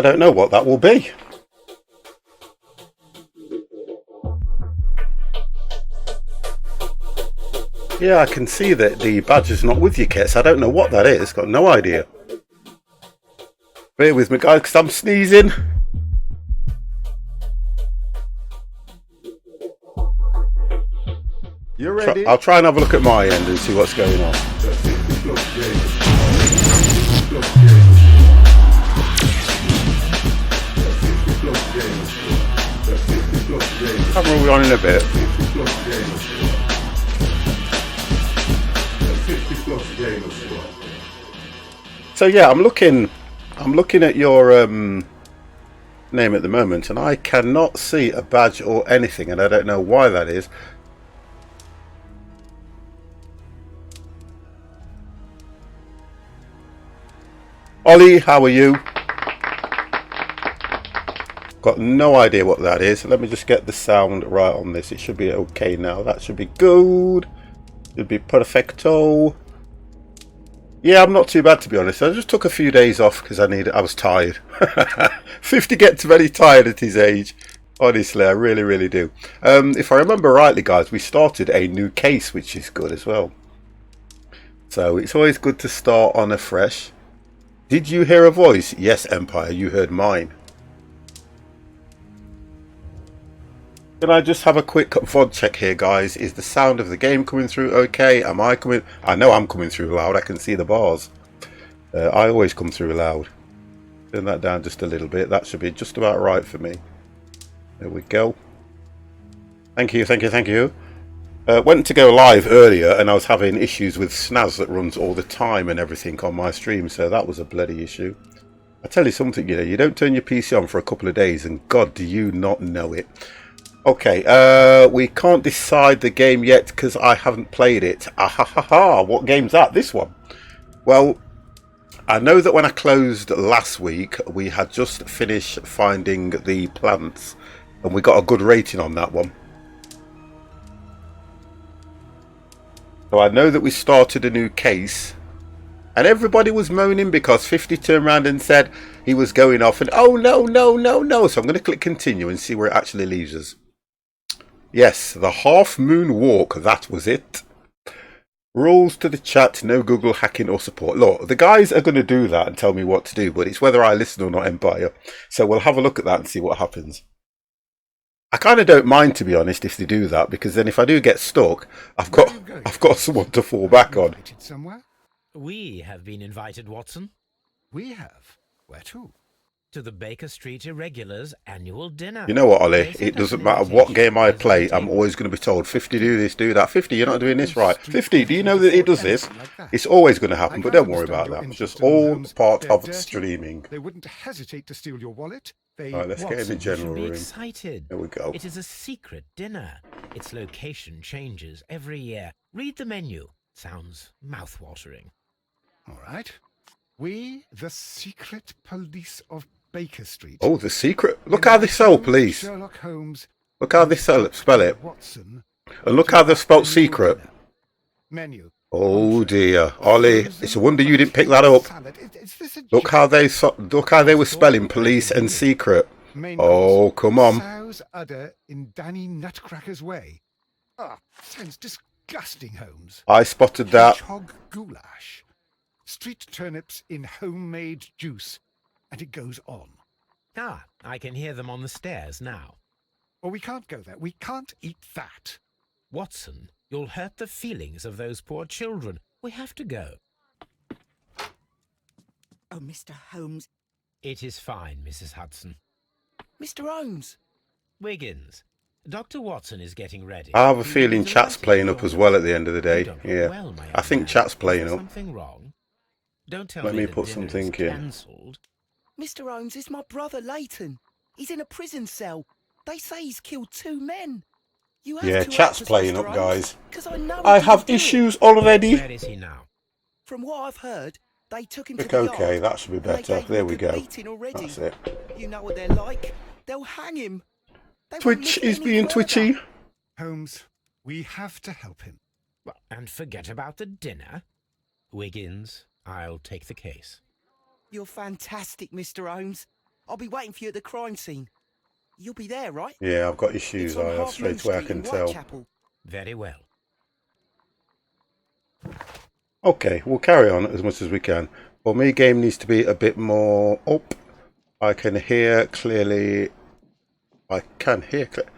I don't know what that will be. Yeah, I can see that the badge is not with you, Kits. I don't know what that is. Got no idea. Bear with me, guys, because I'm sneezing. You ready? I'll try and have a look at my end and see what's going on. Camera will be on in a bit. So yeah, I'm looking at your name at the moment, and I cannot see a badge or anything, and I don't know why that is. Ollie, how are you? Got no idea what that is. Let me just get the sound right on this. It should be okay now. That should be good. Should be perfecto. Yeah, I'm not too bad, to be honest. I just took a few days off because I was tired. 50 gets very tired at his age. Honestly, I really do. If I remember rightly, guys, we started a new case, which is good as well. So it's always good to start on a fresh. Did you hear a voice? Yes, Empire, you heard mine. Can I just have a quick VOD check here, guys? Is the sound of the game coming through okay? Am I coming? I know I'm coming through loud. I can see the bars. I always come through loud. Turn that down just a little bit. That should be just about right for me. There we go. Thank you, thank you, thank you. Went to go live earlier and I was having issues with SNAS that runs all the time and everything on my stream, so that was a bloody issue. I tell you something, you know, you don't turn your PC on for a couple of days and God, do you not know it. Okay, we can't decide the game yet because I haven't played it. Ahahaha, what game's that? This one? Well, I know that when I closed last week, we had just finished finding the plants and we got a good rating on that one. So I know that we started a new case and everybody was moaning because 50 turned around and said he was going off and oh no. So I'm going to click continue and see where it actually leaves us. Yes, the half moon walk, that was it. Rules to the chat, no Google hacking or support. Look, the guys are going to do that and tell me what to do, but it's whether I listen or not, Empire. So we'll have a look at that and see what happens. I kind of don't mind, to be honest, if they do that, because then if I do get stuck, I've got someone to fall back on. Somewhere? We have been invited, Watson. We have? Where to? To the Baker Street Irregulars' annual dinner. You know what, Ollie? It doesn't matter what game I play, I'm always going to be told, 50 do this, do that. 50, you're not doing this right. 50, do you know that it does this? It's always going to happen, but don't worry about that. It's just all part of streaming. They wouldn't hesitate to steal your wallet. Alright, let's get in the general room. Excited. There we go. It is a secret dinner. Its location changes every year. Read the menu. Sounds mouth-watering. All right. We, the secret police of Baker Street. Oh, the secret. Look how they spell police. Sherlock Holmes. Look how they spell it. Watson. And look how they've spelled secret. Menu. Oh dear, Ollie, it's a wonder you didn't pick that up. Look how they were spelling police and secret. Oh, come on. Sow's udder in Danny Nutcracker's way. Ah, sounds disgusting, Holmes. I spotted that. Hedgehog goulash. Street turnips in homemade juice. And it goes on. Ah, I can hear them on the stairs now. Well, we can't go there. We can't eat that. Watson, you'll hurt the feelings of those poor children. We have to go. Oh, Mr. Holmes. It is fine, Mrs. Hudson. Mr. Holmes. Wiggins, Dr. Watson is getting ready. I have a feeling chat's playing up as well at the end of the day. Yeah, well, I think chat's playing up. Something wrong? Don't tell Let me me the put dinner is something in. cancelled. Mr. Holmes is my brother, Leighton. He's in a prison cell. They say he's killed 2 men. You have Yeah, to chat's act as playing Mr. up, Holmes, guys. 'cause I know I he have didn't do it. issues already. Where is he now? From what I've heard, they took him to Click the OK, yard, that should be and they better. gave him There a we good go. beating already. That's it. You know what they're like. They'll hang him. They won't Twitch listen is any being further. twitchy. Holmes, we have to help him. Well, and forget about the dinner. Wiggins, I'll take the case. You're fantastic, Mr. Holmes. I'll be waiting for you at the crime scene. You'll be there, right? Yeah, I've got It's issues. on I have Half Moon straight away. I Street in can tell. Whitechapel. Very well. Okay, we'll carry on as much as we can. For me, game needs to be a bit more up. I can hear clearly. I can hear clearly.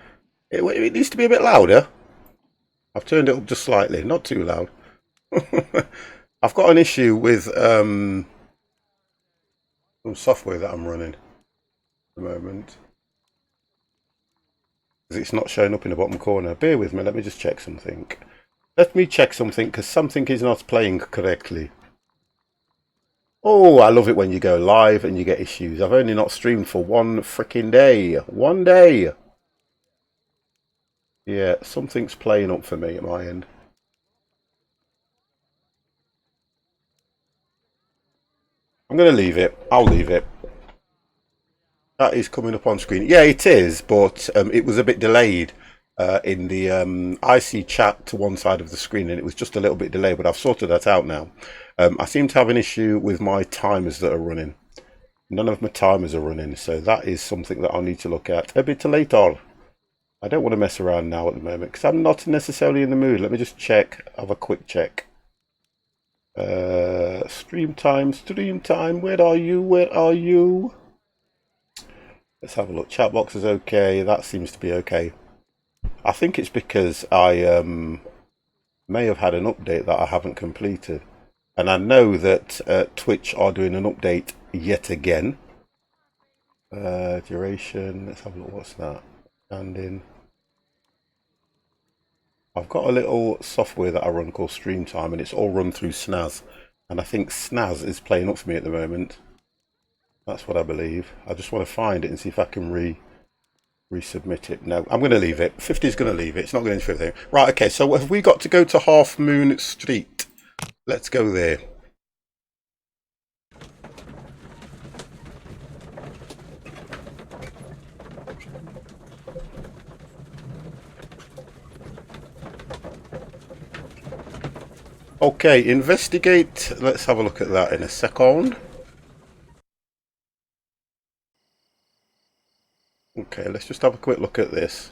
It needs to be a bit louder. I've turned it up just slightly, not too loud. I've got an issue with some software that I'm running at the moment. It's not showing up in the bottom corner. Bear with me, let me just check something. Let me check something, because something is not playing correctly. Oh, I love it when you go live and you get issues. I've only not streamed for one freaking day. One day! Yeah, something's playing up for me at my end. I'm going to leave it. I'll leave it. That is coming up on screen. Yeah, it is, but it was a bit delayed in the I see chat to one side of the screen, and it was just a little bit delayed, but I've sorted that out now. I seem to have an issue with my timers that are running. None of my timers are running, so that is something that I'll need to look at a bit later. I don't want to mess around now at the moment, because I'm not necessarily in the mood. Let me just check, have a quick check. Stream time, where are you? Let's have a look. Chat box is okay, that seems to be okay. I think it's because I may have had an update that I haven't completed. And I know that Twitch are doing an update yet again. Duration, let's have a look, what's that? Standing. I've got a little software that I run called Stream Time, and it's all run through SNAS. And I think SNAS is playing up for me at the moment. That's what I believe. I just want to find it and see if I can resubmit it. No, I'm going to leave it. 50 is going to leave it. It's not going to do anything. Right, okay, so have we got to go to Half Moon Street? Let's go there. Okay, investigate. Let's have a look at that in a second. Okay, let's just have a quick look at this.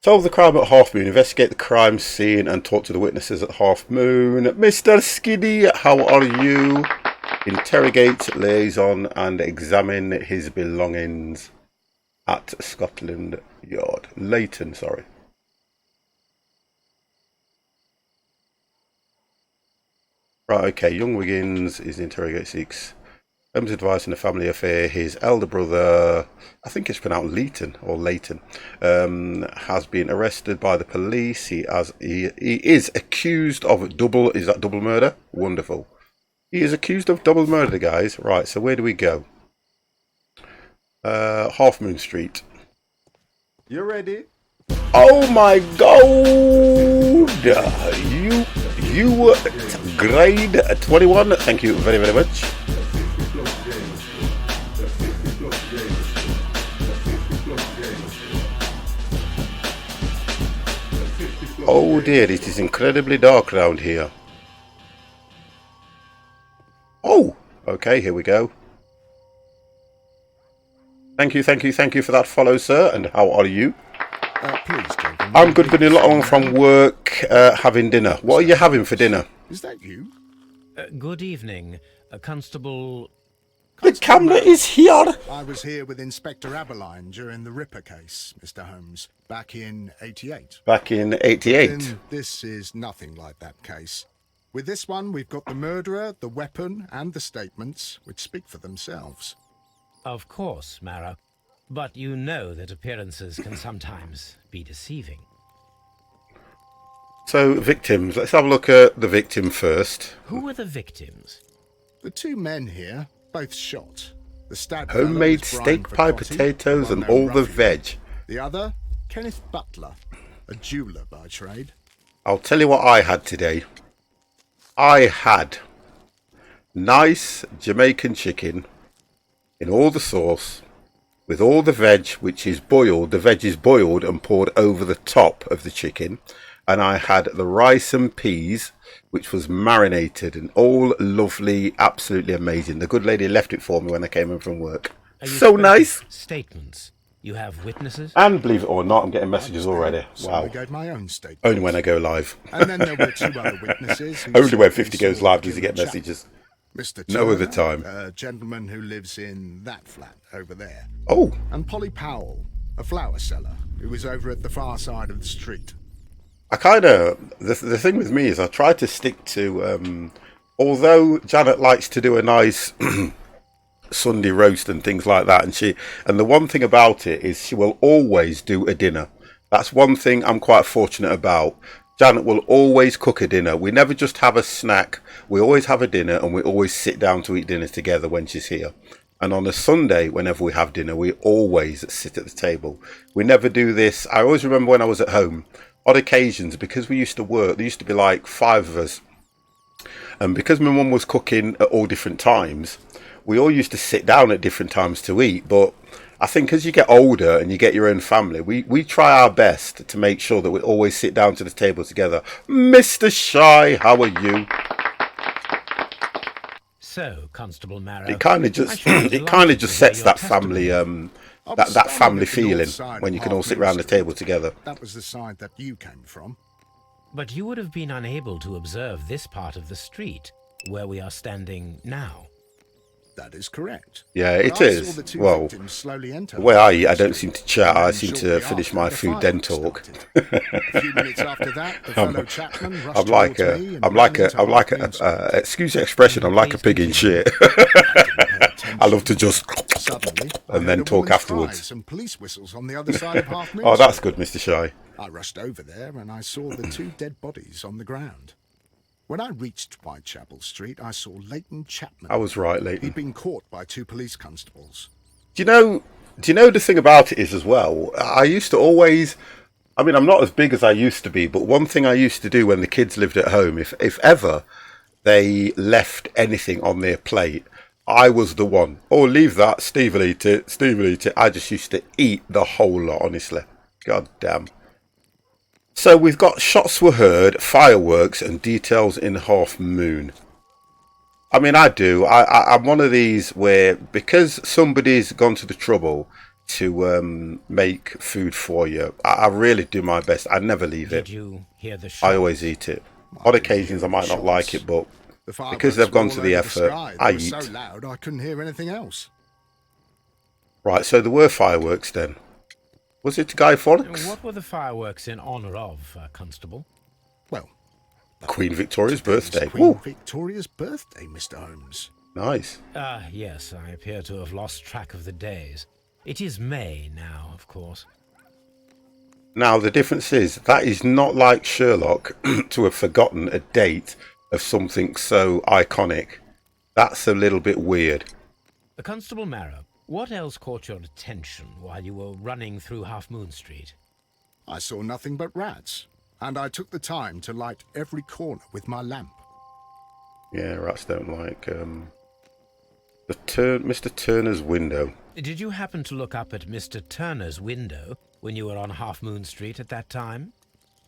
Solve the crime at Half Moon. Investigate the crime scene and talk to the witnesses at Half Moon. Mr. Skiddy, how are you? Interrogate liaison and examine his belongings at Scotland Yard. Leighton, sorry. Right, okay. Young Wiggins is interrogate seeks Holmes' advice in a family affair. His elder brother, I think it's pronounced Leighton or Leighton, has been arrested by the police. He is accused of double murder? Wonderful. He is accused of double murder, guys. Right, so where do we go? Half Moon Street. You ready? Oh my god! You grade 21. Thank you very, very much. Oh dear, it is incredibly dark around here. Oh, okay, here we go. Thank you for that follow, sir. And how are you? Please, gentlemen. I'm good, getting along from work, having dinner. What are you having for dinner? Is that you? Good evening, Constable... The camera is here. I was here with Inspector Aberline during the Ripper case, Mr. Holmes, back in '88. Back in '88. Then this is nothing like that case. With this one, we've got the murderer, the weapon, and the statements, which speak for themselves. Of course, Mara. But you know that appearances can sometimes be deceiving. So, victims. Let's have a look at the victim first. Who were the victims? The two men here, both shot. The stab Homemade steak pie, potatoes, and all the veg. The other, Kenneth Butler, a jeweller by trade. I'll tell you what I had today. I had nice Jamaican chicken in all the sauce, with all the veg, which is boiled. The veg is boiled and poured over the top of the chicken. And I had the rice and peas, which was marinated and all lovely, absolutely amazing. The good lady left it for me when I came in from work. So nice. Statements. You have witnesses? And believe it or not, I'm getting I messages was there, already. so Wow. I gave my own statement. Only when I go live. And then there were 2 other witnesses. Who Only said when they 50 goes saw live the does he get killer chap. messages. Mr. No other Turner, time. a gentleman who lives in that flat over there. Oh, And Polly Powell, a flower seller, who was over at the far side of the street. I kind of... The thing with me is I try to stick to... although Janet likes to do a nice Sunday roast and things like that, and the one thing about it is she will always do a dinner. That's one thing I'm quite fortunate about. Janet will always cook a dinner. We never just have a snack. We always have a dinner, and we always sit down to eat dinner together when she's here. And on a Sunday, whenever we have dinner, we always sit at the table. We never do this. I always remember when I was at home, on occasions, because we used to work, there used to be like 5 of us. And because my mum was cooking at all different times, we all used to sit down at different times to eat. But I think as you get older and you get your own family, we try our best to make sure that we always sit down to the table together. Mr. Shy, how are you? So, Constable Marrow, It kind of just sets that family that family feeling when you can all sit around the table together. That was the side that you came from. But you would have been unable to observe this part of the street, where we are standing now. That is correct. Yeah, But it I saw is. the 2 Well, victims slowly enter the way I eat, I the don't street, seem to chat. and I then seem to shortly finish after, my the food, then fireworks talk. started. A few minutes after that, the fellow chaplain rushed I'm like towards me and I'm like ran a, into I'm like Hartman's a, excuse the expression, I'm like a pig in shit. I love to just Suddenly, I and then heard a talk woman's afterwards. cries and police whistles on the other side of Half Moon Oh, that's Street. good, Mr. Shy. I rushed over there and I saw the 2 dead bodies on the ground. When I reached Whitechapel Street, I saw Leighton Chapman. I was right, Leighton. He'd been caught by 2 police constables. Do you know the thing about it is as well? I used to always, I mean, I'm not as big as I used to be, but one thing I used to do when the kids lived at home, if ever they left anything on their plate, I was the one. Oh, leave that. Steve will eat it. Steve will eat it. I just used to eat the whole lot, honestly. God damn. So we've got shots were heard, fireworks, and details in Half Moon. I mean, I'm one of these where, because somebody's gone to the trouble to make food for you, I really do my best. I never leave it. Did you hear the shot? I always eat it. On occasions I might not like it, but because they've gone to the effort, I eat. They were so loud I couldn't hear anything else. Right, so there were fireworks then. Was it Guy Fawkes? What were the fireworks in honour of, Constable? Well, Queen Victoria's birthday. Queen Woo, Victoria's birthday, Mr. Holmes. nice. Ah, yes, I appear to have lost track of the days. It is May now, of course. Now, the difference is, that is not like Sherlock to have forgotten a date of something so iconic. That's a little bit weird. Constable Marrow, what else caught your attention while you were running through Half Moon Street? I saw nothing but rats, and I took the time to light every corner with my lamp. Yeah, rats don't like Mr. Turner's window. Did you happen to look up at Mr. Turner's window when you were on Half Moon Street at that time?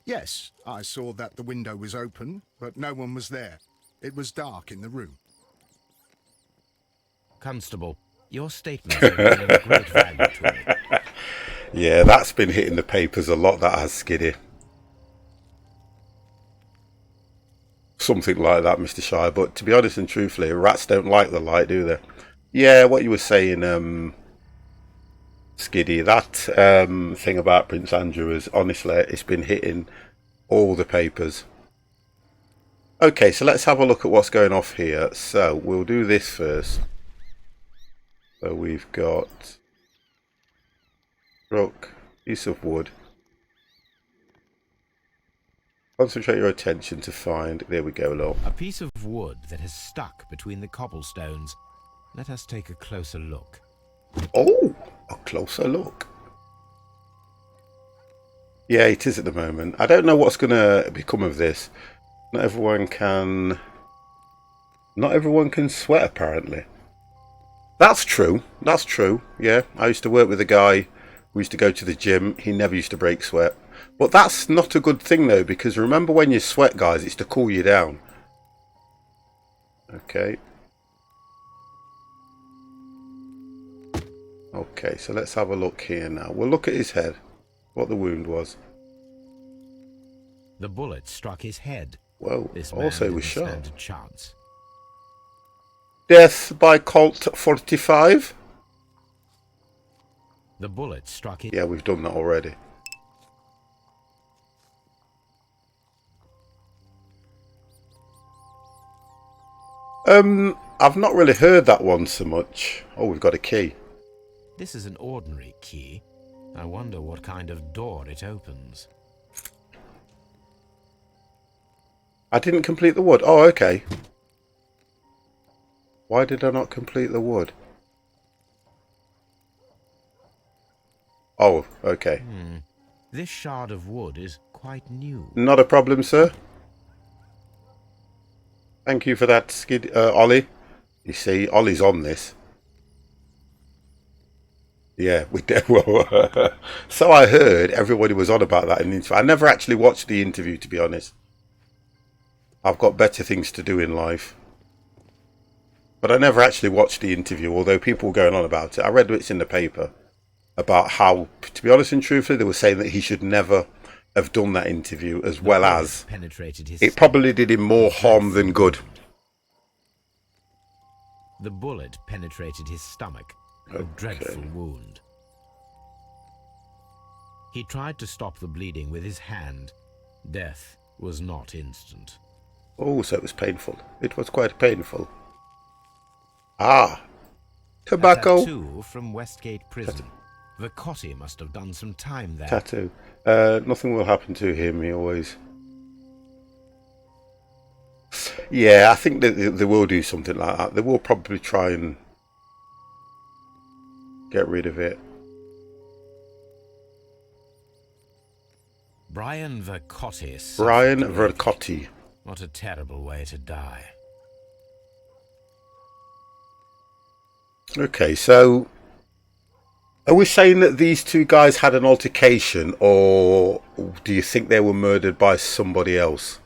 Yes, I saw that the window was open, but no one was there. It was dark in the room. Constable, your statements are really of great value to me. Yeah, that's been hitting the papers a lot, that has, Skiddy. Something like that, Mr. Shire. But to be honest and truthfully, rats don't like the light, do they? Yeah, what you were saying, Skiddy, that thing about Prince Andrew is, honestly, it's been hitting all the papers. Okay, so let's have a look at what's going off here. So, we'll do this first. So we've got rock, piece of wood. Concentrate your attention to find. There we go, lol. A piece of wood that has stuck between the cobblestones. Let us take a closer look. Oh, a closer look. Yeah, it is at the moment. I don't know what's going to become of this. Not everyone can sweat, apparently. That's true. That's true. Yeah, I used to work with a guy who used to go to the gym. He never used to break sweat. But that's not a good thing, though, because remember when you sweat, guys, it's to cool you down. Okay. Okay, so let's have a look here now. We'll look at his head, what the wound was. The bullet struck his head. Whoa, This man also didn't was shot. stand a chance. Death by Colt 45. The bullet struck his... Yeah, we've done that already. I've not really heard that one so much. Oh, we've got a key. This is an ordinary key. I wonder what kind of door it opens. I didn't complete the wood. Oh, okay. Why did I not complete the wood? Oh, okay. This shard of wood is quite new. Not a problem, sir. Thank you for that, Ollie. You see, Ollie's on this. Yeah, we did. Well, so I heard everybody was on about that in the interview. I never actually watched the interview, to be honest. I've got better things to do in life. But I never actually watched the interview, although people were going on about it. I read what's in the paper about how, to be honest and truthfully, they were saying that he should never have done that interview, as well as it probably did him more harm than good. The bullet penetrated his stomach, a dreadful wound. He tried to stop the bleeding with his hand. Death was not instant. Oh, so it was painful. It was quite painful. Ah, tobacco. A tattoo from Westgate Prison. Vacotti must have done some time there. Tattoo. Nothing will happen to him. He always. Yeah, I think that they will do something like that. They will probably try and get rid of it. Brian Vacotti. Brian Vacotti. What a terrible way to die. Okay, so are we saying that these two guys had an altercation, or do you think they were murdered by somebody else?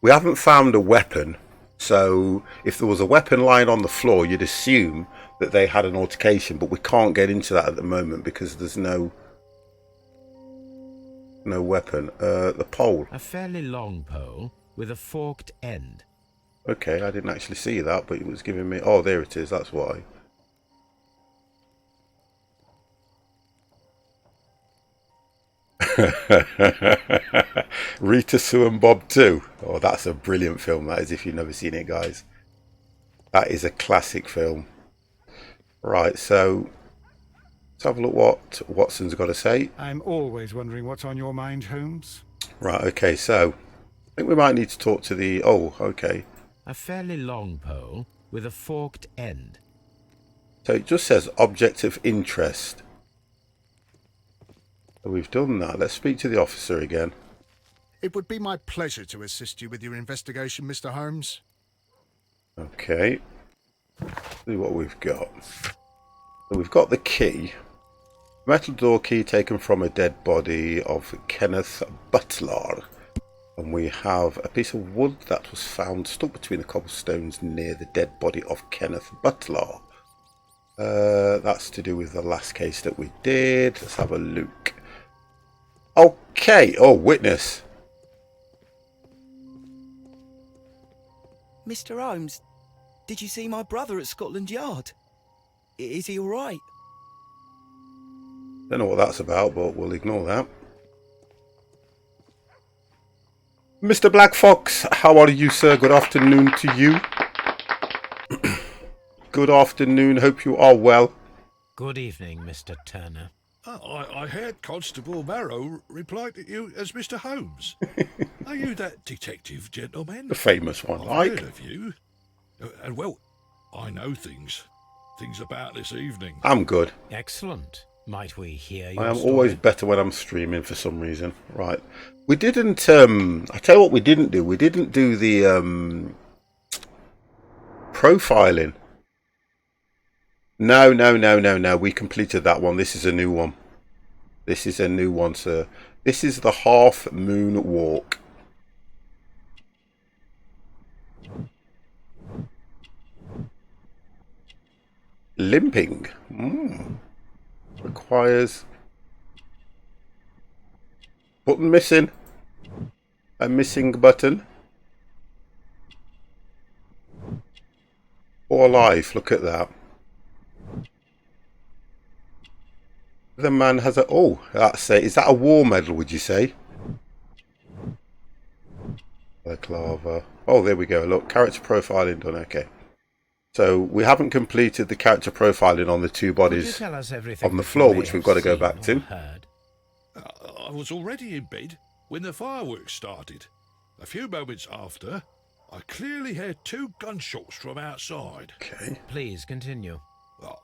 We haven't found a weapon, so if there was a weapon lying on the floor, you'd assume that they had an altercation, but we can't get into that at the moment because there's no weapon. The pole. A fairly long pole with a forked end. Okay, I didn't actually see that, but it was giving me... Oh, there it is, that's why. Rita, Sue and Bob 2. Oh, that's a brilliant film, that is, if you've never seen it, guys. That is a classic film. Right, so let's have a look what Watson's got to say. I'm always wondering what's on your mind, Holmes. Right, okay, so I think we might need to talk to the... Oh, okay. A fairly long pole with a forked end. So it just says object of interest. So we've done that. Let's speak to the officer again. It would be my pleasure to assist you with your investigation, Mr. Holmes. Okay. See what we've got. So we've got the key. Metal door key taken from a dead body of Kenneth Butler. And we have a piece of wood that was found stuck between the cobblestones near the dead body of Kenneth Butler. That's to do with the last case that we did. Let's have a look. Okay. Oh, witness. Mr. Holmes, did you see my brother at Scotland Yard? Is he all right? Don't know what that's about, but we'll ignore that. Mr. Black Fox, how are you, sir? Good afternoon to you. Good afternoon. Hope you are well. Good evening, Mr. Turner. I heard Constable Marrow reply to you as Mr. Holmes. Are you that detective gentleman? The famous one, I've heard of you. And well, I know things about this evening. I'm good. Excellent. Might we hear your I am story? always better when I'm streaming for some reason. Right. We didn't, I tell you what we didn't do. We didn't do the profiling. No. We completed that one. This is a new one. This is a new one, sir. This is the Half Moon Walk. Limping. Requires... Button missing. A missing button. Or life, look at that. The man has a... Oh, that's it. Is that a war medal, would you say? Clava. Oh, there we go. Look, character profiling done. Okay. So we haven't completed the character profiling on the two bodies on the floor, which we've got to go back to. I was already in bed when the fireworks started. A few moments after, I clearly heard 2 gunshots from outside. Okay. Please continue.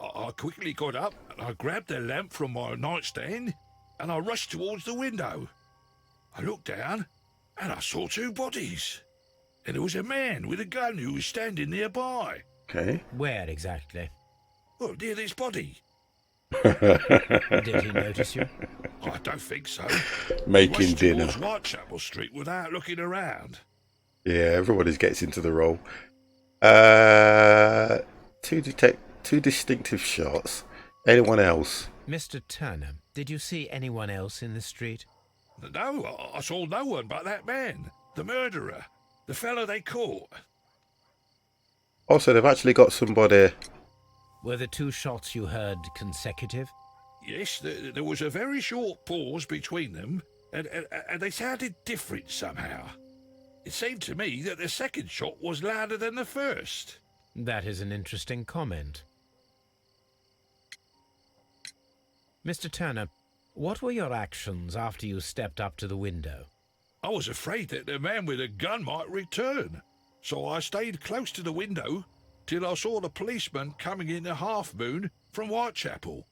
I quickly got up and I grabbed the lamp from my nightstand and I rushed towards the window. I looked down and I saw 2 bodies. And there was a man with a gun who was standing nearby. Okay. Where exactly? Well, near this body. Did he notice you? I don't think so. Making dinner. Towards Whitechapel Street without looking around. Yeah, everybody gets into the role. Two distinctive shots. Anyone else? Mr. Turner, did you see anyone else in the street? No, I saw no one but that man, the murderer, the fellow they caught. Also, they've actually got somebody... Were the 2 shots you heard consecutive? Yes, there was a very short pause between them, and they sounded different somehow. It seemed to me that the second shot was louder than the first. That is an interesting comment. Mr. Turner, what were your actions after you stepped up to the window? I was afraid that the man with a gun might return, so I stayed close to the window till I saw the policeman coming in the half-moon from Whitechapel.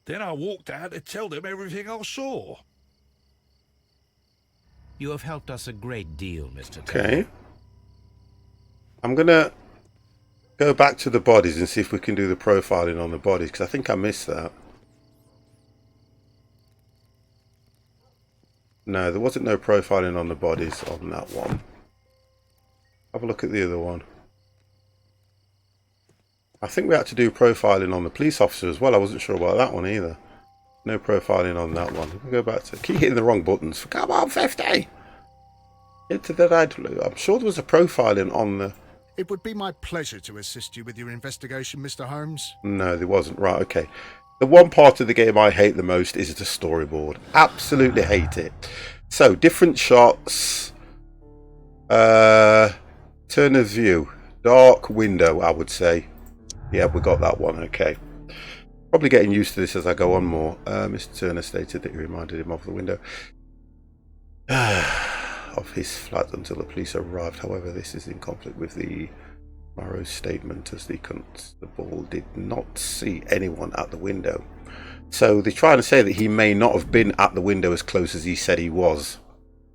Then I walked out to tell them everything I saw. You have helped us a great deal, Mr. Turner. Okay. I'm going to go back to the bodies and see if we can do the profiling on the bodies, because I think I missed that. No, there wasn't no profiling on the bodies on that one. Have a look at the other one. I think we had to do profiling on the police officer as well. I wasn't sure about that one either. No profiling on that one. We'll go back to... Keep hitting the wrong buttons. Come on, 50! Into the red. I'm sure there was a profiling on the... It would be my pleasure to assist you with your investigation, Mr. Holmes. No, there wasn't. Right, okay. The one part of the game I hate the most is the storyboard. Absolutely hate it. So, different shots. Turn of view. Dark window, I would say. Yeah, we got that one. Okay. Probably getting used to this as I go on more. Mr. Turner stated that he reminded him of the window of his flat until the police arrived. However, this is in conflict with the Marrow's statement, as the constable did not see anyone at the window. So they're trying to say that he may not have been at the window as close as he said he was.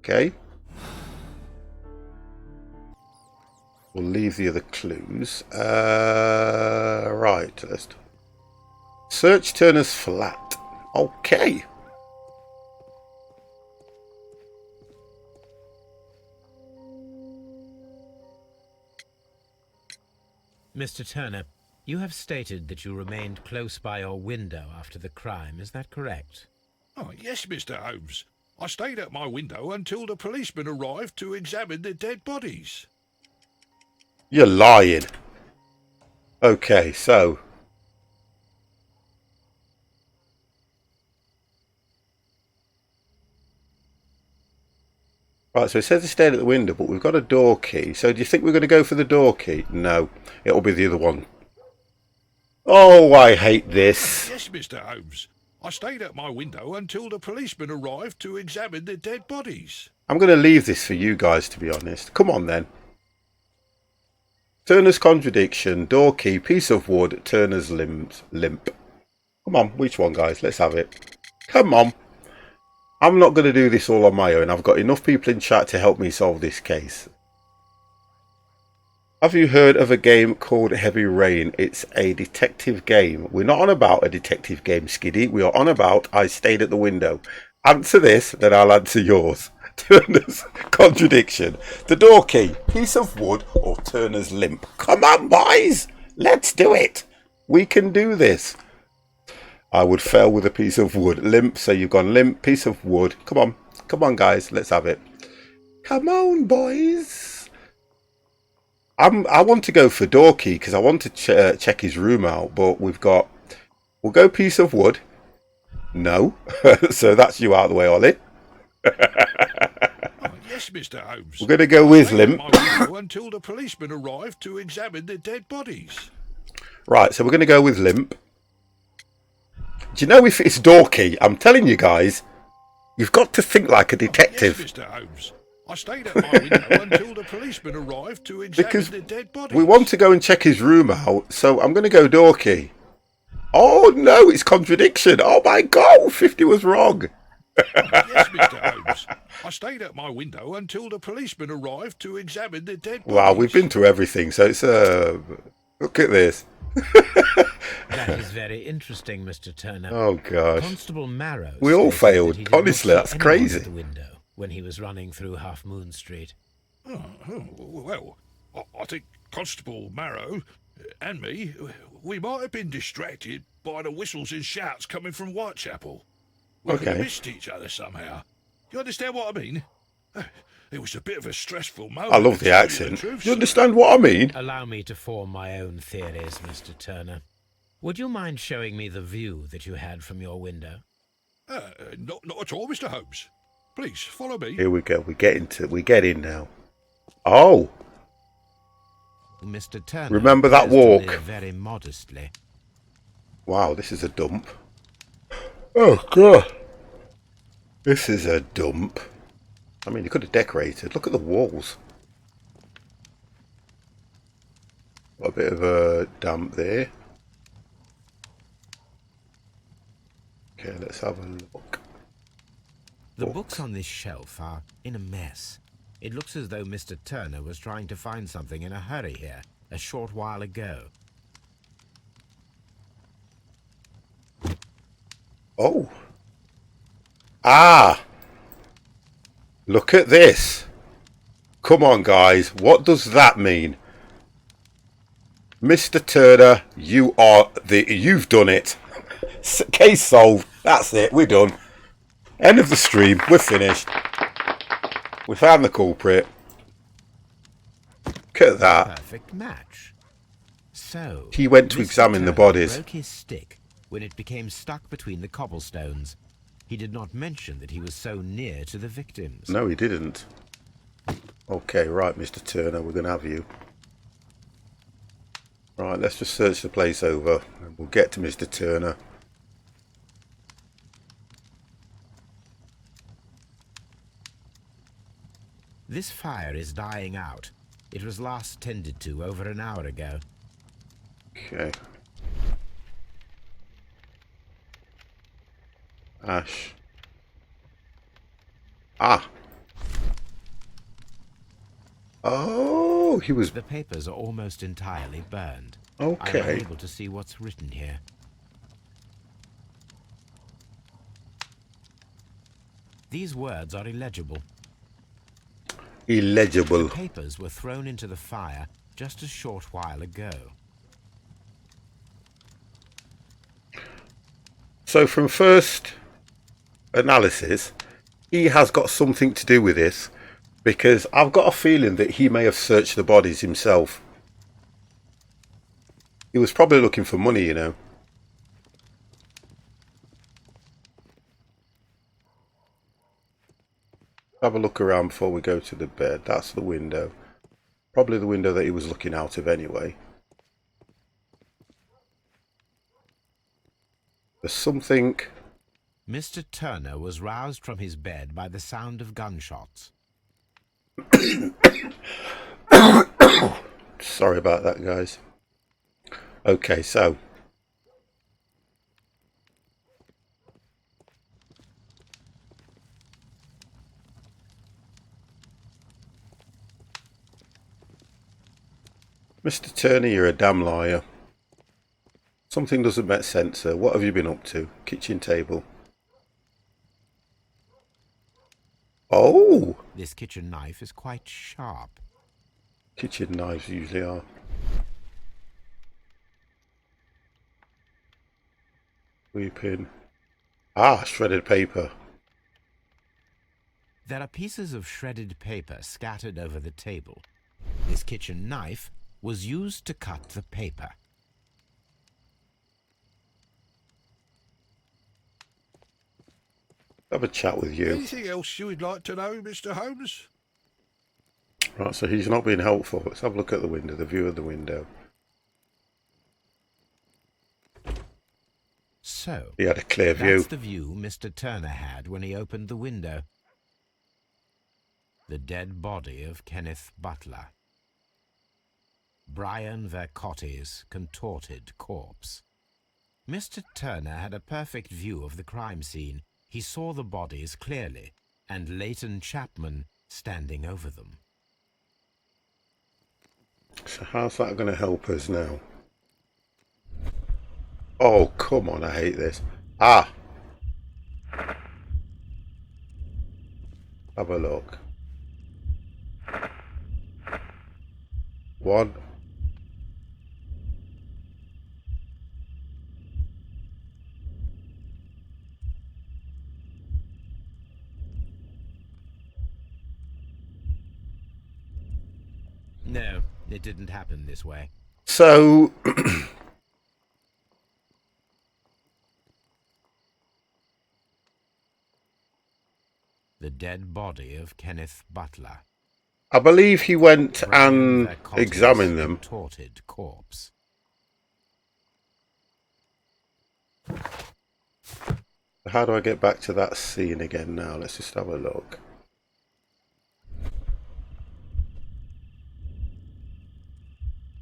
Okay. We'll leave the other clues. Right, let's search Turner's flat. Okay. Mr. Turner, you have stated that you remained close by your window after the crime. Is that correct? Oh, yes, Mr. Holmes. I stayed at my window until the policeman arrived to examine the dead bodies. You're lying. Okay, so... Right, so it says he stayed at the window, but we've got a door key. So do you think we're going to go for the door key? No, it'll be the other one. Oh, I hate this. Yes, Mr. Holmes. I stayed at my window until the policeman arrived to examine the dead bodies. I'm going to leave this for you guys, to be honest. Come on, then. Turner's contradiction, door key, piece of wood, Turner's limp. Come on, which one, guys? Let's have it. Come on. I'm not going to do this all on my own. I've got enough people in chat to help me solve this case. Have you heard of a game called Heavy Rain? It's a detective game. We're not on about a detective game, Skiddy. We are on about I stayed at the window. Answer this, then I'll answer yours. Turner's contradiction. The door key, piece of wood, or Turner's limp. Come on, boys. Let's do it. We can do this. I would fail with a piece of wood. Limp, so you've gone limp, piece of wood. Come on. Come on, guys. Let's have it. Come on, boys. I want to go for Dorky because I want to check his room out. But we'll go piece of wood. No. So that's you out of the way, Ollie. Yes, Mr. Holmes. We're going to go with limp. Until the policeman arrived to examine the dead bodies. Right, so we're going to go with limp. Do you know if it's Dorky? I'm telling you guys, you've got to think like a detective. Yes, Mr. Holmes. I stayed at my window until the policeman arrived to examine the dead bodies. We want to go and check his room out, so I'm going to go Dorky. Oh no, it's contradiction. Oh my God, 50 was wrong. Yes, Mr. Holmes. I stayed at my window until the policeman arrived to examine the dead bodies. Wow, we've been through everything, so it's look at this. That is very interesting, Mr. Turner. Oh gosh. Constable Marrow. We all stated failed. that he did Honestly, not that's see anyone crazy. At the window when he was running through Half Moon Street. Well, I think Constable Marrow and me, we might have been distracted by the whistles and shouts coming from Whitechapel. We could have missed each other somehow. You understand what I mean? It was a bit of a stressful moment. I love the accent. You understand what I mean? Allow me to form my own theories, Mr. Turner. Would you mind showing me the view that you had from your window? Not at all, Mr. Holmes. Please, follow me. Here we go. We get in now. Oh. Mr. Turner. Remember that walk? walk? Very modestly. Wow, this is a dump. Oh God. This is a dump. I mean, you could have decorated. Look at the walls. Got a bit of a damp there. Okay, let's have a look. The books on this shelf are in a mess. It looks as though Mr. Turner was trying to find something in a hurry here a short while ago. Oh. Ah. Look at this. Come on, guys. What does that mean? Mr. Turner, you've done it. Case solved. That's it. We're done. End of the stream. We're finished. We found the culprit. Look at that. Perfect match. So He went to Mr. examine the Turner bodies. broke his stick when it became stuck between the cobblestones. He did not mention that he was so near to the victims. No, he didn't. Okay, right, Mr. Turner, we're going to have you. Right, let's just search the place over and we'll get to Mr. Turner. This fire is dying out. It was last tended to over an hour ago. Okay. Ash. Ah. Oh, he was... The papers are almost entirely burned. Okay. I'm unable to see what's written here. These words are illegible. Illegible. The papers were thrown into the fire just a short while ago. So from first analysis, he has got something to do with this, because I've got a feeling that he may have searched the bodies himself. He was probably looking for money, you know. Have a look around before we go to the bed. That's the window. Probably the window that he was looking out of anyway. There's something... Mr. Turner was roused from his bed by the sound of gunshots. Sorry about that, guys. Okay, so... Mr. Turner, you're a damn liar. Something doesn't make sense, sir. What have you been up to? Kitchen table. Oh! This kitchen knife is quite sharp. Kitchen knives usually are. Weeping. Ah, shredded paper. There are pieces of shredded paper scattered over the table. This kitchen knife was used to cut the paper. Have a chat with you. Anything else you would like to know, Mr. Holmes? Right, so he's not being helpful. Let's have a look at the window, the view of the window. So, He had a clear view. that's the view Mr. Turner had when he opened the window. The dead body of Kenneth Butler. Brian Vercotti's contorted corpse. Mr. Turner had a perfect view of the crime scene. He saw the bodies clearly, and Leighton Chapman standing over them. So how's that going to help us now? Oh, come on, I hate this. Ah! Have a look. One. No, it didn't happen this way. So... The dead body of Kenneth Butler. I believe he went Brian and Vercotti's examined them. contorted corpse. How do I get back to that scene again now? Let's just have a look.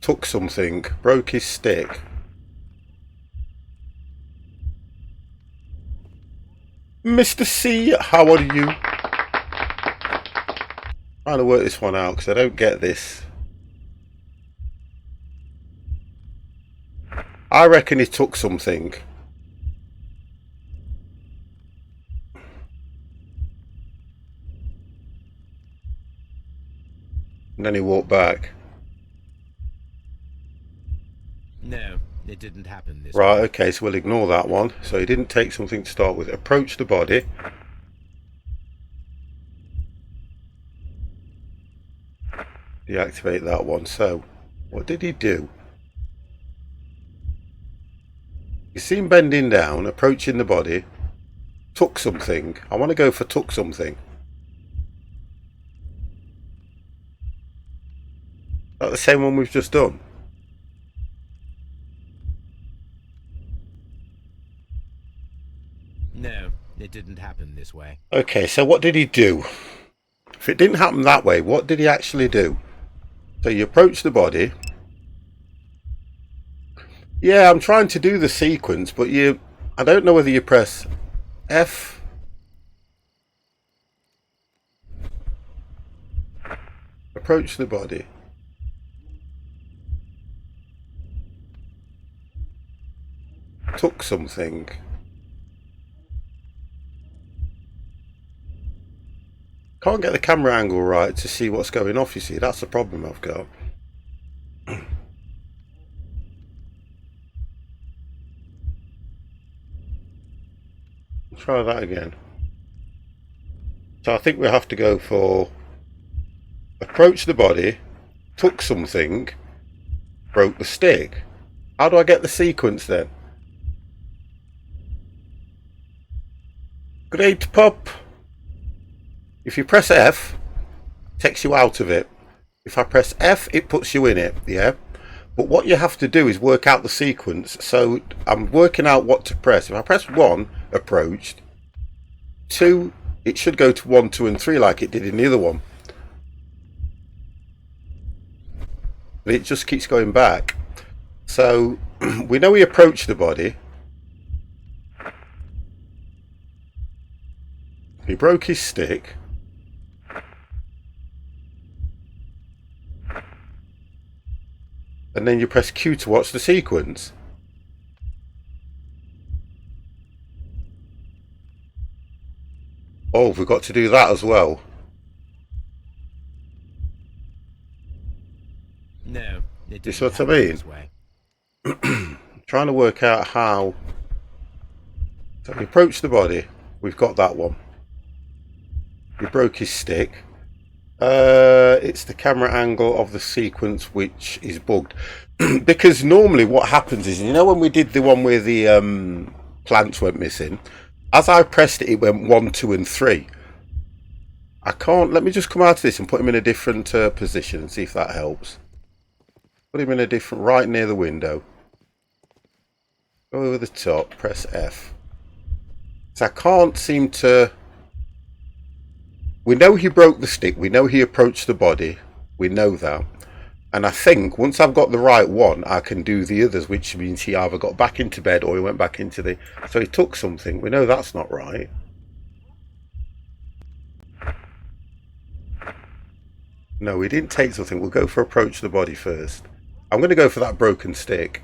Took something, broke his stick. Mr. C, how are you? Trying to work this one out because I don't get this. I reckon he took something. And then he walked back. No, it didn't happen this Right, way. okay, so we'll ignore that one. So he didn't take something to start with. Approach the body. Deactivate that one. So, what did he do? You see him bending down, approaching the body. Took something. I want to go for took something. That the same one we've just done? No, it didn't happen this way. Okay, so what did he do? If it didn't happen that way, what did he actually do? So you approach the body. Yeah, I'm trying to do the sequence, but I don't know whether you press F. Approach the body. Took something. Can't get the camera angle right to see what's going off, you see. That's the problem I've got. Try that again. So I think we have to go for approach the body, took something, broke the stick. How do I get the sequence then? Great pop. If you press F, it takes you out of it. If I press F, it puts you in it, yeah? But what you have to do is work out the sequence. So I'm working out what to press. If I press 1, approached, 2, it should go to 1, 2 and 3 like it did in the other one. But it just keeps going back. So we know he approached the body. He broke his stick. And then you press Q to watch the sequence. Oh, we've got to do that as well. No, it You didn't see what I happen mean? this way. Trying to work out how So he approached the body. We've got that one. He broke his stick. It's the camera angle of the sequence which is bugged. Because normally what happens is, you know, when we did the one where the plants went missing, as I pressed it, it went 1, 2 and 3. I can't, let me just come out of this and put him in a different position and see if that helps. Put him in a different, right near the window. Go over the top, press F. So I can't seem to... We know he broke the stick, we know he approached the body, we know that. And I think once I've got the right one, I can do the others, which means he either got back into bed or he went back into the... So he took something, we know that's not right. No, we didn't take something. We'll go for approach the body first. I'm going to go for that broken stick.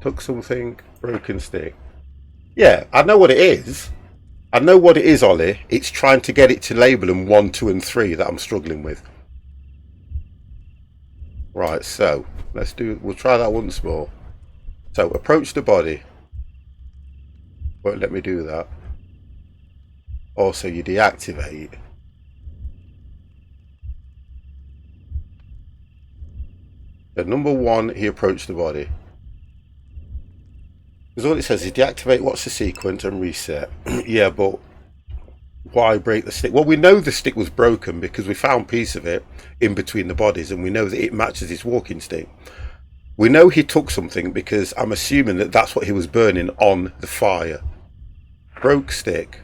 Took something, broken stick. Yeah, I know what it is. I know what it is, Ollie. It's trying to get it to label them 1, 2 and 3 that I'm struggling with. Right, so we'll try that once more. So approach the body. Won't let me do that. Also, you deactivate. So number 1, he approached the body. Because all it says is deactivate, watch the sequence and reset. Yeah, but why break the stick? Well, we know the stick was broken because we found a piece of it in between the bodies and we know that it matches his walking stick. We know he took something because I'm assuming that that's what he was burning on the fire. Broke stick.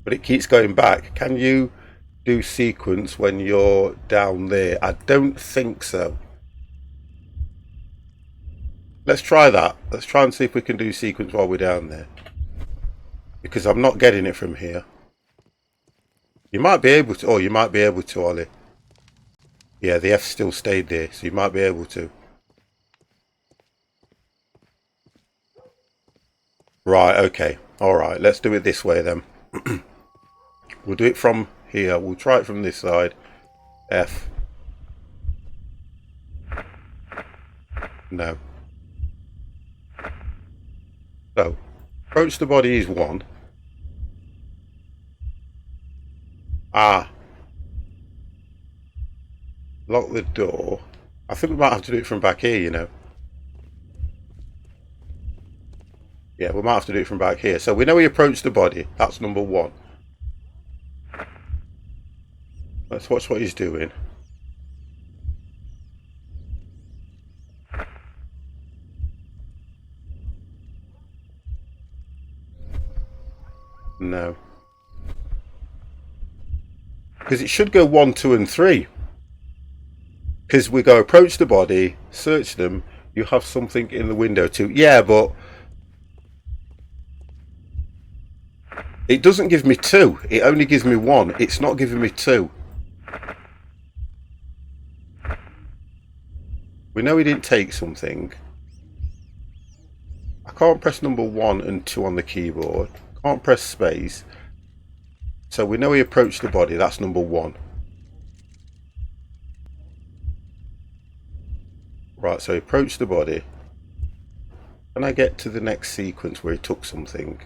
But it keeps going back. Can you do sequence when you're down there? I don't think so. Let's try that. Let's try and see if we can do sequence while we're down there. Because I'm not getting it from here. You might be able to. Oh, you might be able to, Ollie. Yeah, the F still stayed there, so you might be able to. Right, okay. Alright, let's do it this way then. We'll do it from here. We'll try it from this side. F. No. So, approach the body is 1. Ah. Lock the door. I think we might have to do it from back here, you know. Yeah, we might have to do it from back here. So we know he approached the body. That's number 1. Let's watch what he's doing. No. Because it should go 1, 2 and 3. Because we go approach the body, search them, you have something in the window too. Yeah, but it doesn't give me 2. It only gives me 1. It's not giving me 2. We know he didn't take something. I can't press number 1 and 2 on the keyboard. Can't press space. So we know he approached the body. That's number 1. Right, so he approached the body. Can I get to the next sequence where he took something?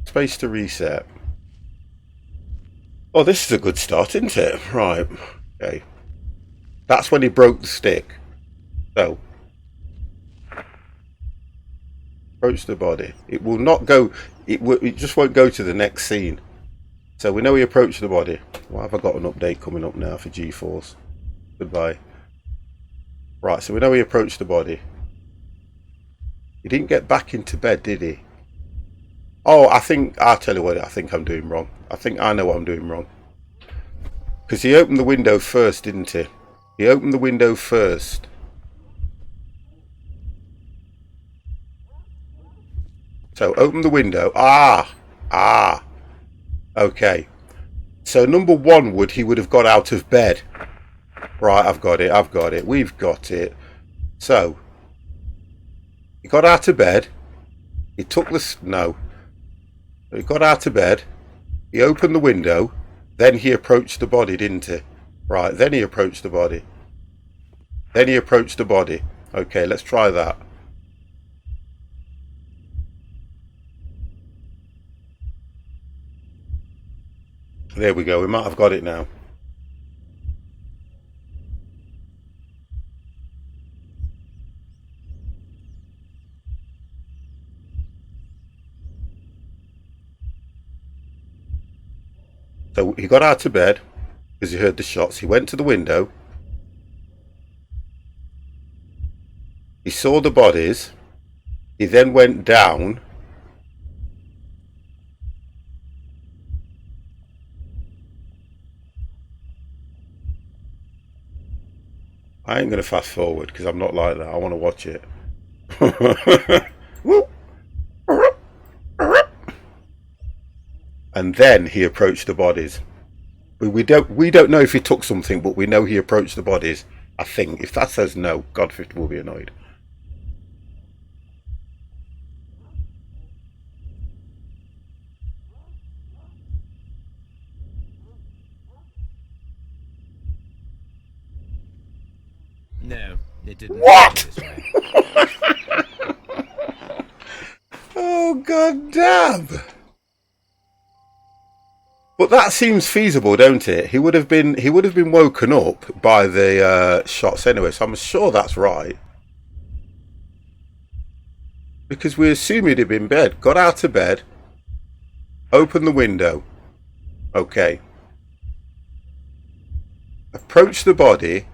Space to reset. Oh, this is a good start, isn't it? Right. Okay. That's when he broke the stick. So, approach the body. It will not go. It just won't go to the next scene. So we know he approached the body. Why have I got an update coming up now for GeForce? Goodbye. Right, so we know he approached the body. He didn't get back into bed, did he? Oh, I'll tell you what, I think I'm doing wrong. I think I know what I'm doing wrong. Because he opened the window first, didn't he? He opened the window first. So open the window. Okay. So number 1 he would have got out of bed. Right, I've got it. We've got it. So he got out of bed. He took he got out of bed. He opened the window. Then he approached the body, didn't he? Right, then he approached the body. Okay, let's try that. There we go. We might have got it now. So he got out of bed because he heard the shots. He went to the window. He saw the bodies. He then went down. I ain't going to fast forward because I'm not like that. I want to watch it. And then he approached the bodies. We don't know if he took something, but we know he approached the bodies. I think if that says no, God50 will be annoyed. No, it didn't. What? This way. Oh god damn! But that seems feasible, don't it? He would have been woken up by the shots anyway, so I'm sure that's right. Because we assume he'd have been in bed, got out of bed, opened the window, okay, approached the body,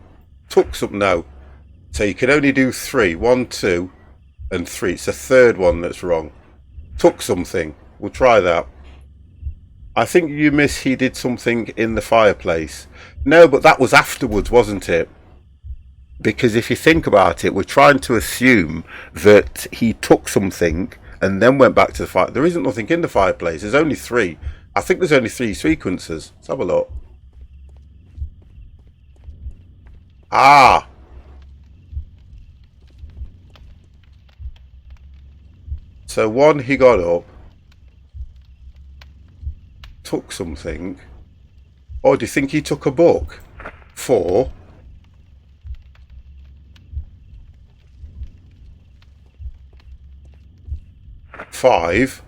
took some. No, so you can only do 3, 1, 2, and 3. It's the third one that's wrong. Took something. We'll try that. I think you miss he did something in the fireplace. No, but that was afterwards, wasn't it? Because if you think about it, we're trying to assume that he took something and then went back to the fire. There isn't nothing in the fireplace. There's only 3. I think there's only 3 sequences. Let's have a look. Ah! So 1, he got up, took something. Or do you think he took a book? 4. 5.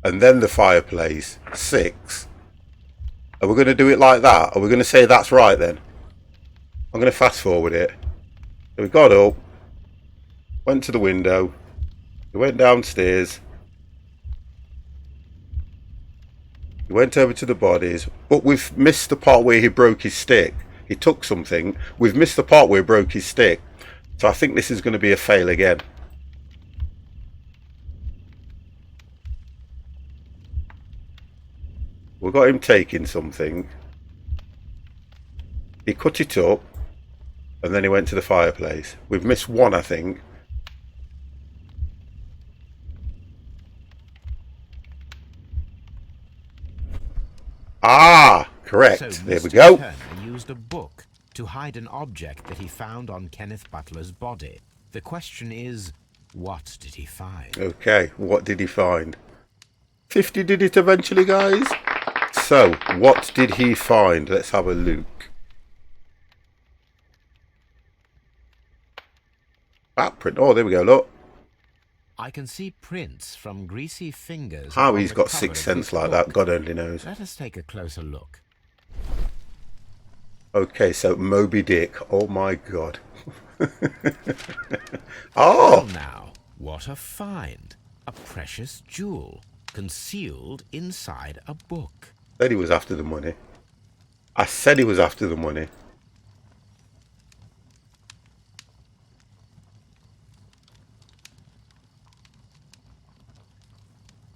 And then the fireplace. 6. Are we going to do it like that? Are we going to say that's right then? I'm going to fast forward it. So we got up, went to the window, we went downstairs, we went over to the bodies, but we've missed the part where he broke his stick. He took something. We've missed the part where he broke his stick. So I think this is going to be a fail again. We got him taking something. He cut it up, and then he went to the fireplace. We've missed 1, I think. Ah, correct. So There we Mr. go. Turner used a book to hide an object that he found on Kenneth Butler's body. The question is, what did he find? Okay, what did he find? 50 did it eventually, guys. So, what did he find? Let's have a look. Back print. Oh, there we go, look. I can see prints from greasy fingers. How on he's the got cover sixth of his sense like that, book. God only knows. Let us take a closer look. Okay, so Moby Dick. Oh my god. Well Oh! now, what a find. A precious jewel concealed inside a book. Said he was after the money. I said he was after the money.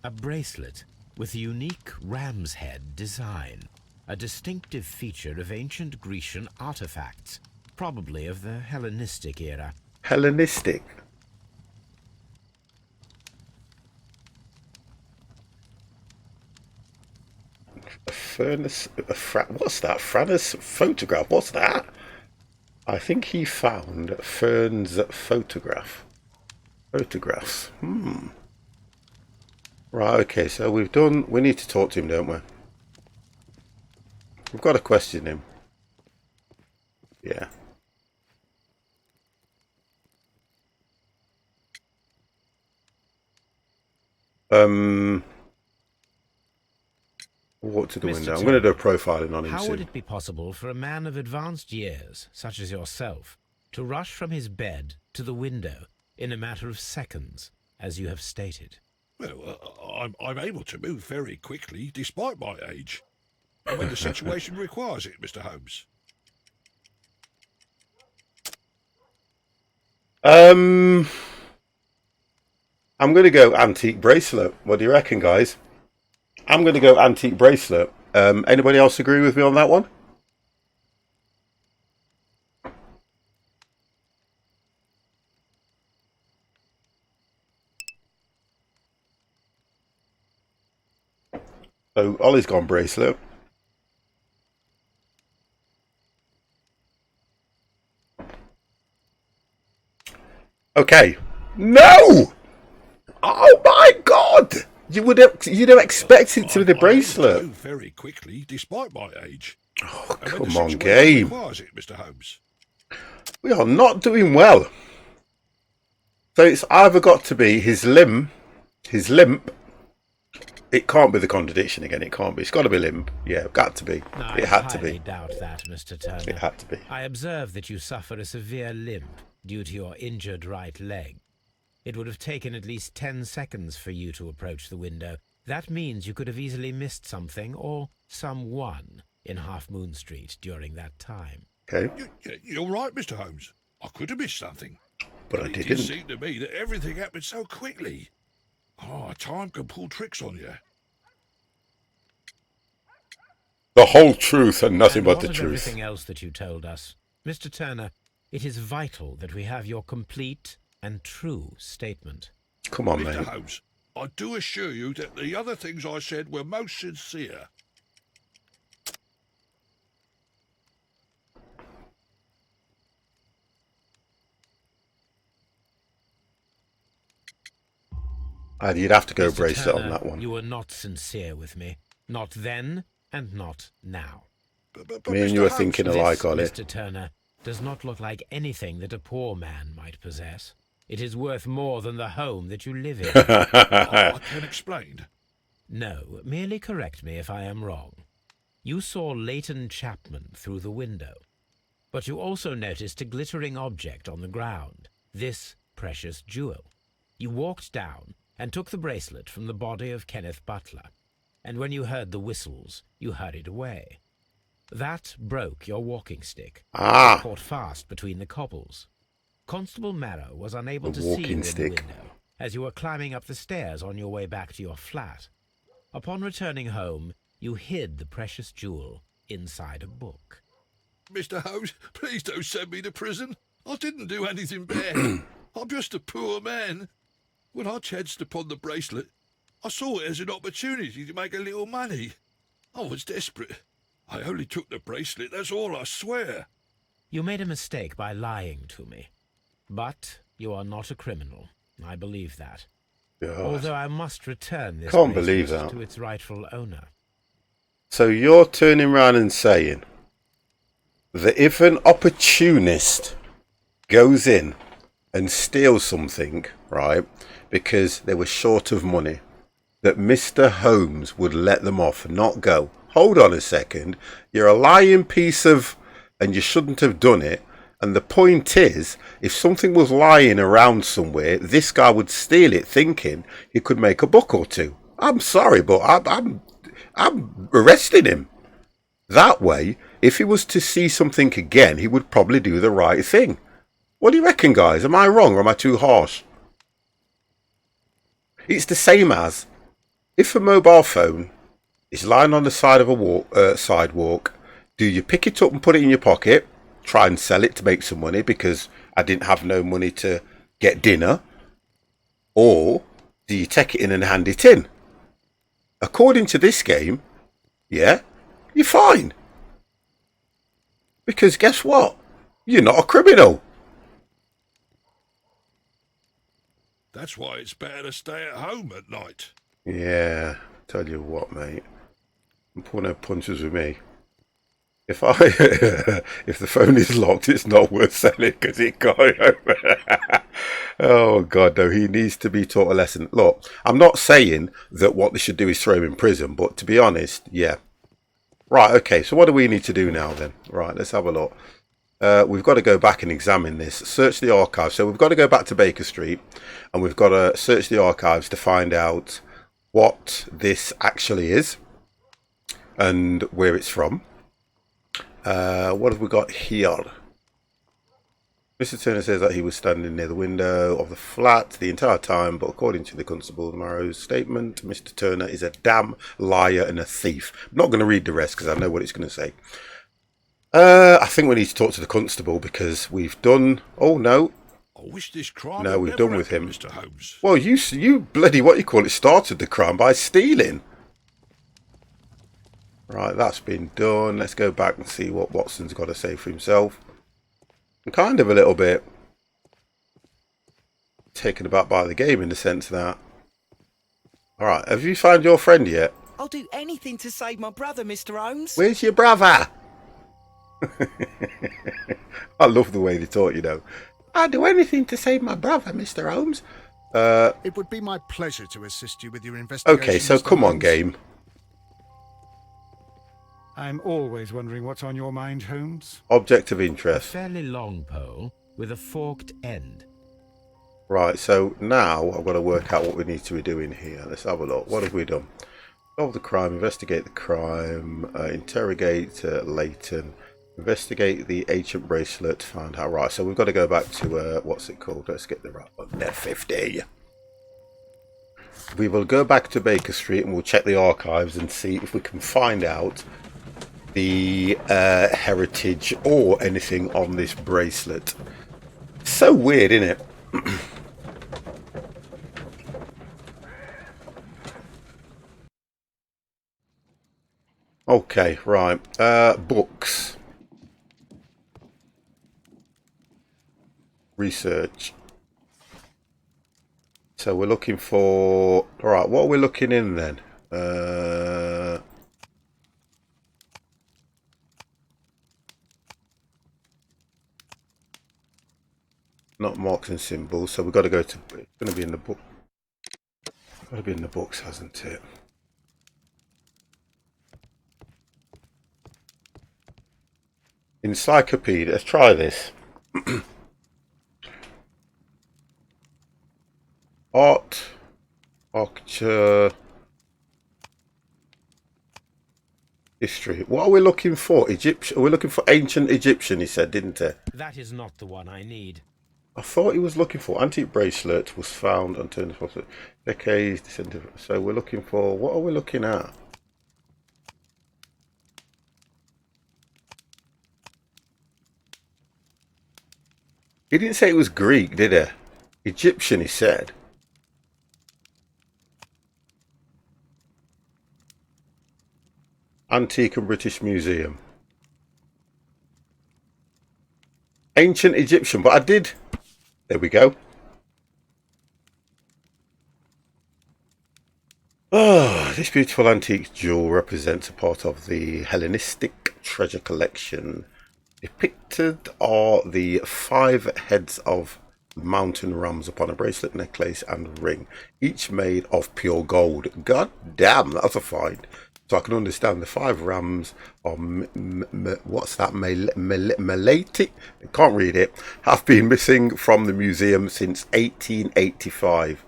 A bracelet with a unique ram's head design. A distinctive feature of ancient Grecian artifacts, probably of the Hellenistic era. Hellenistic. A furnace. What's that? Fran's photograph. What's that? I think he found Fern's photograph. Photographs. Right, okay, so we've done... We need to talk to him, don't we? We've got to question him. Yeah. What walk to the Mr. window. I'm going to do a Turner, profiling on him how soon. would it be possible for a man of advanced years, such as yourself, to rush from his bed to the window in a matter of seconds, as you have stated? Well, I'm able to move very quickly, despite my age. And when the situation requires it, Mr. Holmes. I'm going to go antique bracelet. What do you reckon, guys? I'm going to go antique bracelet. Anybody else agree with me on that one? So Ollie's gone bracelet. Okay. No! Oh my God! You'd have expected to be the bracelet. Move very quickly, despite my age. Oh, And when the come on, situation game. requires it, Mr. Holmes. We are not doing well. So it's either got to be his limp. It can't be the contradiction again. It can't be. It's got to be limp. Yeah, got to be. No, It had to I highly be. doubt that, Mr. Turner. It had to be. I observe that you suffer a severe limp due to your injured right leg. It would have taken at least 10 seconds for you to approach the window. That means you could have easily missed something or someone in Half Moon Street during that time. Okay. You're right, Mr. Holmes. I could have missed something. But I It did didn't. seem to me that everything happened so quickly. Oh, time can pull tricks on you. The whole truth and nothing but what the of truth. everything else that you told us? Mr. Turner, it is vital that we have your complete and true statement. Come on, Mr. mate. Holmes, I do assure you that the other things I said were most sincere. You'd have to go Mr. bracelet on Turner, that one. You were not sincere with me. Not then and not now. But Me and Mr. you are Holmes, thinking This, alike, Ollie. Mr. Turner, does not look like anything that a poor man might possess. It is worth more than the home that you live in. I can explain. No, merely correct me if I am wrong. You saw Leighton Chapman through the window, but you also noticed a glittering object on the ground, this precious jewel. You walked down and took the bracelet from the body of Kenneth Butler, and when you heard the whistles, you hurried away. That broke your walking stick. It caught fast between the cobbles. Constable Marrow was unable The to see you walking in stick. the window as you were climbing up the stairs on your way back to your flat. Upon returning home, you hid the precious jewel inside a book. Mr. Holmes, please don't send me to prison. I didn't do anything bad. I'm just a poor man. When I chanced upon the bracelet, I saw it as an opportunity to make a little money. I was desperate. I only took the bracelet, that's all, I swear. You made a mistake by lying to me. But you are not a criminal. I believe that. God. Although I must return this Can't believe bracelet that. to its rightful owner. So you're turning around and saying that if an opportunist goes in and steals something, right, because they were short of money, that Mr. Holmes would let them off and not go, hold on a second, you're a lying piece of, and you shouldn't have done it. And the point is, if something was lying around somewhere, this guy would steal it thinking he could make a buck or two. I'm sorry, but I'm arresting him. That way, if he was to see something again, he would probably do the right thing. What do you reckon, guys? Am I wrong or am I too harsh? It's the same as if a mobile phone is lying on the side of a sidewalk, do you pick it up and put it in your pocket, try and sell it to make some money because I didn't have no money to get dinner, or do you take it in and hand it in? According to this game, yeah, you're fine. Because guess what? You're not a criminal. That's why it's better to stay at home at night. Yeah, tell you what, mate. I'm pulling no punches with me. If if the phone is locked, it's not worth selling because it got over. Oh God, no! He needs to be taught a lesson. Look, I'm not saying that what they should do is throw him in prison, but to be honest, yeah, Right, okay, so what do we need to do now then? Right, let's have a look. We've got to go back and examine this. Search the archives. So we've got to go back to Baker Street and we've got to search the archives to find out what this actually is and where it's from. What have we got here? Mr. Turner says that he was standing near the window of the flat the entire time, but according to the Constable Marrow's statement, Mr. Turner is a damn liar and a thief. I'm not going to read the rest because I know what it's going to say. I think we need to talk to the constable because we've done... Oh, no. I wish this crime No, had we've never done with happened, him. Mr. Holmes. Well, you bloody, what you call it, started the crime by stealing. Right, that's been done. Let's go back and see what Watson's got to say for himself. I'm kind of a little bit taken aback by the game in the sense that... Alright, have you found your friend yet? I'll do anything to save my brother, Mr. Holmes. Where's your brother? I love the way they talk, you know. I'll do anything to save my brother, Mr. Holmes. It would be my pleasure to assist you with your investigation. Okay, so Mr. come on, Holmes. game. I'm always wondering what's on your mind, Holmes. Object of A interest. fairly long pole with a forked end. Right, so now I've got to work out what we need to be doing here. Let's have a look. What have we done? Solve the crime, investigate the crime, interrogate Leighton, investigate the ancient bracelet, find out. Right, so we've got to go back to, what's it called? Let's get the right one there, 50. We will go back to Baker Street and we'll check the archives and see if we can find out the heritage or anything on this bracelet. So weird, isn't it? Okay, right. Books. Research. So we're looking for... Alright, what are we looking in then? Not marks and symbols, so we've got to go to... It's going to be in the book. It's got to be in the books, hasn't it? Encyclopedia. Let's try this. Art, architecture, history. What are we looking for? Egyptian. We're looking for ancient Egyptian. He said, didn't he? That is not the one I need. I thought he was looking for antique bracelet was found on turn decades. So we're looking for. What are we looking at? He didn't say it was Greek, did he? Egyptian, he said. Antique and British Museum. Ancient Egyptian, but I did. There we go. Oh, this beautiful antique jewel represents a part of the Hellenistic treasure collection. Depicted are the 5 heads of mountain rams upon a bracelet, necklace and ring, each made of pure gold. God damn, that's a find. So I can understand the 5 rams are, what's that, Malati? I can't read it. Have been missing from the museum since 1885.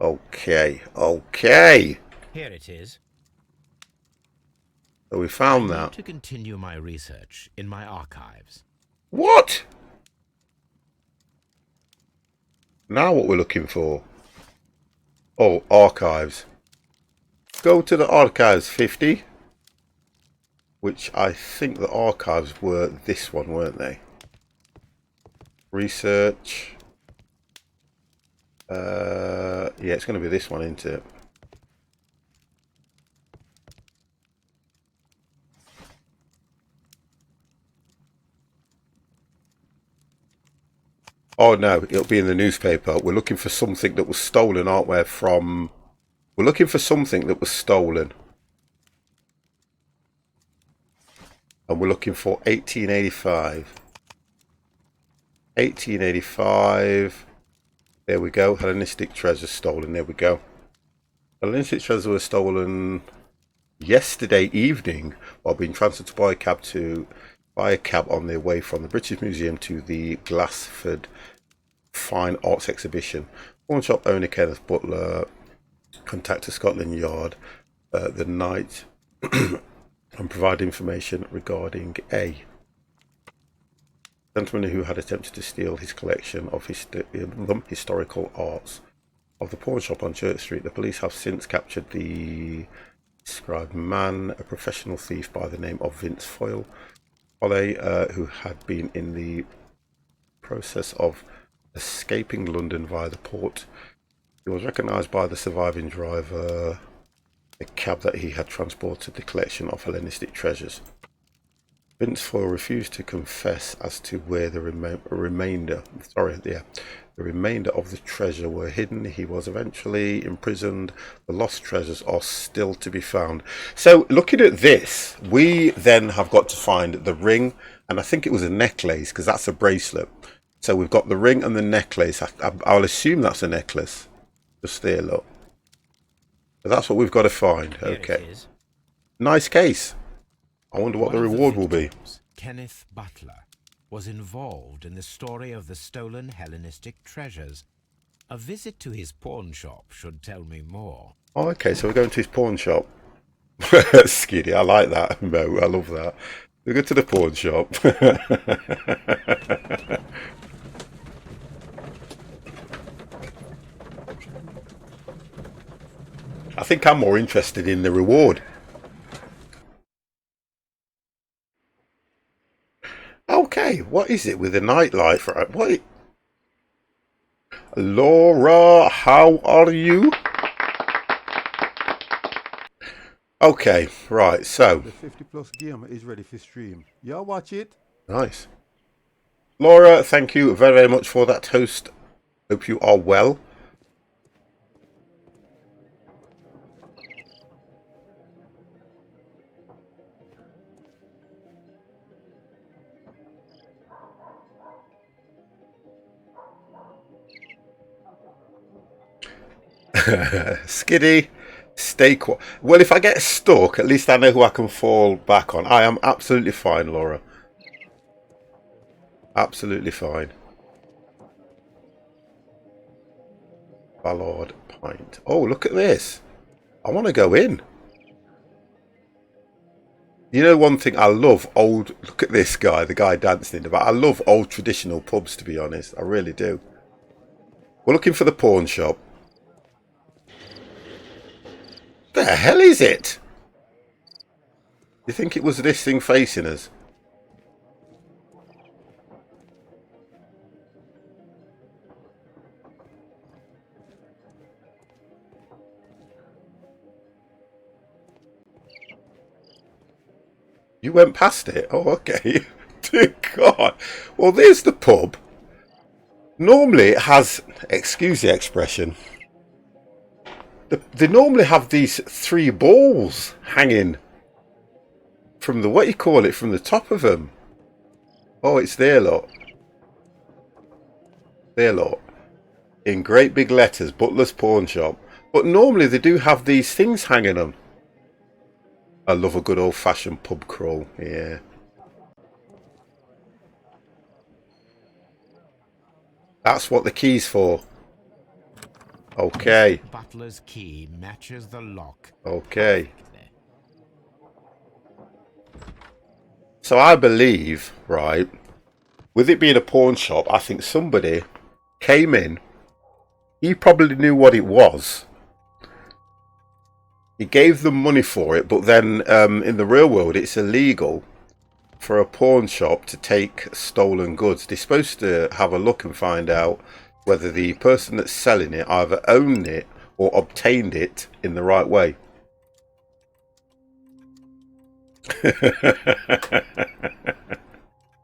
Okay, okay. Here it is. So we found I need that. to continue my research in my archives. What? Now what we're looking for? Oh, archives. Go to the archives 50. Which I think the archives were this one, weren't they? Research. Yeah, it's going to be this one, isn't it? Oh no, it'll be in the newspaper. We're looking for something that was stolen, aren't we? From... We're looking for something that was stolen. And we're looking for 1885. 1885. There we go. Hellenistic treasure stolen. There we go. Hellenistic treasure was stolen. yesterday evening while being transferred by a cab on their way from the British Museum to the Glassford Fine Arts Exhibition. Pawn shop owner Kenneth Butler contacted Scotland Yard the night and provide information regarding a gentleman who had attempted to steal his collection of historical arts of the pawn shop on Church Street. The police have since captured the described man, a professional thief by the name of Vince Foyle, who had been in the process of escaping London via the port. He was recognised by the surviving driver, a cab that he had transported the collection of Hellenistic treasures. Vince Foyle refused to confess as to where the remainder of the treasure were hidden. He was eventually imprisoned. The lost treasures are still to be found. So looking at this, we then have got to find the ring, and I think it was a necklace because that's a bracelet. So we've got the ring and the necklace. I'll assume that's a necklace. Just there, look. But that's what we've got to find. Okay. Nice case. I wonder what the reward will be. Kenneth Butler was involved in the story of the stolen Hellenistic treasures. A visit to his pawn shop should tell me more. Oh, okay, so we're going to his pawn shop. Skiddy, I like that, Mo. I love that. We go to the pawn shop. I think I'm more interested in the reward. Okay, what is it with the nightlight? What? Laura, how are you? Okay, right, so. The 50plusgamer is ready for stream. Y'all watch it? Nice. Laura, thank you very, very much for that toast. Hope you are well. Skiddy, stay quiet. Well, if I get stuck, at least I know who I can fall back on. I am absolutely fine, Laura. Absolutely fine. Ballard Pint. Oh, look at this. I want to go in. You know, one thing I love old... Look at this guy, the guy dancing in the back. I love old traditional pubs, to be honest. I really do. We're looking for the pawn shop. The hell is it? You think it was this thing facing us? You went past it? Oh, okay. Dear God. Well, there's the pub. Normally it has, excuse the expression, they normally have these three balls hanging from the, what you call it, from the top of them. Oh, it's there, look. There, look. In great big letters, Butler's Pawn Shop. But normally they do have these things hanging them. I love a good old-fashioned pub crawl, yeah. That's what the key's for. Okay. Butler's key matches the lock. Okay. So I believe, right, with it being a pawn shop, I think somebody came in. He probably knew what it was. He gave them money for it, but then in the real world, it's illegal for a pawn shop to take stolen goods. They're supposed to have a look and find out whether the person that's selling it either owned it or obtained it in the right way.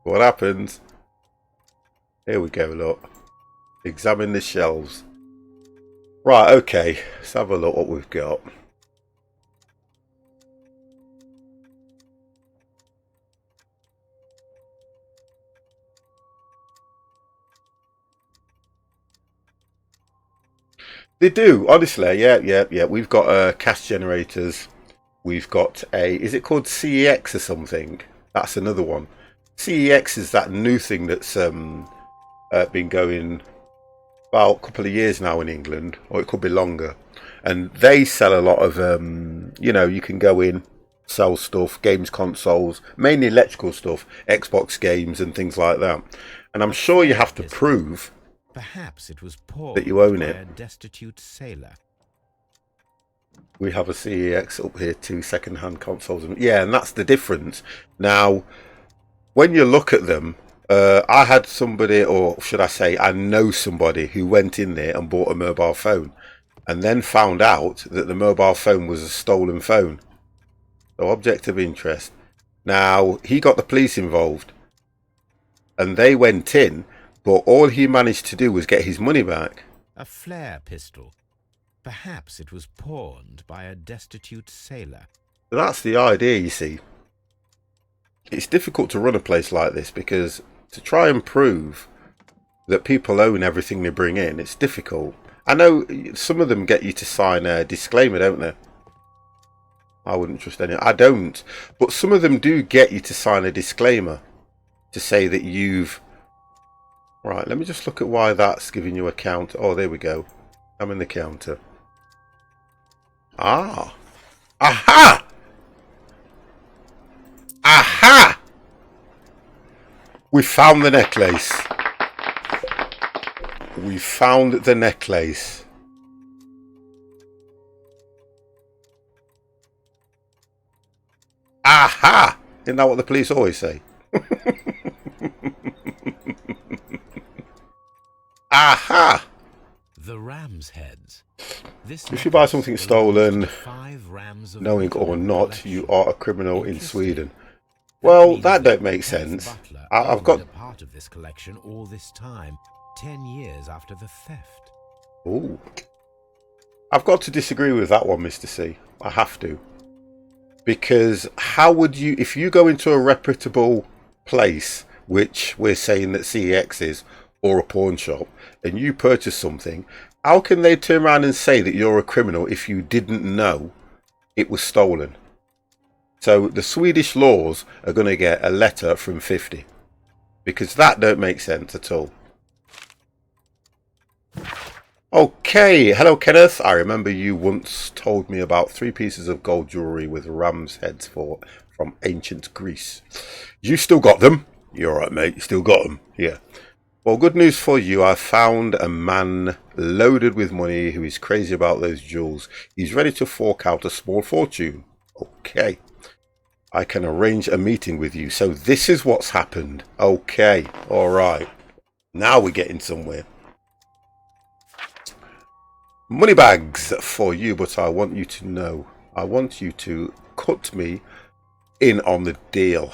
What happens? Here we go, look. Examine the shelves. Right, okay. Let's have a look what we've got. They do, honestly, yeah. We've got cash generators. We've got a, is it called CEX or something? That's another one. CEX is that new thing that's been going about a couple of years now in England, or it could be longer. And they sell a lot of, you know, you can go in, sell stuff, games consoles, mainly electrical stuff, Xbox games and things like that. And I'm sure you have to prove Perhaps it was pawned that you own by it. a destitute sailor. We have a CEX up here too, second-hand consoles. Yeah, and that's the difference. Now, when you look at them, I had somebody, or should I say, I know somebody who went in there and bought a mobile phone and then found out that the mobile phone was a stolen phone. So, object of interest. Now, he got the police involved and they went in, but all he managed to do was get his money back. A flare pistol. Perhaps it was pawned by a destitute sailor. That's the idea, you see. It's difficult to run a place like this because to try and prove that people own everything they bring in, it's difficult. I know some of them get you to sign a disclaimer, don't they? I wouldn't trust any. I don't. But some of them do get you to sign a disclaimer to say that you've... Right, let me just look at why that's giving you a count. Oh, there we go. I'm in the counter. Ah. Aha! Aha! We found the necklace. We found the necklace. Aha! Isn't that what the police always say? Aha! The ram's heads. If you buy something stolen, 5 rams of knowing or not, collection. you are a criminal in Sweden. Well, that don't make sense. I've got... a part of this collection all this time, 10 years after the theft. Ooh. I've got to disagree with that one, Mr. C. I have to. Because how would you... If you go into a reputable place, which we're saying that CEX is, or a pawn shop, and you purchase something, how can they turn around and say that you're a criminal if you didn't know it was stolen? So the Swedish laws are going to get a letter from 50. Because that don't make sense at all. Okay, hello Kenneth. I remember you once told me about 3 pieces of gold jewellery with ram's heads from ancient Greece. You still got them? You're alright, mate. You still got them? Yeah. Well, good news for you. I found a man loaded with money who is crazy about those jewels. He's ready to fork out a small fortune. Okay. I can arrange a meeting with you. So this is what's happened. Okay. All right. Now we're getting somewhere. Money bags for you, but I want you to know. I want you to cut me in on the deal.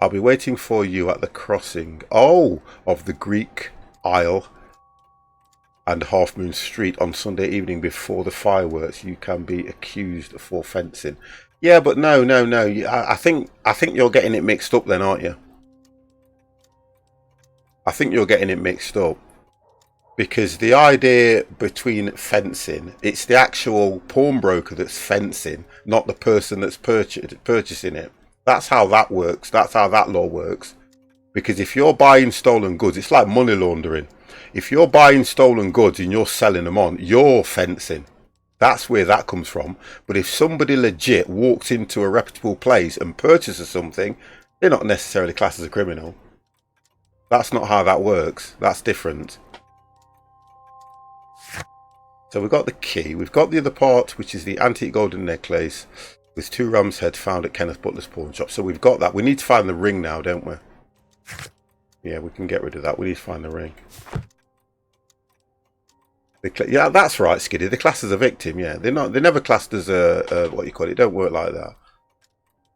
I'll be waiting for you at the crossing, of the Greek Isle and Half Moon Street on Sunday evening before the fireworks. You can be accused for fencing. Yeah, but no. I think you're getting it mixed up then, aren't you? I think you're getting it mixed up. Because the idea between fencing, it's the actual pawnbroker that's fencing, not the person that's purchasing it. That's how that works. That's how that law works. Because if you're buying stolen goods, it's like money laundering. If you're buying stolen goods and you're selling them on, you're fencing. That's where that comes from. But if somebody legit walks into a reputable place and purchases something, they're not necessarily classed as a criminal. That's not how that works. That's different. So we've got the key. We've got the other part, which is the antique golden necklace with 2 ram's head found at Kenneth Butler's pawn shop. So we've got that. We need to find the ring now, don't we? Yeah, we can get rid of that. We need to find the ring. Yeah, that's right, Skiddy. They're classed as a victim. Yeah, they're not. They're never classed as a what you call it. It don't work like that.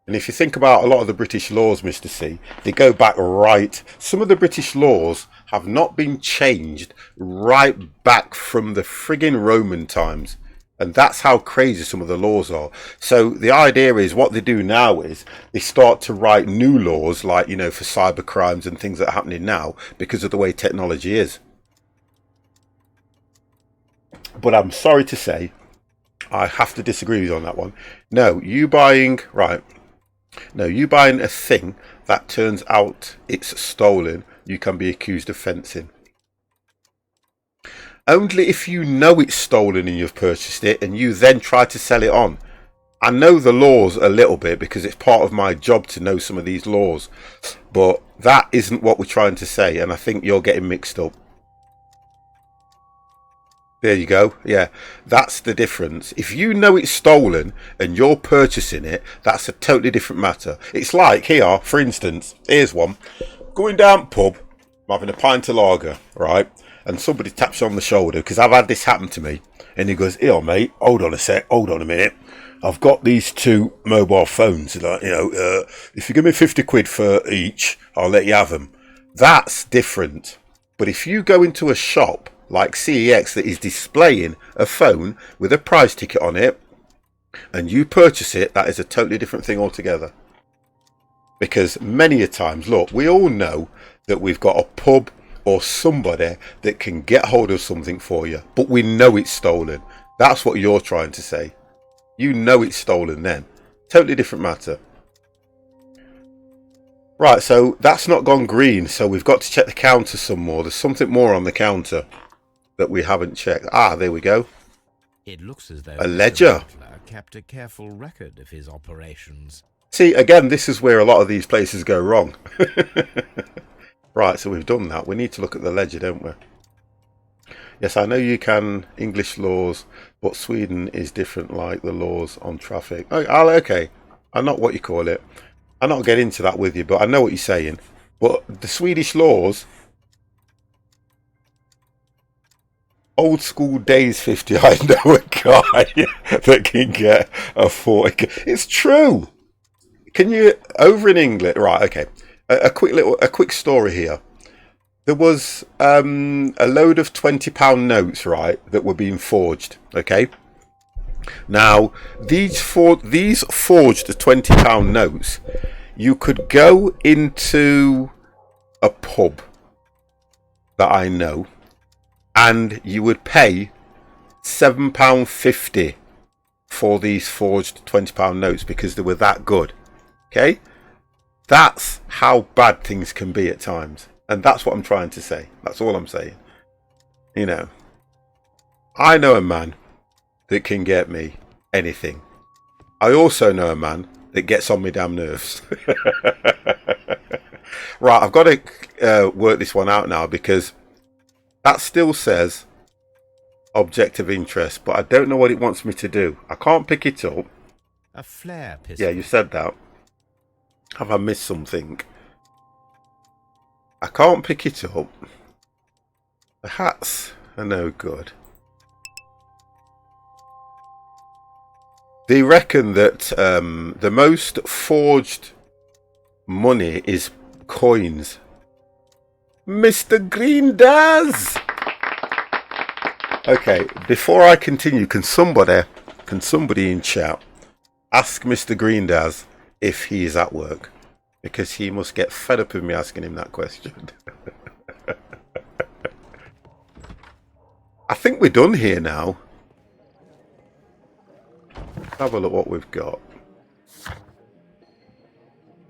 And if you think about a lot of the British laws, Mr. C, they go back right. Some of the British laws have not been changed right back from the friggin' Roman times. And that's how crazy some of the laws are. So the idea is what they do now is they start to write new laws, like, you know, for cyber crimes and things that are happening now because of the way technology is. But I'm sorry to say, I have to disagree with you on that one. No, you buying a thing that turns out it's stolen, you can be accused of fencing. Only if you know it's stolen and you've purchased it and you then try to sell it on. I know the laws a little bit because it's part of my job to know some of these laws, but that isn't what we're trying to say, and I think you're getting mixed up. There you go. Yeah, that's the difference. If you know it's stolen and you're purchasing it, that's a totally different matter. It's like here, for instance, here's one. Going down pub, I'm having a pint of lager, right? And somebody taps you on the shoulder, because I've had this happen to me. And he goes, "Here, mate, hold on a minute. I've got these 2 mobile phones. If you give me 50 quid for each, I'll let you have them." That's different. But if you go into a shop like CEX that is displaying a phone with a price ticket on it and you purchase it, that is a totally different thing altogether. Because many a times, look, we all know that we've got a pub or somebody that can get hold of something for you, but we know it's stolen. That's what you're trying to say. You know it's stolen then. Totally different matter. Right, so that's not gone green, so we've got to check the counter some more. There's something more on the counter that we haven't checked. Ah, there we go. It looks as though a ledger. Mr. Butler kept a careful record of his operations. See, again, this is where a lot of these places go wrong. Right, so we've done that. We need to look at the ledger, don't we? Yes, I know you can English laws, but Sweden is different, like the laws on traffic. Oh, okay. I'm not what you call it. I'm not getting into that with you, but I know what you're saying. But the Swedish laws, old school days 50, I know a guy that can get a 40. It's true. Can you, over in England, right, okay. A quick story here. There was a load of £20 notes, right, that were being forged. Okay. Now these forged £20 notes, you could go into a pub that I know, and you would pay £7.50 for these forged £20 notes because they were that good. Okay. That's how bad things can be at times. And that's what I'm trying to say. That's all I'm saying. You know, I know a man that can get me anything. I also know a man that gets on my damn nerves. Right, I've got to work this one out now, because that still says object of interest, but I don't know what it wants me to do. I can't pick it up. A flare pistol. Yeah, you said that. Have I missed something? I can't pick it up. The hats are no good. They reckon that the most forged money is coins. Mr. Green does. Okay, before I continue, can somebody in chat ask Mr. Green does if he is at work? Because he must get fed up with me asking him that question. I think we're done here now. Let's have a look what we've got.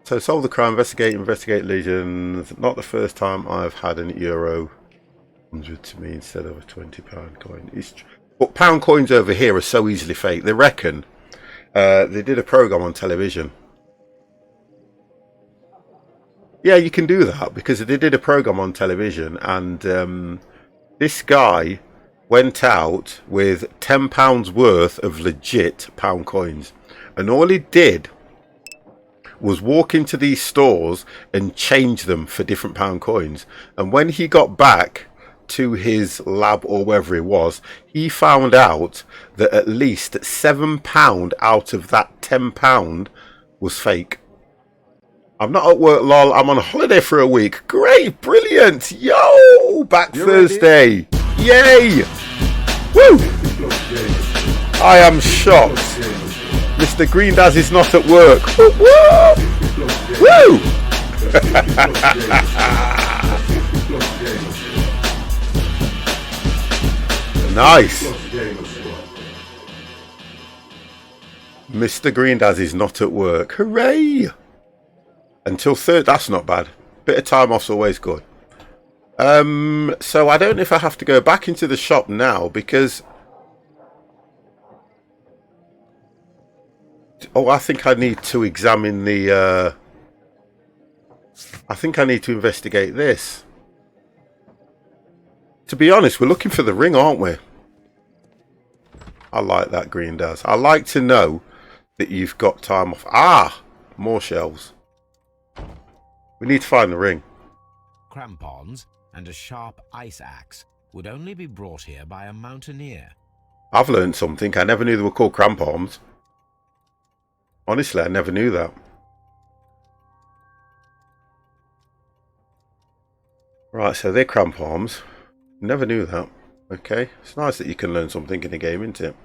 So, solve the crime, investigate legions. Not the first time I've had an euro 100 to me instead of a £20 coin. But pound coins over here are so easily fake. They reckon they did a program on television. Yeah, you can do that because they did a program on television, and this guy went out with £10 worth of legit pound coins, and all he did was walk into these stores and change them for different pound coins. And when he got back to his lab or wherever it was, he found out that at least £7 out of that £10 was fake. I'm not at work, lol. I'm on holiday for a week. Great, brilliant. Yo, back You Thursday. Yay. Woo. I am shocked. Mr. Green Daz is not at work. Woo. Woo. Nice. Mr. Greendaz is not at work. Hooray! Until third. That's not bad. Bit of time off's always good. So I don't know if I have to go back into the shop now because... Oh, I think I need to examine the... I think I need to investigate this. To be honest, we're looking for the ring, aren't we? I like that, Greendaz. I like to know that you've got time off. Ah! More shelves. We need to find the ring. Crampons and a sharp ice axe would only be brought here by a mountaineer. I've learned something. I never knew they were called crampons. Honestly, I never knew that. Right, so they're crampons. Never knew that. Okay, it's nice that you can learn something in a game, isn't it?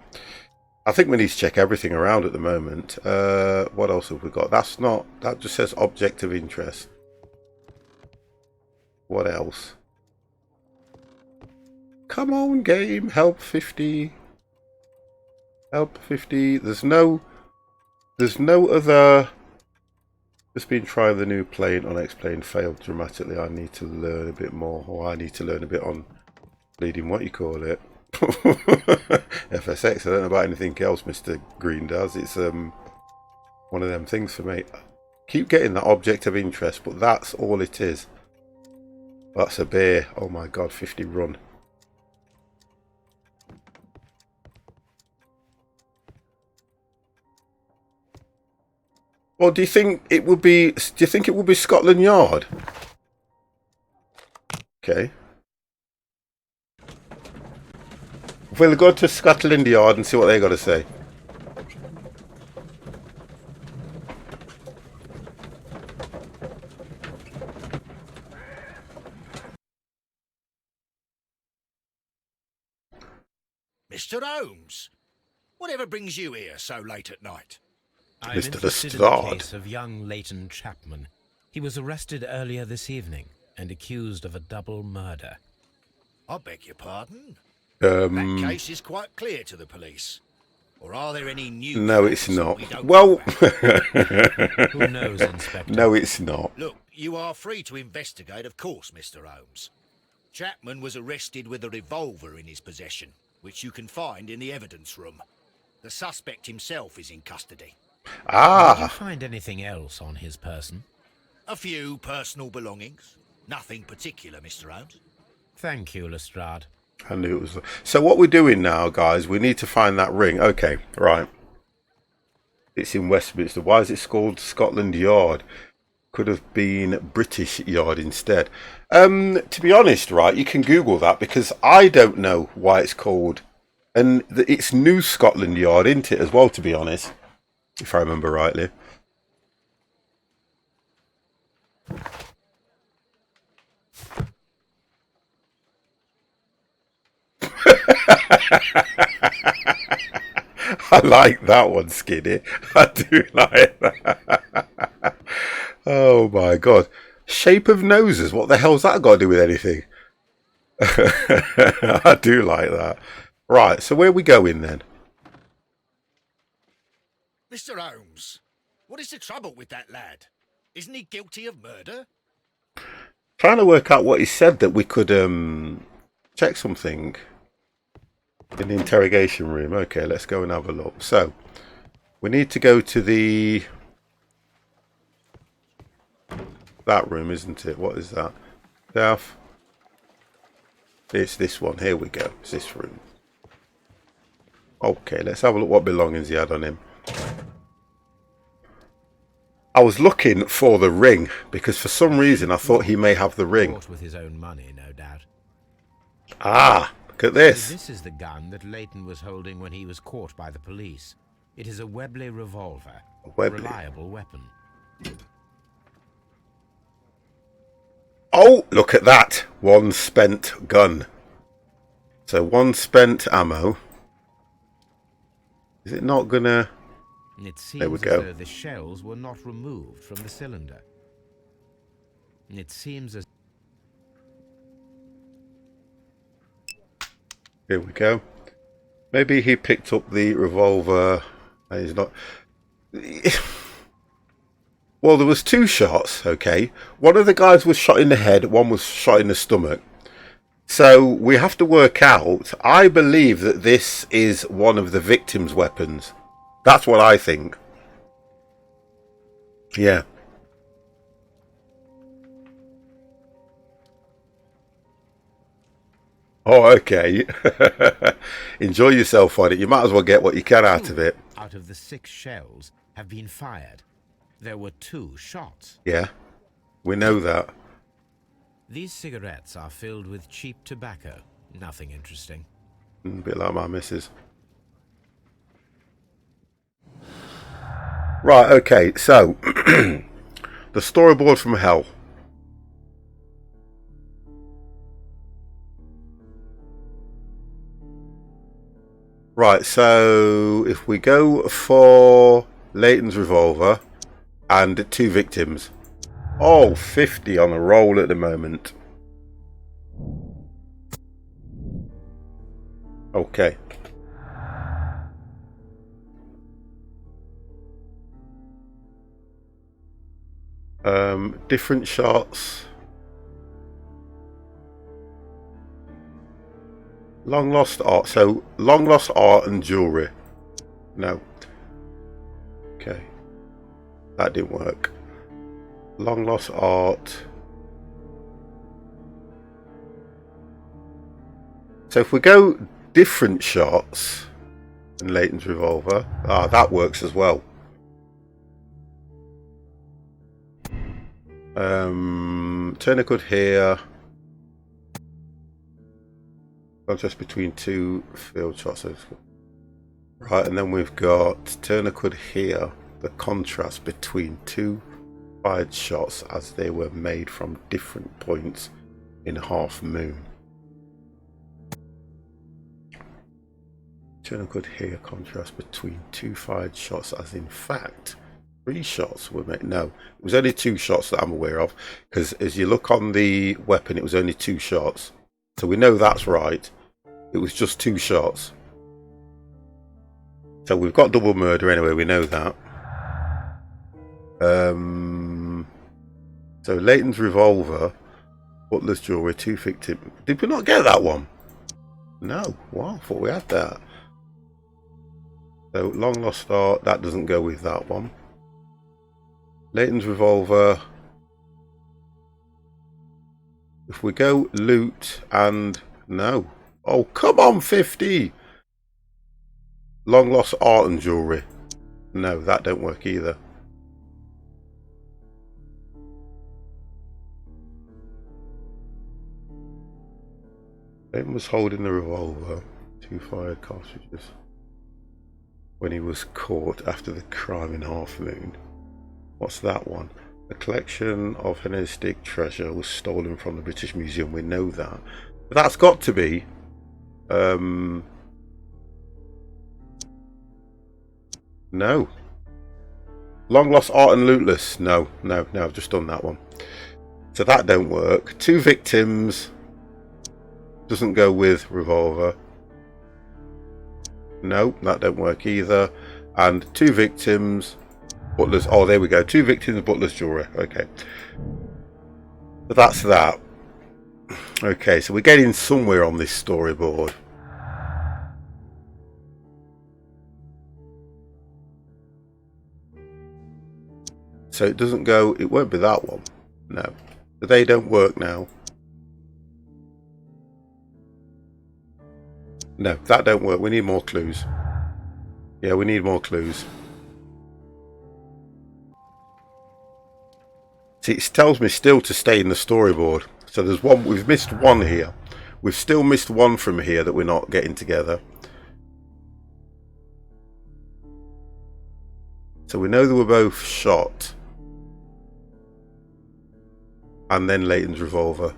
I think we need to check everything around at the moment. What else have we got? That's not... That just says object of interest. What else? Come on, game. Help 50. Help 50. There's no other... Just been trying the new plane. Unexplained. Failed dramatically. I need to learn a bit more. Or I need to learn a bit on... Bleeding, what you call it? FSX. I don't know about anything else, Mr. Greendaz. It's one of them things for me. Keep getting that object of interest, but that's all it is. That's a bear. Oh my god, 50 run. Well, do you think it would be Scotland Yard? Okay. We'll go to Scotland Yard and see what they got to say. Mr. Holmes, whatever brings you here so late at night? I'm Mr. interested in the Lestrade. case of young Leighton Chapman. He was arrested earlier this evening and accused of a double murder. I beg your pardon? That case is quite clear to the police. Or are there any new... No, it's facts that not. we don't Well, know about? Who knows, Inspector? no, it's not. Look, you are free to investigate, of course, Mr. Holmes. Chapman was arrested with a revolver in his possession, which you can find in the evidence room. The suspect himself is in custody. Did you Ah, find anything else on his person? A few personal belongings. Nothing particular, Mr. Holmes. Thank you, Lestrade. I knew it was. So what we're doing now, guys, we need to find that ring. Okay, right. It's in Westminster. Why is it called Scotland Yard? Could have been British Yard instead. To be honest, right, you can Google that because I don't know why it's called. And it's New Scotland Yard, isn't it, as well, to be honest, if I remember rightly. I like that one, Skinny. I do like that. Oh my god. Shape of noses. What the hell's that got to do with anything? I do like that. Right, so where are we going then? Mr. Holmes, what is the trouble with that lad? Isn't he guilty of murder? Trying to work out what he said that we could check something in the interrogation room. Okay, let's go and have a look. So, we need to go to that room, isn't it? What is that? South. It's this one. Here we go. It's this room. Okay, let's have a look what belongings he had on him. I was looking for the ring because for some reason I thought he may have the ring. Bought with his own money, no doubt. Ah, look at this. This is the gun that Leighton was holding when he was caught by the police. It is a Webley revolver, a Webley. reliable weapon. Oh, look at that. One spent gun. So one spent ammo. Is it not gonna... It seems There we as go. though the shells were not removed from the cylinder. It seems as... Here we go. Maybe he picked up the revolver And he's not. Well, there was 2 shots. Okay, one of the guys was shot in the head. One was shot in the stomach. So we have to work out. I believe that this is one of the victim's weapons. That's what I think. Yeah. Oh, okay. Enjoy yourself on it. You might as well get what you can out of it. Out of the 6 shells have been fired. There were 2 shots. Yeah, we know that. These cigarettes are filled with cheap tobacco. Nothing interesting. A bit like my missus. Right, okay, so the storyboard from hell. Right, so if we go for Leighton's revolver and 2 victims. Oh, 50 on a roll at the moment. Okay. Different shots. Long lost art. So long lost art and jewelry. No. Okay. That didn't work. Long lost art. So if we go different shots and Leighton's revolver, that works as well. Tourniquet here. Just between 2 field shots. Right, and then we've got Tourniquet here. The contrast between 2 fired shots as they were made from different points in Half Moon. Tourniquet here, contrast between 2 fired shots as in fact 3 shots were made. No, it was only 2 shots that I'm aware of, because as you look on the weapon it was only 2 shots. So we know that's right. It was just 2 shots. So we've got double murder anyway, we know that. So Leighton's revolver, Butler's jewelry, 2 victims. Did we not get that one? No. Wow, I thought we had that. So long lost art, that doesn't go with that one. Leighton's revolver. If we go loot and no. Oh, come on, 50. Long lost art and jewelry. No, that don't work either. Leighton was holding the revolver, 2 fired cartridges, when he was caught after the crime in Half Moon. What's that one? A collection of Hellenistic treasure was stolen from the British Museum. We know that. But that's got to be no. Long lost art and lootless. No, I've just done that one. So that don't work. 2 victims doesn't go with revolver. No, that don't work either. And 2 victims, Butler's. Oh, there we go. 2 victims, Butler's jewelry. Okay. So that's that. Okay, so we're getting somewhere on this storyboard. So it doesn't go, it won't be that one. No. So they don't work now. No, that don't work. We need more clues. Yeah, we need more clues. See, it tells me still to stay in the storyboard. So there's one, we've missed one here. We've still missed one from here that we're not getting together. So we know they were both shot. And then Leighton's revolver.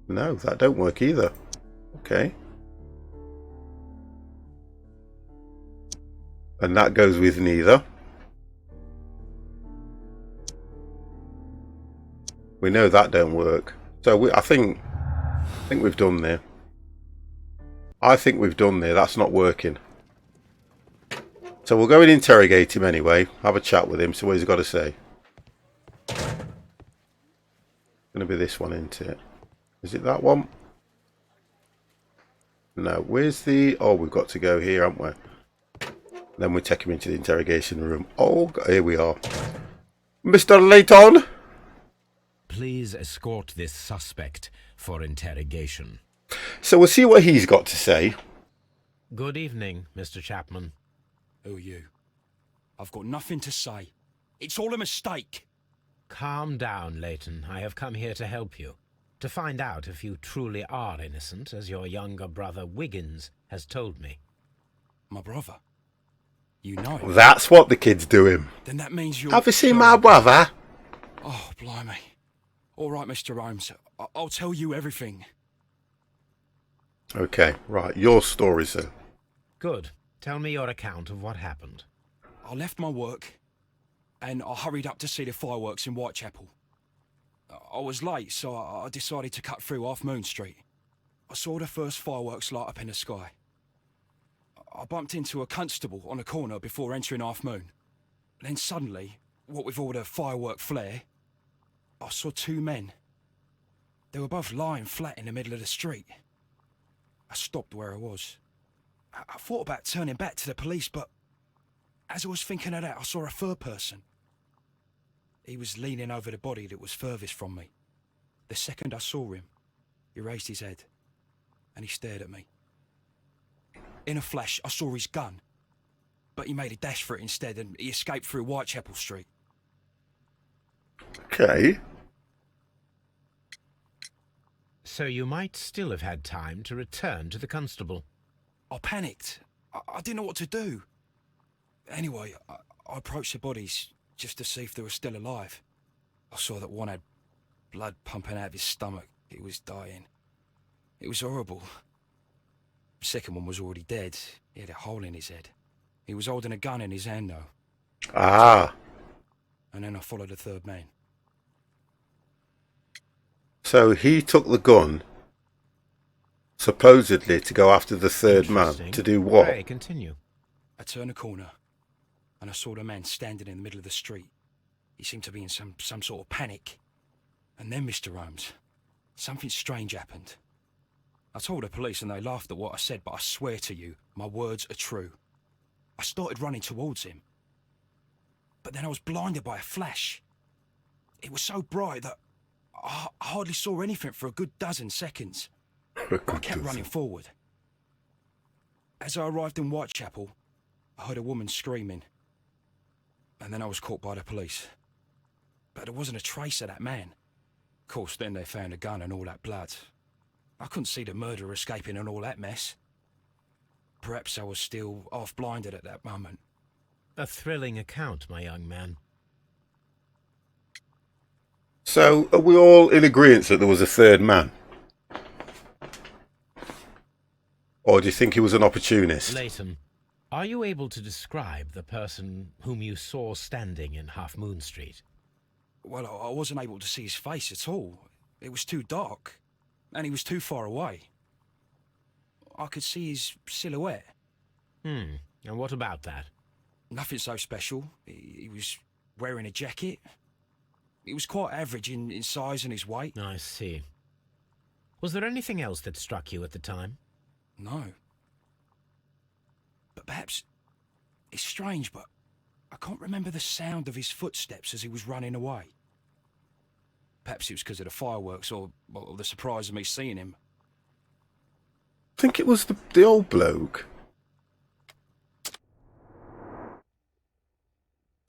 No, that don't work either. Okay. And that goes with neither. We know that don't work. So I think we've done there. I think we've done there. That's not working. So we'll go and interrogate him anyway. Have a chat with him. So what he's got to say. Going to be this one, isn't it? Is it that one? No. Where's the... Oh, we've got to go here, haven't we? Then we take him into the interrogation room. Oh, here we are. Mr. Layton! Please escort this suspect for interrogation. So we'll see what he's got to say. Good evening, Mr. Chapman. Who are you? I've got nothing to say. It's all a mistake. Calm down, Layton. I have come here to help you. To find out if you truly are innocent, as your younger brother Wiggins has told me. My brother? You know? That's what the kids do him. Then that means you're... Have you seen my brother? Oh, blimey. All right, Mr. Holmes. I'll tell you everything. Okay, right. Your story, sir. Good. Tell me your account of what happened. I left my work and I hurried up to see the fireworks in Whitechapel. I was late, so I decided to cut through Half Moon Street. I saw the first fireworks light up in the sky. I bumped into a constable on a corner before entering Half Moon. Then suddenly, what with all the firework flare, I saw two men. They were both lying flat in the middle of the street. I stopped where I was. I thought about turning back to the police, but as I was thinking of that, I saw a third person. He was leaning over the body that was furthest from me. The second I saw him, he raised his head and he stared at me. In a flash, I saw his gun, but he made a dash for it instead and he escaped through Whitechapel Street. Okay. So you might still have had time to return to the constable. I panicked. I didn't know what to do. Anyway, I approached the bodies just to see if they were still alive. I saw that one had blood pumping out of his stomach. He was dying. It was horrible. The second one was already dead. He had a hole in his head. He was holding a gun in his hand, though. Ah. And then I followed the third man. So he took the gun, supposedly to go after the third man. To do what? Pray, continue. I turned a corner, and I saw the man standing in the middle of the street. He seemed to be in some sort of panic. And then, Mr. Holmes, something strange happened. I told the police and they laughed at what I said, but I swear to you, my words are true. I started running towards him. But then I was blinded by a flash. It was so bright that I hardly saw anything for a good dozen seconds. I kept running forward. As I arrived in Whitechapel, I heard a woman screaming. And then I was caught by the police. But there wasn't a trace of that man. Of course, then they found a gun and all that blood. I couldn't see the murderer escaping and all that mess. Perhaps I was still half-blinded at that moment. A thrilling account, my young man. So are we all in agreement that there was a third man? Or do you think he was an opportunist? Layton, are you able to describe the person whom you saw standing in Half Moon Street? Well, I wasn't able to see his face at all. It was too dark, and he was too far away. I could see his silhouette. And what about that? Nothing so special. He was wearing a jacket. He was quite average in size and his weight. I see. Was there anything else that struck you at the time? No. But perhaps it's strange, but I can't remember the sound of his footsteps as he was running away. Perhaps it was because of the fireworks or the surprise of me seeing him. I think it was the old bloke.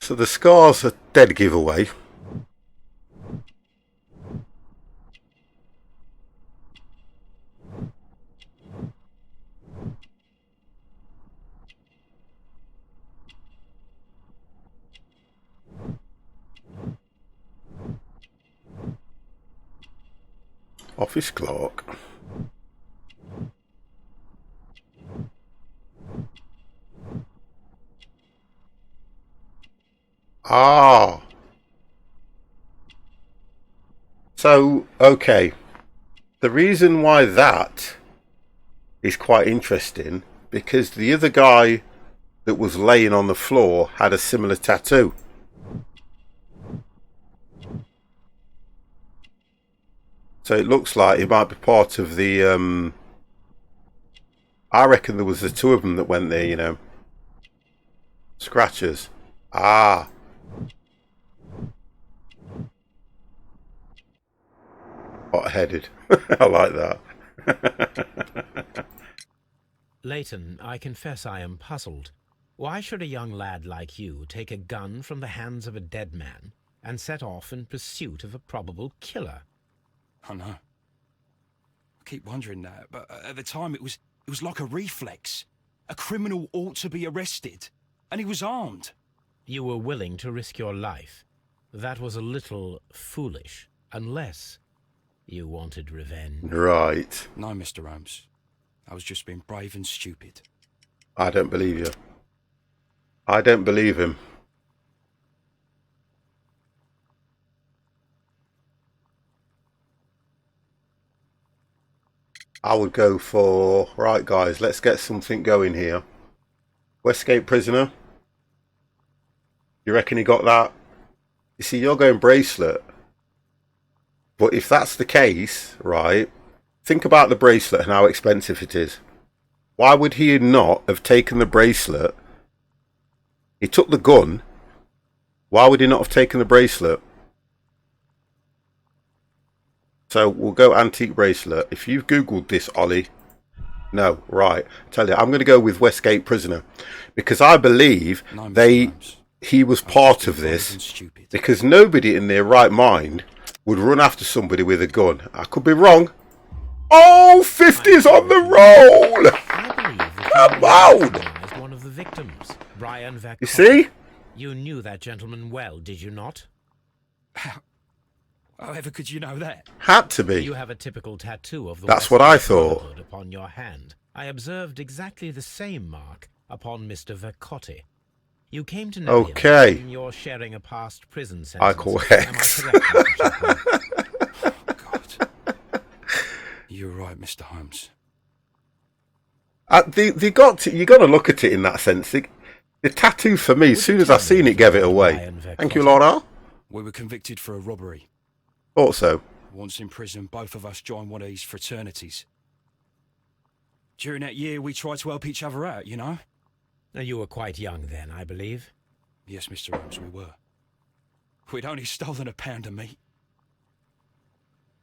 So the scars are dead giveaway. Office clerk. Ah. So, okay. The reason why that is quite interesting, because the other guy that was laying on the floor had a similar tattoo. So it looks like it might be part of the I reckon there was the two of them that went there, you know. Scratchers. Ah. Hot-headed. I like that. Leighton, I confess I am puzzled. Why should a young lad like you take a gun from the hands of a dead man and set off in pursuit of a probable killer? I know. I keep wondering that, but at the time it was like a reflex. A criminal ought to be arrested, and he was armed. You were willing to risk your life. That was a little foolish, unless you wanted revenge. Right. No, Mr. Holmes. I was just being brave and stupid. I don't believe you. I don't believe him. I would go for... Right, guys, let's get something going here. Westgate prisoner. You reckon he got that? You see, you're going bracelet. But if that's the case, right, think about the bracelet and how expensive it is. Why would he not have taken the bracelet? He took the gun. Why would he not have taken the bracelet? So we'll go antique bracelet. If you've Googled this, Ollie. No, right. Tell you, I'm going to go with Westgate prisoner. Because I believe he was part of this. Because nobody in their right mind would run after somebody with a gun. I could be wrong. Oh, 50's on the roll! Come on! One of the victims, Brian Vercotte. You see? You knew that gentleman well, did you not? However could you know that? Had to be. You have a typical tattoo of the That's what I thought. Upon your hand. I observed exactly the same mark upon Mr. Vercotte. You came to know him when you're sharing a past prison sentence. I call X. God. You're right, Mr. Holmes. You got to look at it in that sense. The tattoo for me, as soon as I seen it, gave it away. Thank you, Laura. We were convicted for a robbery. Thought so. Once in prison, both of us joined one of these fraternities. During that year, we tried to help each other out, you know? You were quite young then, I believe. Yes, Mr. Holmes, we were. We'd only stolen a pound of meat.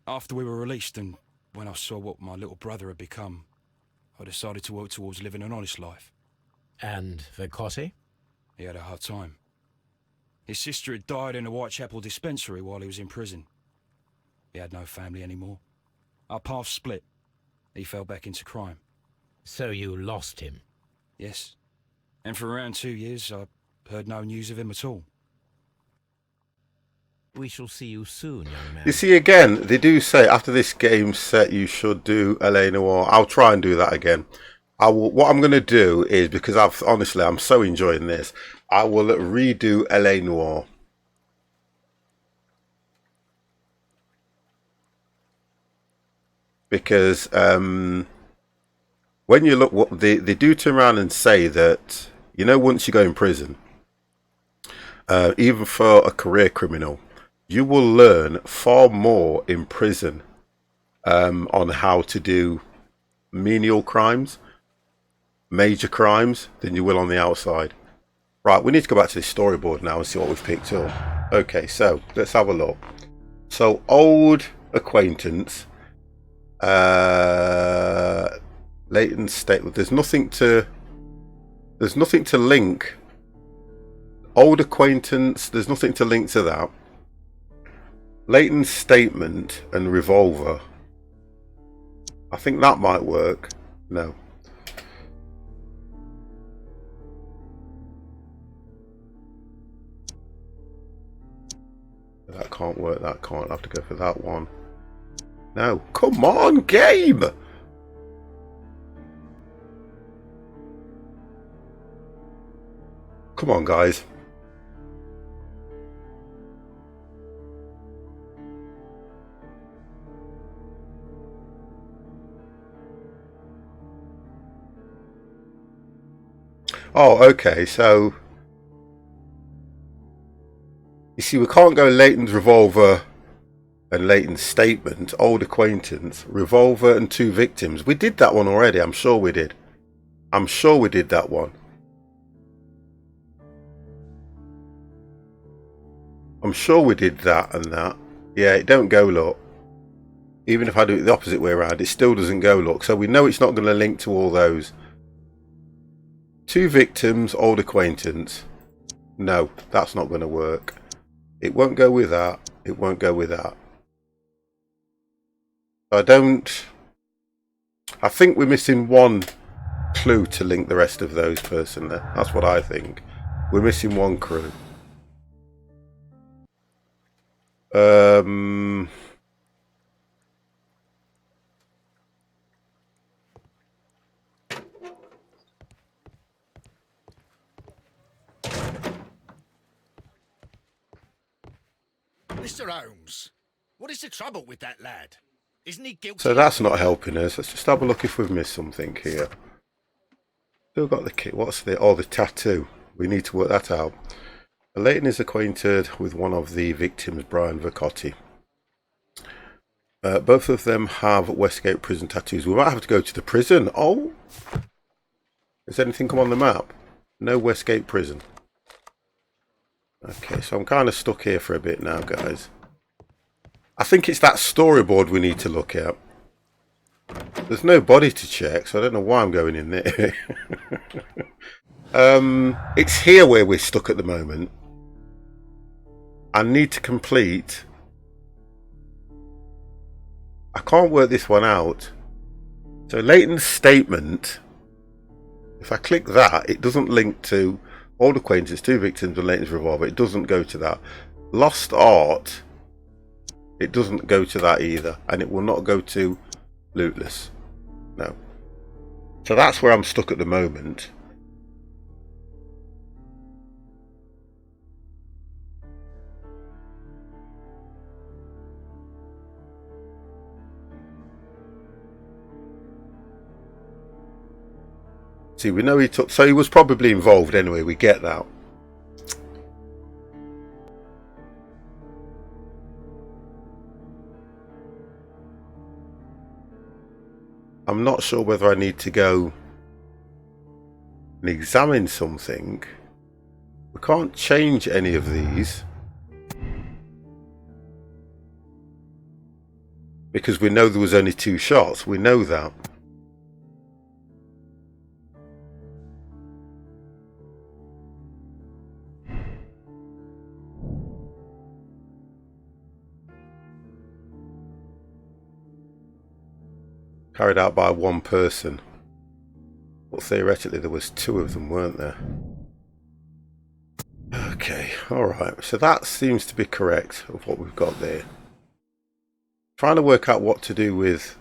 After we were released, and when I saw what my little brother had become, I decided to work towards living an honest life. And Vercotte? He had a hard time. His sister had died in a Whitechapel dispensary while he was in prison. He had no family anymore. Our paths split. He fell back into crime. So you lost him? Yes. And for around 2 years, I heard no news of him at all. We shall see you soon, young man. You see, again, they do say after this game set you should do LA Noire. I'll try and do that again. What I'm going to do is, because honestly, I'm so enjoying this, I will redo LA Noire. Because when you look, what they do turn around and say that, you know, once you go in prison, even for a career criminal, you will learn far more in prison on how to do menial crimes, major crimes, than you will on the outside. Right, we need to go back to this storyboard now and see what we've picked up. Okay, so let's have a look. So, old acquaintance, latent statement. There's nothing to link. Old acquaintance, there's nothing to link to that. Latent statement and revolver. I think that might work. No. That can't work. That can't. I'll have to go for that one. No. Come on, game! Come on, guys. Oh, okay, so you see, we can't go Leighton's revolver and Leighton's statement, old acquaintance, revolver and 2 victims. We did that one already, I'm sure we did. I'm sure we did that one. I'm sure we did that and that. Yeah, it don't go, look. Even if I do it the opposite way around, it still doesn't go, look. So we know it's not going to link to all those. 2 victims, old acquaintance. No, that's not going to work. It won't go with that. It won't go with that. I think we're missing one clue to link the rest of those personally. That's what I think. We're missing one clue. Mr. Holmes, what is the trouble with that lad? Isn't he guilty? So that's not helping us. Let's just have a look if we've missed something here. Still got the kit. What's the... Oh, the tattoo. We need to work that out. Leighton is acquainted with one of the victims, Brian Vercotti. Both of them have Westgate prison tattoos. We might have to go to the prison. Oh! Has anything come on the map? No Westgate prison. Okay, so I'm kind of stuck here for a bit now, guys. I think it's that storyboard we need to look at. There's no body to check, so I don't know why I'm going in there. It's here where we're stuck at the moment. I need to complete... I can't work this one out. So Leighton's statement, if I click that, it doesn't link to old acquaintance, 2 victims and Leighton's revolver. It doesn't go to that. Lost art, it doesn't go to that either. And it will not go to Lootless. No. So that's where I'm stuck at the moment. See, we know he took... So he was probably involved anyway, we get that. I'm not sure whether I need to go and examine something. We can't change any of these. Because we know there was only 2 shots. We know that. Carried out by 1 person. Well, theoretically there was 2 of them, weren't there? Okay, alright. So that seems to be correct of what we've got there. Trying to work out what to do with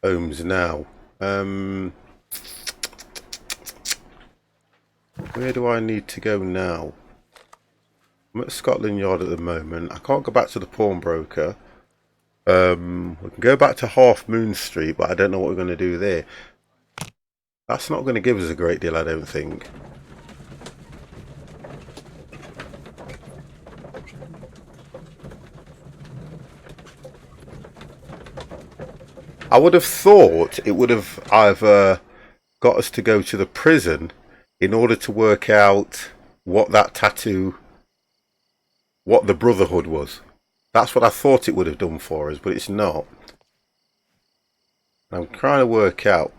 Holmes now. Where do I need to go now? I'm at Scotland Yard at the moment. I can't go back to the pawnbroker. We can go back to Half Moon Street, but I don't know what we're going to do there. That's not going to give us a great deal, I don't think. I would have thought it would have either got us to go to the prison in order to work out what that tattoo, what the Brotherhood was. That's what I thought it would have done for us, but it's not. I'm trying to work out.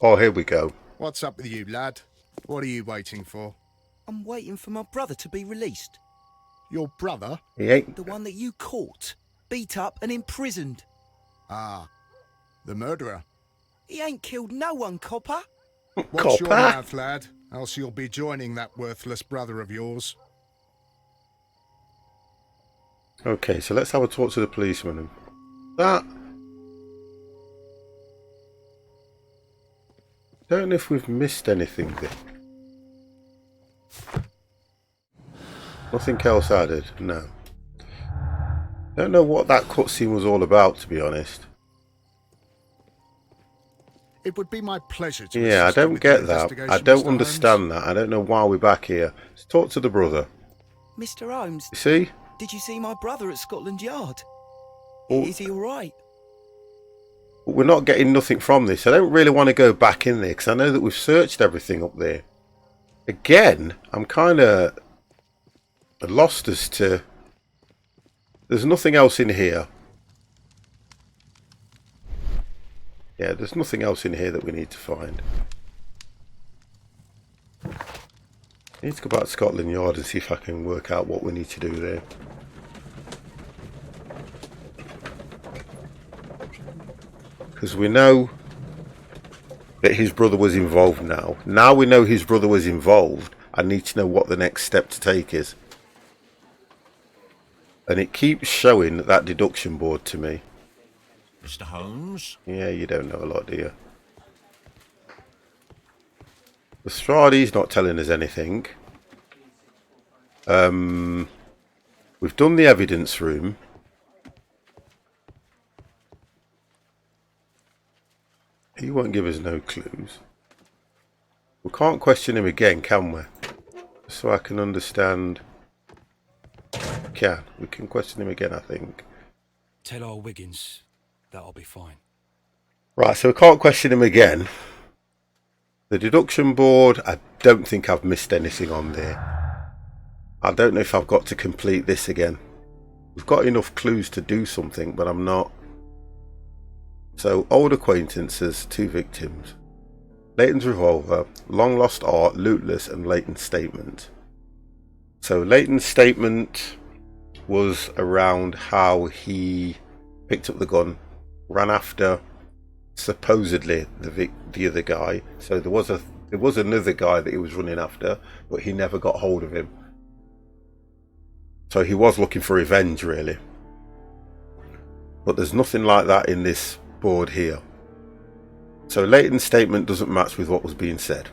Oh, here we go. What's up with you, lad? What are you waiting for? I'm waiting for my brother to be released. Your brother? He ain't. The one that you caught, beat up and imprisoned. Ah, the murderer. He ain't killed no one, copper. Watch your mouth, lad, else you'll be joining that worthless brother of yours. Okay, so let's have a talk to the policeman. That... Don't know if we've missed anything there. Nothing else added? No. Don't know what that cutscene was all about, to be honest. It would be my pleasure to Yeah, I assist you don't with the get that. I investigation, don't Mr. understand Holmes. that. I don't know why we're back here. Let's talk to the brother. Mr. Holmes, You see? did you see my brother at Scotland Yard? Well, Is he all right? we're not getting nothing from this. I don't really want to go back in there because I know that we've searched everything up there. Again, I'm kind of lost as to... There's nothing else in here. Yeah, there's nothing else in here that we need to find. I need to go back to Scotland Yard and see if I can work out what we need to do there. Because we know that his brother was involved now. Now we know his brother was involved. I need to know what the next step to take is. And it keeps showing that deduction board to me. Mr. Holmes? Yeah, you don't know a lot, do you? Lestrada's not telling us anything. We've done the evidence room. He won't give us no clues. We can't question him again, can we? So I can understand. We can question him again, I think. Tell old Wiggins that'll be fine. Right, so we can't question him again. The deduction board, I don't think I've missed anything on there. I don't know if I've got to complete this again. We've got enough clues to do something, but I'm not. So, old acquaintances, 2 victims. Leighton's revolver, long lost art, lootless, and Leighton's statement. So, Leighton's statement was around how he picked up the gun, ran after supposedly the other guy. So there was another guy that he was running after, but he never got hold of him. So he was looking for revenge, really. But there's nothing like that in this board here. So Leighton's statement doesn't match with what was being said.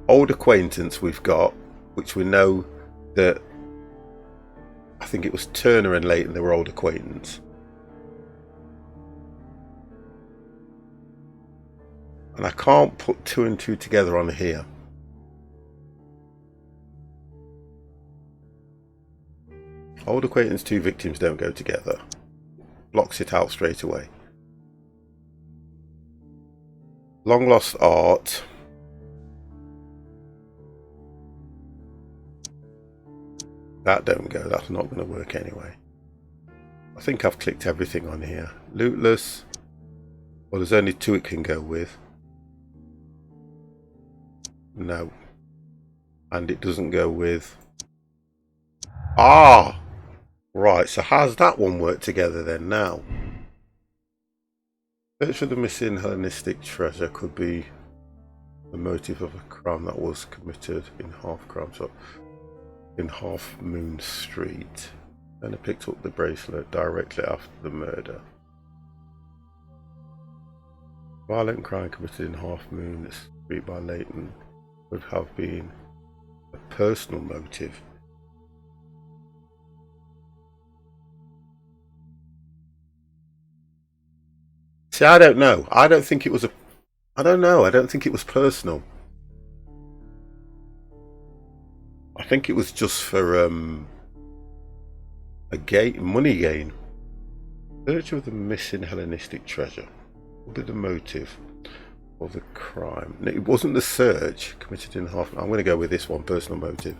Old acquaintance we've got, which we know that I think it was Turner and Leighton, they were old acquaintance. And I can't put 2 and 2 together on here. Old acquaintance, 2 victims don't go together. Blocks it out straight away. Long lost art. That don't go, that's not going to work anyway. I think I've clicked everything on here. Lootless. Well, there's only 2 it can go with. No. And it doesn't go with... Ah! Right, so how's that one work together then now? Search for the missing Hellenistic treasure could be the motive of a crime that was committed in Half Moon Street. Then I picked up the bracelet directly after the murder. Violent crime committed in Half Moon Street by Leighton would have been a personal motive. See, I don't know. I don't think it was I don't know. I don't think it was personal. I think it was just for money gain. Search of the missing Hellenistic treasure. What would be the motive of the crime? No, it wasn't the search committed in Half. I'm going to go with this one, personal motive.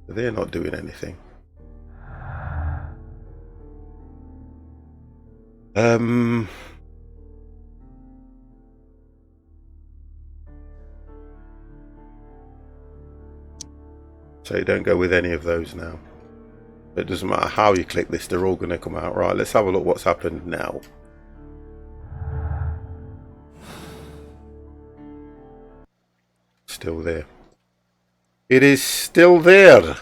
They're not doing anything. So you don't go with any of those now. It doesn't matter how you click this, they're all going to come out. Right, let's have a look what's happened now. Still there. It is still there.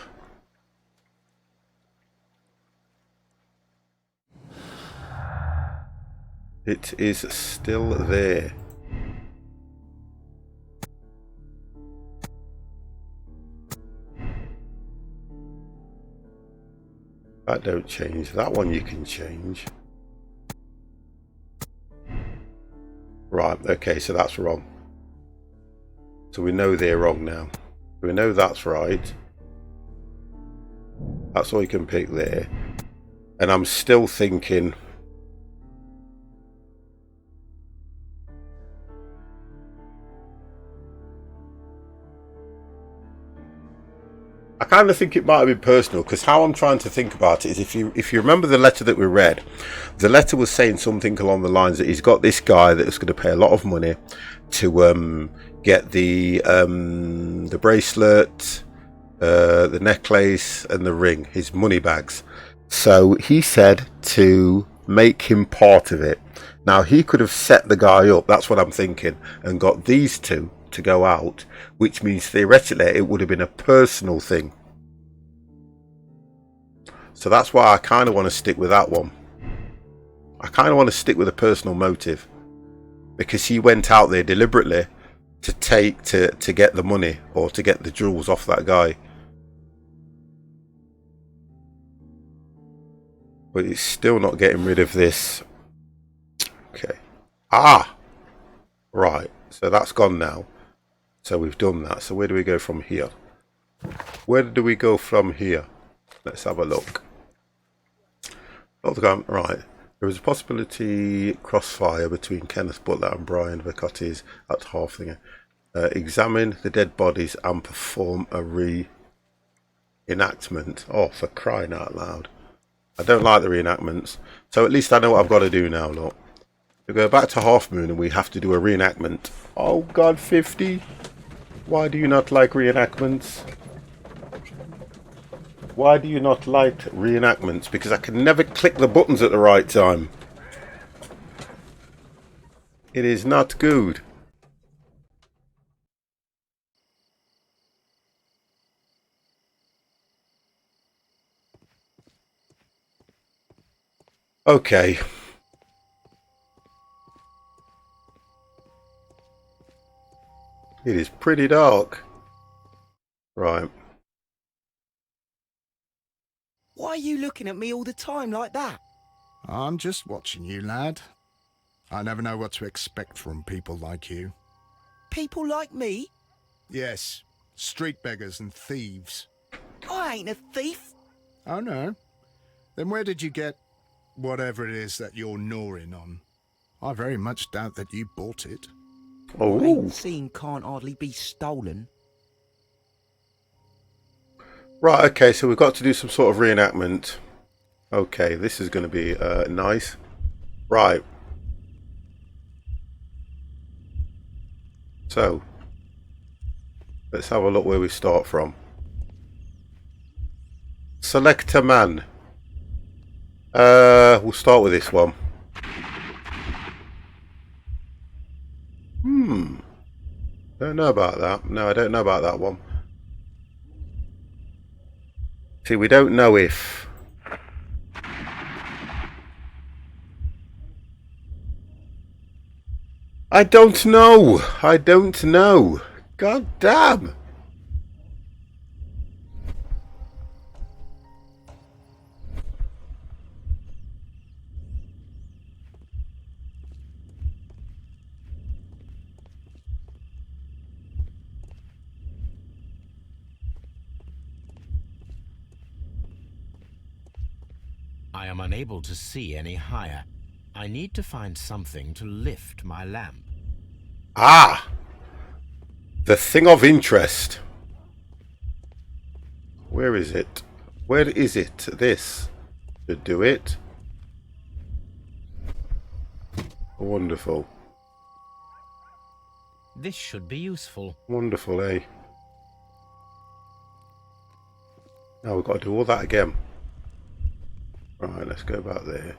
It is still there. That don't change. That one you can change. Right, okay, so that's wrong. So we know they're wrong now. We know that's right. That's all you can pick there. And I'm still thinking... I kind of think it might have been personal, because how I'm trying to think about it is if you remember the letter that we read, the letter was saying something along the lines that he's got this guy that's going to pay a lot of money to get the bracelet, the necklace and the ring, his money bags. So he said to make him part of it. Now he could have set the guy up, that's what I'm thinking, and got these two to go out, which means theoretically it would have been a personal thing. So that's why I kind of want to stick with that one. I kind of want to stick with a personal motive, because he went out there deliberately to get the money or to get the jewels off that guy. But it's still not getting rid of this. Okay. Ah! Right. So that's gone now. So we've done that. So where do we go from here? Where do we go from here? Let's have a look. Right. There is a possibility crossfire between Kenneth Butler and Brian Vicotti's at Halflinger. Examine the dead bodies and perform a reenactment. Oh, for crying out loud. I don't like the reenactments. So at least I know what I've got to do now, look. We go back to Half Moon and we have to do a reenactment. Oh God, 50. Why do you not like reenactments? Why do you not like reenactments? Because I can never click the buttons at the right time. It is not good. Okay. It is pretty dark. Right. Why are you looking at me all the time like that? I'm just watching you, lad. I never know what to expect from people like you. People like me? Yes, street beggars and thieves. I ain't a thief. Oh no? Then where did you get whatever it is that you're gnawing on? I very much doubt that you bought it. What Oh. ain't seen can't hardly be stolen. Right, okay, so we've got to do some sort of reenactment. Okay, this is going to be nice. Right. So, let's have a look where we start from. Select a man. We'll start with this one. Don't know about that. No, I don't know about that one. See, we don't know if... I don't know. I don't know. God damn. I am unable to see any higher. I need to find something to lift my lamp. Ah! The thing of interest. Where is it? Where is it? This should do it. Wonderful. This should be useful. Wonderful, eh? Now we've got to do all that again. Right, let's go back there.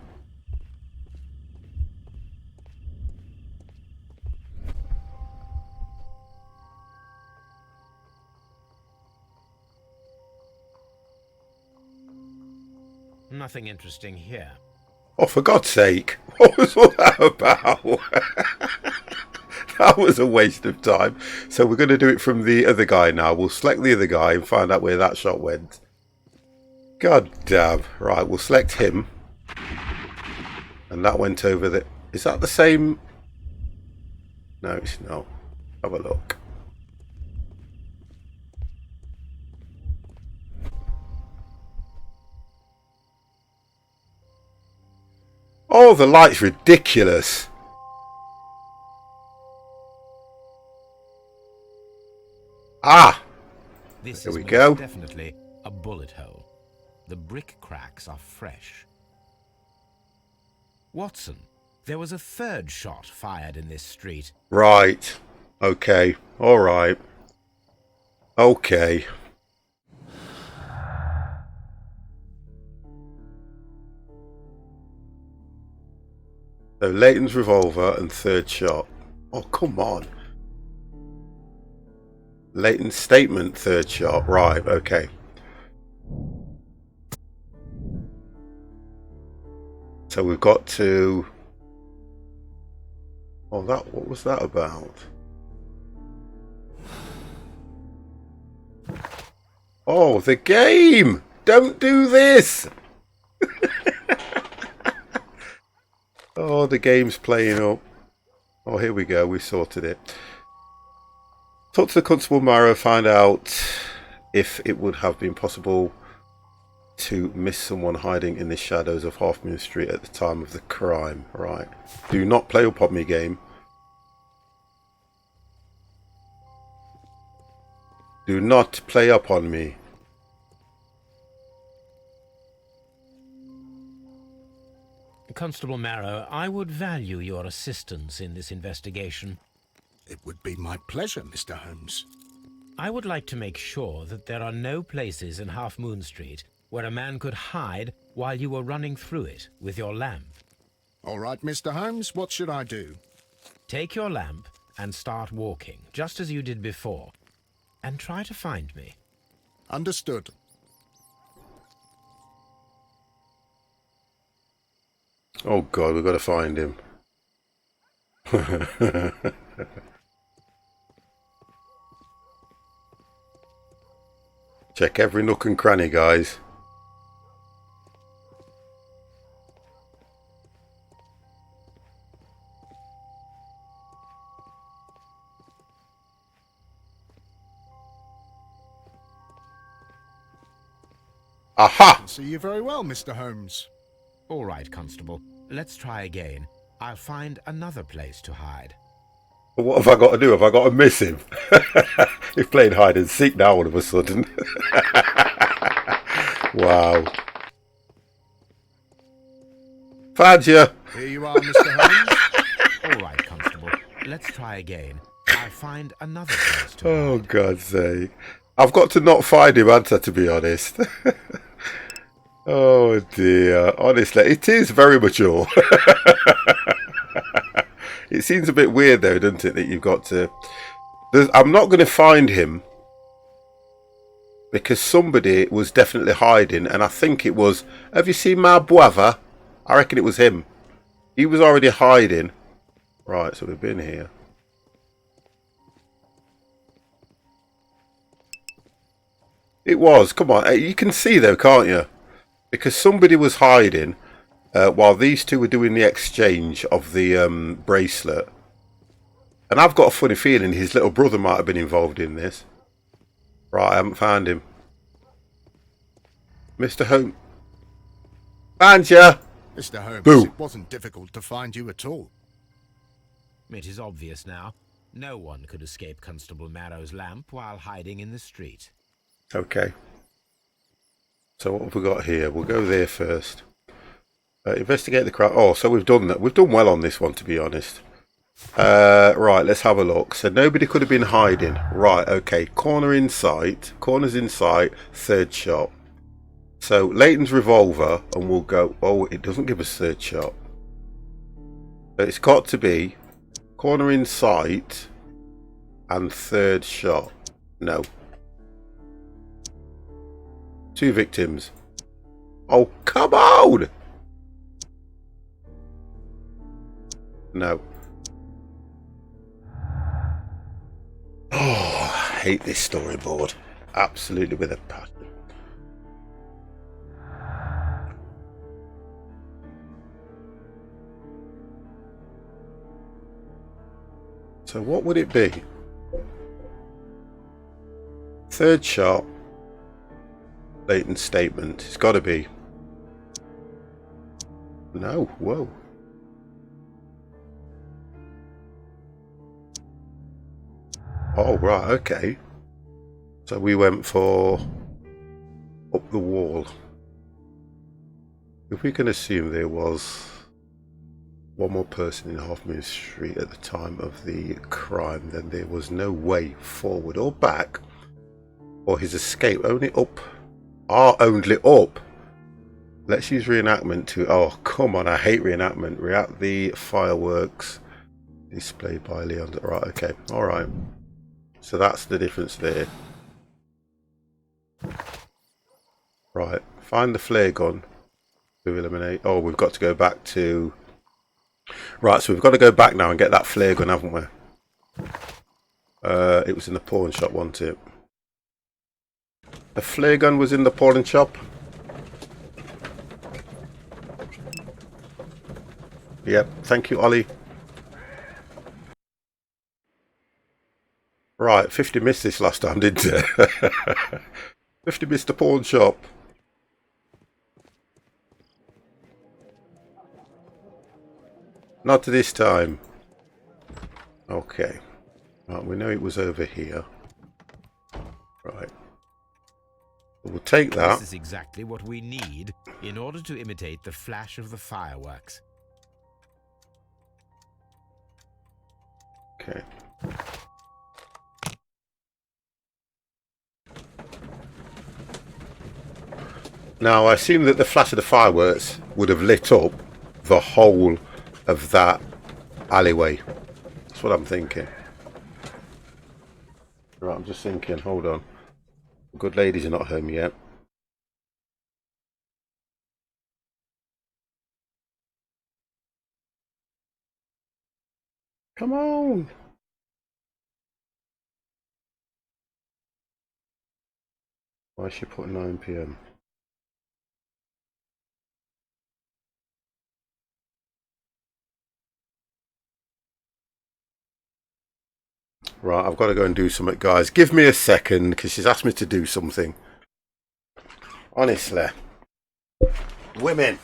Nothing interesting here. Oh, for God's sake! What was all that about? That was a waste of time. So we're going to do it from the other guy now. We'll select the other guy and find out where that shot went. God damn. Right, we'll select him. And that went over the... Is that the same? No, it's not. Have a look. Oh, the light's ridiculous. Ah! This There is we most go. definitely a bullet hole. The brick cracks are fresh. Watson, there was a third shot fired in this street. Right. Okay. All right. Okay. So Leighton's revolver and third shot. Oh, come on. Leighton's statement, third shot. Right, okay. So we've got to... Oh, what was that about? Oh, the game! Don't do this! Oh, the game's playing up. Oh, here we go. We sorted it. Talk to the Constable Marrow, find out if it would have been possible to miss someone hiding in the shadows of Half Moon Street at the time of the crime. Right. Do not play up on me, game. Do not play up on me. Constable Marrow, I would value your assistance in this investigation. It would be my pleasure, Mr. Holmes. I would like to make sure that there are no places in Half Moon Street where a man could hide while you were running through it with your lamp. All right, Mr. Holmes, what should I do? Take your lamp and start walking, just as you did before, and try to find me. Understood. Oh God, we've got to find him. Check every nook and cranny, guys. Aha! See you very well, Mr. Holmes. All right, Constable. Let's try again. I'll find another place to hide. What have I got to do? Have I got to miss him? He's playing hide and seek now all of a sudden. Wow. Found you. Here you are, Mr. Holmes. All right, Constable. Let's try again. I'll find another place to hide. Oh, God's sake. I've got to not find him, haven't I, to be honest? Oh, dear. Honestly, it is very mature. It seems a bit weird, though, doesn't it, that you've got to... I'm not going to find him because somebody was definitely hiding, and I think it was... Have you seen my brother? I reckon it was him. He was already hiding. Right, so we've been here. It was. Come on. You can see, though, can't you? Because somebody was hiding while these two were doing the exchange of the bracelet. And I've got a funny feeling his little brother might have been involved in this. Right, I haven't found him. Mr. Holmes. Found ya! Mr. Holmes, Boo. It wasn't difficult to find you at all. It is obvious now. No one could escape Constable Marrow's lamp while hiding in the street. Okay. So what have we got here? We'll go there first. Investigate the crime. Oh, so we've done that. We've done well on this one, to be honest. Right, let's have a look. So nobody could have been hiding. Right, okay. Corner in sight. Corner's in sight. Third shot. So Leighton's revolver, and we'll go... Oh, it doesn't give us third shot. So it's got to be corner in sight and third shot. No. 2 victims. Oh, come on! No. Oh, I hate this storyboard. Absolutely with a passion. So what would it be? Third shot. Latent statement. It's got to be. No. Whoa. Oh, right. Okay. So we went for up the wall. If we can assume there was one more person in Half Moon Street at the time of the crime, then there was no way forward or back or his escape. Only up. Only up. Let's use reenactment to... Oh, come on. I hate reenactment. React the fireworks displayed by Leon. Right, okay. Alright. So that's the difference there. Right. Find the flare gun to eliminate. Oh, we've got to go back to... Right, so we've got to go back now and get that flare gun, haven't we? It was in the pawn shop, wasn't it? The flare gun was in the pawn shop. Yep, thank you, Ollie. Right, 50 missed this last time, didn't it? 50 missed the pawn shop. Not this time. Okay. Right, we know it was over here. Right. We'll take that. This is exactly what we need in order to imitate the flash of the fireworks. Okay. Now, I assume that the flash of the fireworks would have lit up the whole of that alleyway. That's what I'm thinking. Right, I'm just thinking, hold on. Good ladies are not home yet. Come on! Why is she putting 9 PM? Right, I've got to go and do something, guys. Give me a second, because she's asked me to do something. Honestly. Women.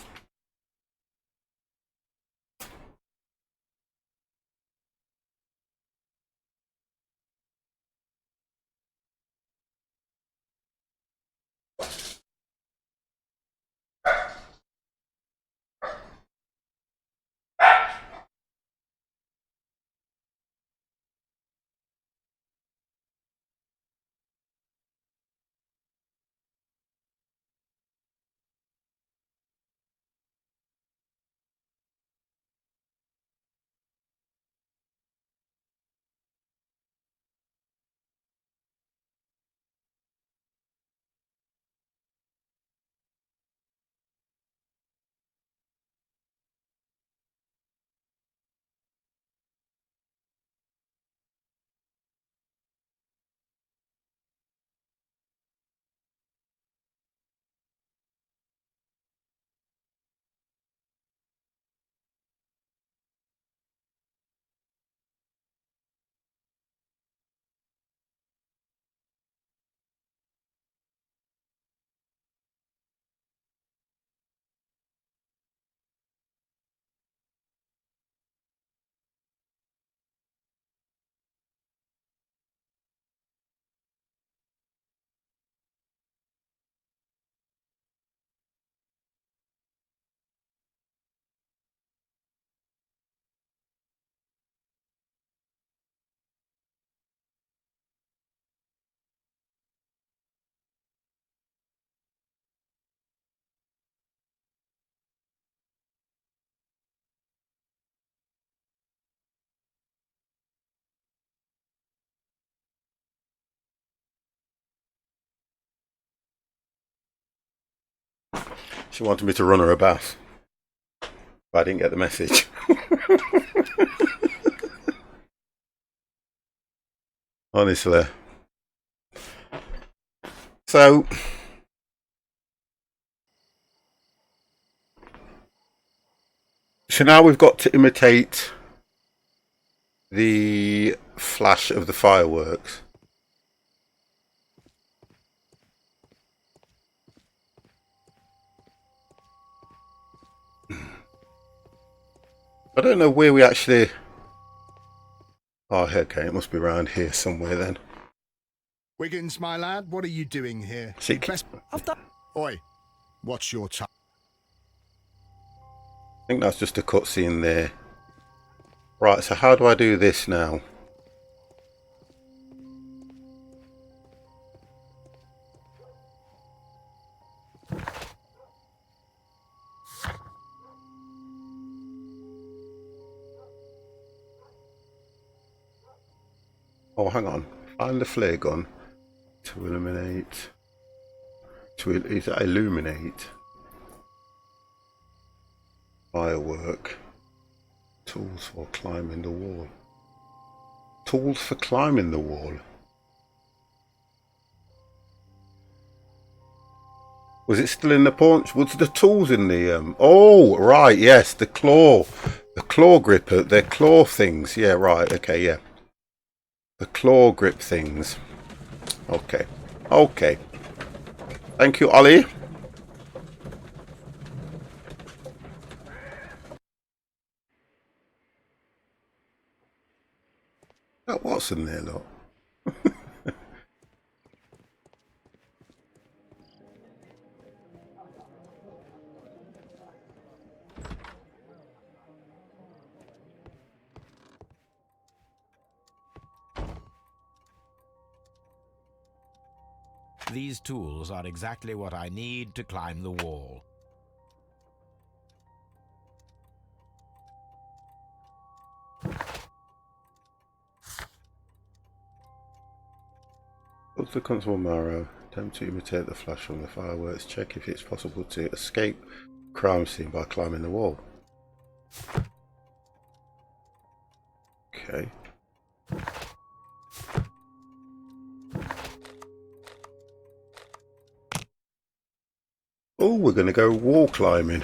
She wanted me to run her a bath. But I didn't get the message. Honestly. So now we've got to imitate the flash of the fireworks. I don't know where we actually... Oh, okay, it must be around here somewhere then. Wiggins, my lad, what are you doing here? See, I've done. Oi, what's your time? I think that's just a cutscene there. Right, so how do I do this now? Oh, hang on. Find the flare gun to eliminate. Is that illuminate? Firework. Tools for climbing the wall. Tools for climbing the wall. Was it still in the paunch? Was the tools in the Oh, right, yes, the claw gripper, the claw things. Yeah, right, okay, yeah. The claw grip things. Okay. Okay. Thank you, Ollie. That Watson there, look. These tools are exactly what I need to climb the wall. What's the Constable Marrow? Attempt to imitate the flash from the fireworks. Check if it's possible to escape crime scene by climbing the wall. Okay. Oh, we're going to go wall climbing.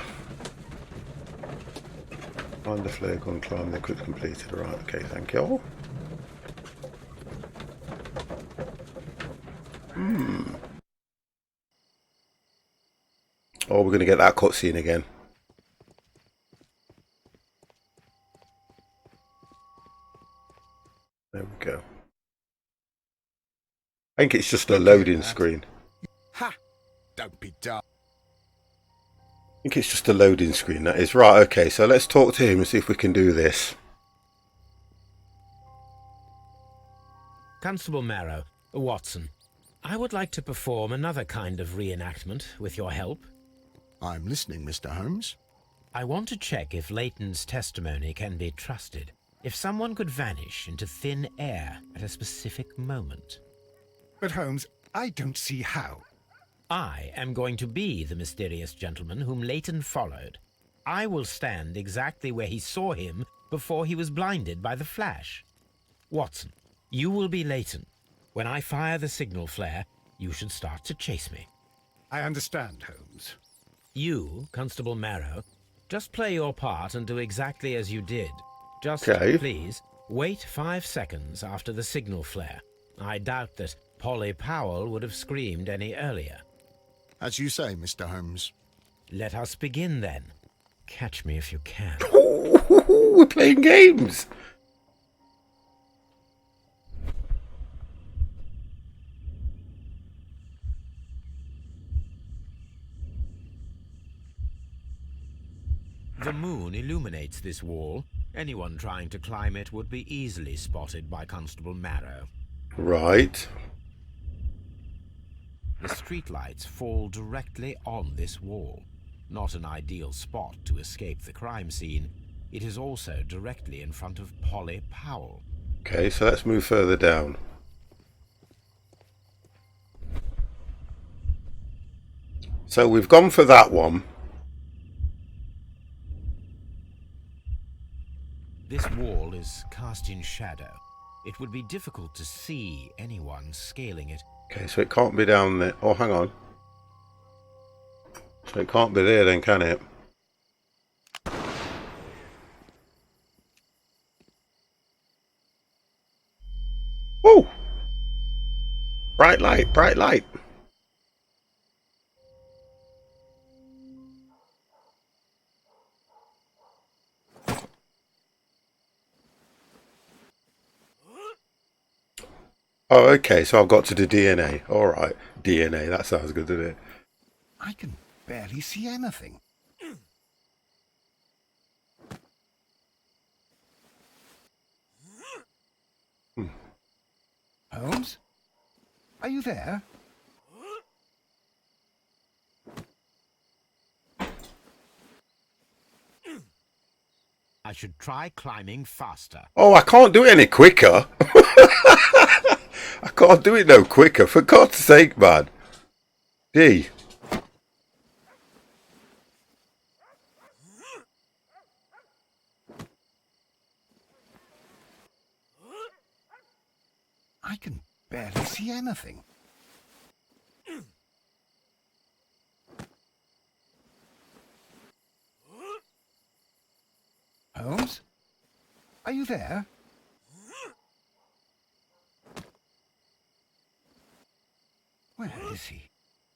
Find the flare gun, climb the quick completed. Right, okay, thank you. Oh, we're going to get that cutscene again. There we go. I think it's just a loading screen. Ha! Don't be dumb. I think it's just a loading screen, that is. Right, okay, so let's talk to him and see if we can do this. Constable Marrow, Watson, I would like to perform another kind of reenactment with your help. I'm listening, Mr. Holmes. I want to check if Leighton's testimony can be trusted. If someone could vanish into thin air at a specific moment. But Holmes, I don't see how. I am going to be the mysterious gentleman whom Leighton followed. I will stand exactly where he saw him before he was blinded by the flash. Watson, you will be Leighton. When I fire the signal flare, you should start to chase me. I understand, Holmes. You, Constable Marrow, just play your part and do exactly as you did. Just, Okay. please, wait 5 seconds after the signal flare. I doubt that Polly Powell would have screamed any earlier. As you say, Mr. Holmes. Let us begin then. Catch me if you can. We're playing games. The moon illuminates this wall. Anyone trying to climb it would be easily spotted by Constable Marrow. Right. The streetlights fall directly on this wall. Not an ideal spot to escape the crime scene. It is also directly in front of Polly Powell. Okay, so let's move further down. So we've gone for that one. This wall is cast in shadow. It would be difficult to see anyone scaling it. Okay, so it can't be down there. Oh, hang on. So it can't be there then, can it? Oh! Bright light, bright light. Oh, okay, so I've got to do DNA. Alright, DNA, that sounds good, doesn't it? I can barely see anything. Holmes? Are you there? I should try climbing faster. Oh, I can't do it any quicker. I can't do it no quicker, for God's sake, man. D. I can barely see anything. Holmes? Are you there? Where is he?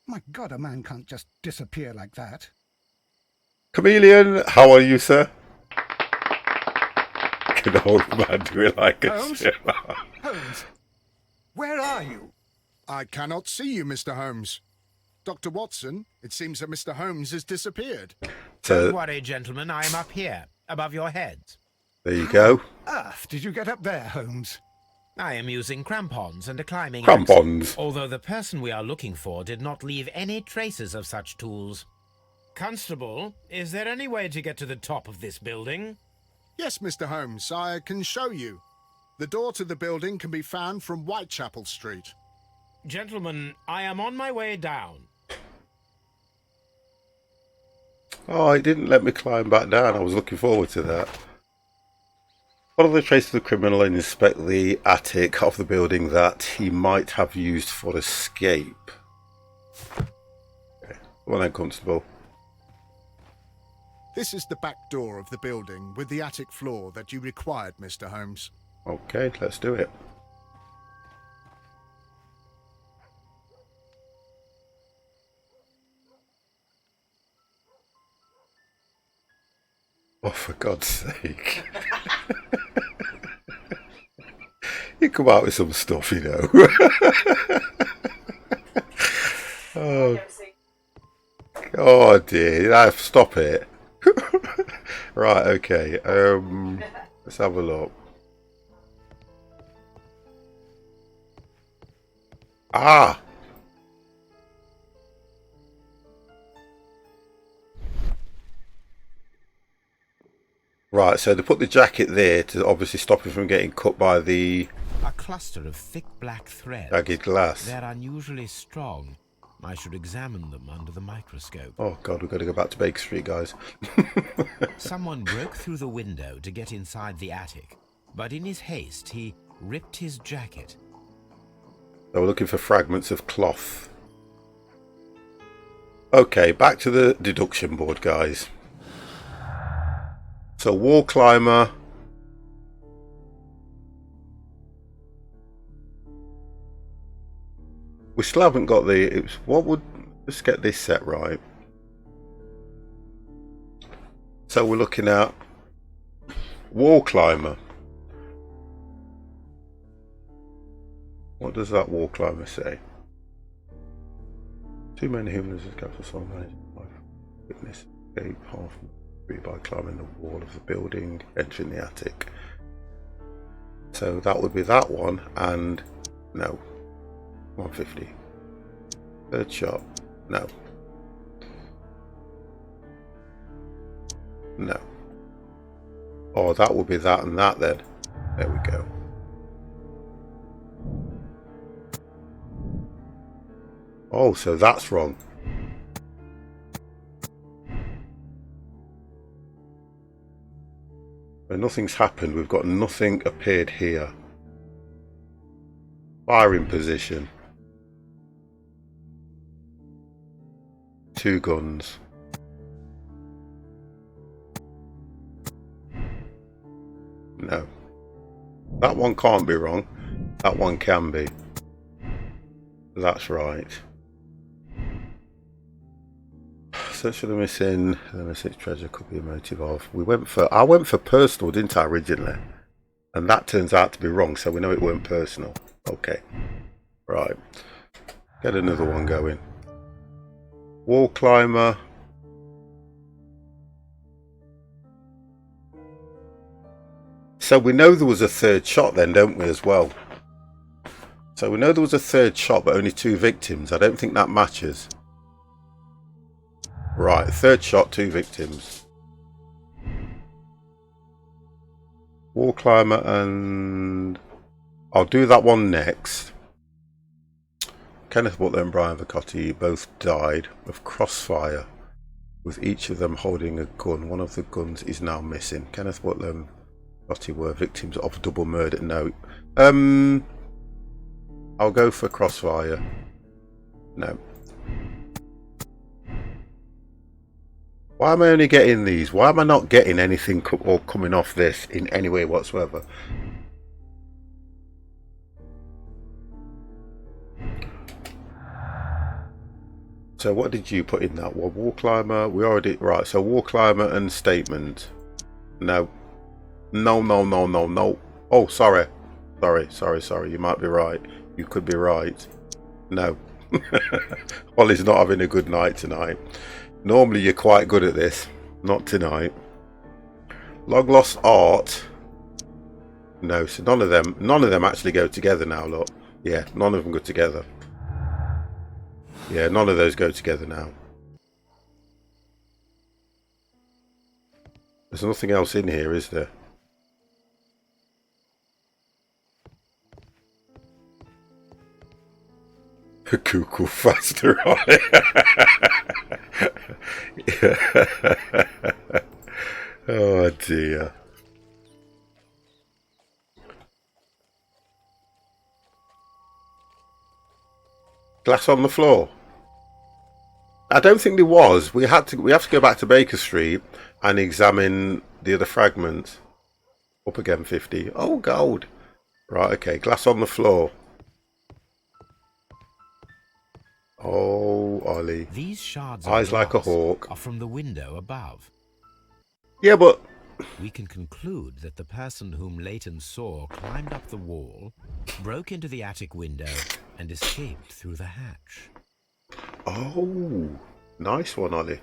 My God, a man can't just disappear like that. Chameleon, how are you, sir? Can the old man do it like a Holmes? Sherlock? Holmes, where are you? I cannot see you, Mr. Holmes. Dr. Watson, it seems that Mr. Holmes has disappeared. Don't So, worry, gentlemen, I am up here, above your heads. there you go. Earth, did you get up there, Holmes? I am using crampons and a climbing Crampons. axe, although the person we are looking for did not leave any traces of such tools. Constable, is there any way to get to the top of this building? Yes, Mr. Holmes, I can show you. The door to the building can be found from Whitechapel Street. Gentlemen, I am on my way down. Oh, it didn't let me climb back down. I was looking forward to that. Follow the trace of the criminal and inspect the attic of the building that he might have used for escape. Okay. Come on then, Constable. This is the back door of the building with the attic floor that you required, Mr. Holmes. Okay, let's do it. Oh, for God's sake. You come out with some stuff, you know. Oh, oh dear. Stop it. Right, okay. Let's have a look. Ah! Right, so they put the jacket there to obviously stop him from getting cut by the A cluster of thick black threads. jagged glass. They're unusually strong. I should examine them under the microscope. Oh God, we've got to go back to Baker Street, guys. Someone broke through the window to get inside the attic, but in his haste he ripped his jacket. So we're looking for fragments of cloth. Okay, back to the deduction board, guys. So wall climber. We still haven't got the. Let's get this set right. So we're looking at wall climber. What does that wall climber say? Too many humans have got for some witness escape half by climbing the wall of the building, entering the attic. So that would be that one, and no. 150. Third shot. No. No. Oh, that would be that and that then. There we go. Oh, so that's wrong. But nothing's happened. We've got nothing appeared here. Firing position. 2 guns. No. That one can't be wrong. That one can be. That's right. Search for the missing treasure could be a motive of. I went for personal, didn't I, originally? And that turns out to be wrong, so we know it weren't personal. Okay. Right. Get another one going. Wall climber. So we know there was a third shot then, don't we, as well? So we know there was a third shot, but only 2 victims. I don't think that matches. Right, third shot, 2 victims. Wall climber, and I'll do that one next. Kenneth Butler and Brian Vicotti both died of crossfire, with each of them holding a gun. One of the guns is now missing. Kenneth Butler and Vicotti were victims of double murder. No. I'll go for crossfire. No. Why am I only getting these? Why am I not getting anything or coming off this in any way whatsoever? So what did you put in that one? Wall climber, we already, right, so wall climber and statement. No. No, no, no, no, no. Oh, sorry. Sorry, you might be right. You could be right. No. Ollie's not having a good night tonight. Normally you're quite good at this. Not tonight. Log lost art. No, so none of them actually go together now, look. Yeah, none of them go together. Yeah, none of those go together now. There's nothing else in here, is there? Google faster on it. Oh dear. Glass on the floor. I don't think there was. We have to go back to Baker Street and examine the other fragments. Up again 50. Oh, gold. Right, okay. Glass on the floor. Oh, Ollie. These shards Eyes of like a glass hawk. are from the window above. Yeah, but We can conclude that the person whom Leighton saw climbed up the wall, broke into the attic window, and escaped through the hatch. oh, nice one, Ollie.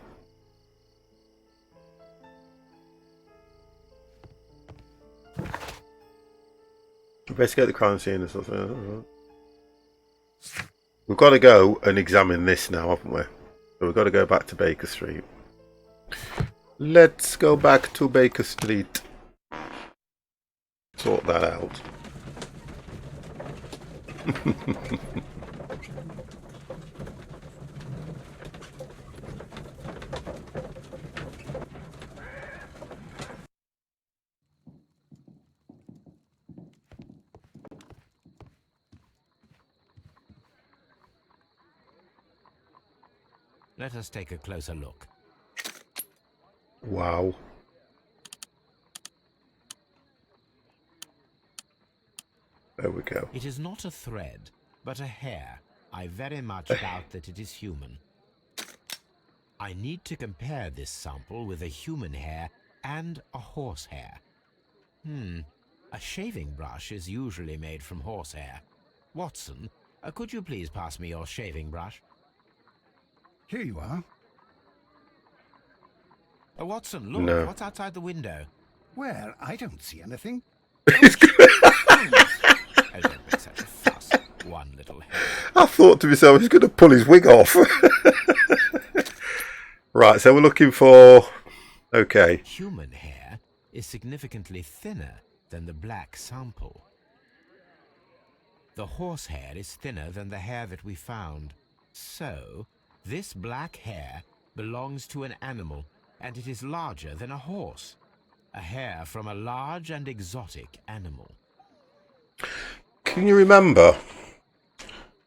Investigate the crime scene and something. We've got to go and examine this now, haven't we? So we've got to go back to Baker Street. Let's go back to Baker Street. Sort that out. Let us take a closer look. Wow. There we go. It is not a thread, but a hair. I very much doubt that it is human. I need to compare this sample with a human hair and a horse hair. A shaving brush is usually made from horsehair. Watson, could you please pass me your shaving brush? Here you are. Watson, look, No. what's outside the window? Well, I don't see anything. Oh, don't make such a fuss. One little hair. I thought to myself, he's going to pull his wig off. Right, so we're looking for... Okay. Human hair is significantly thinner than the black sample. The horse hair is thinner than the hair that we found. So, this black hair belongs to an animal, and it is larger than a horse. A hair from a large and exotic animal. Can you remember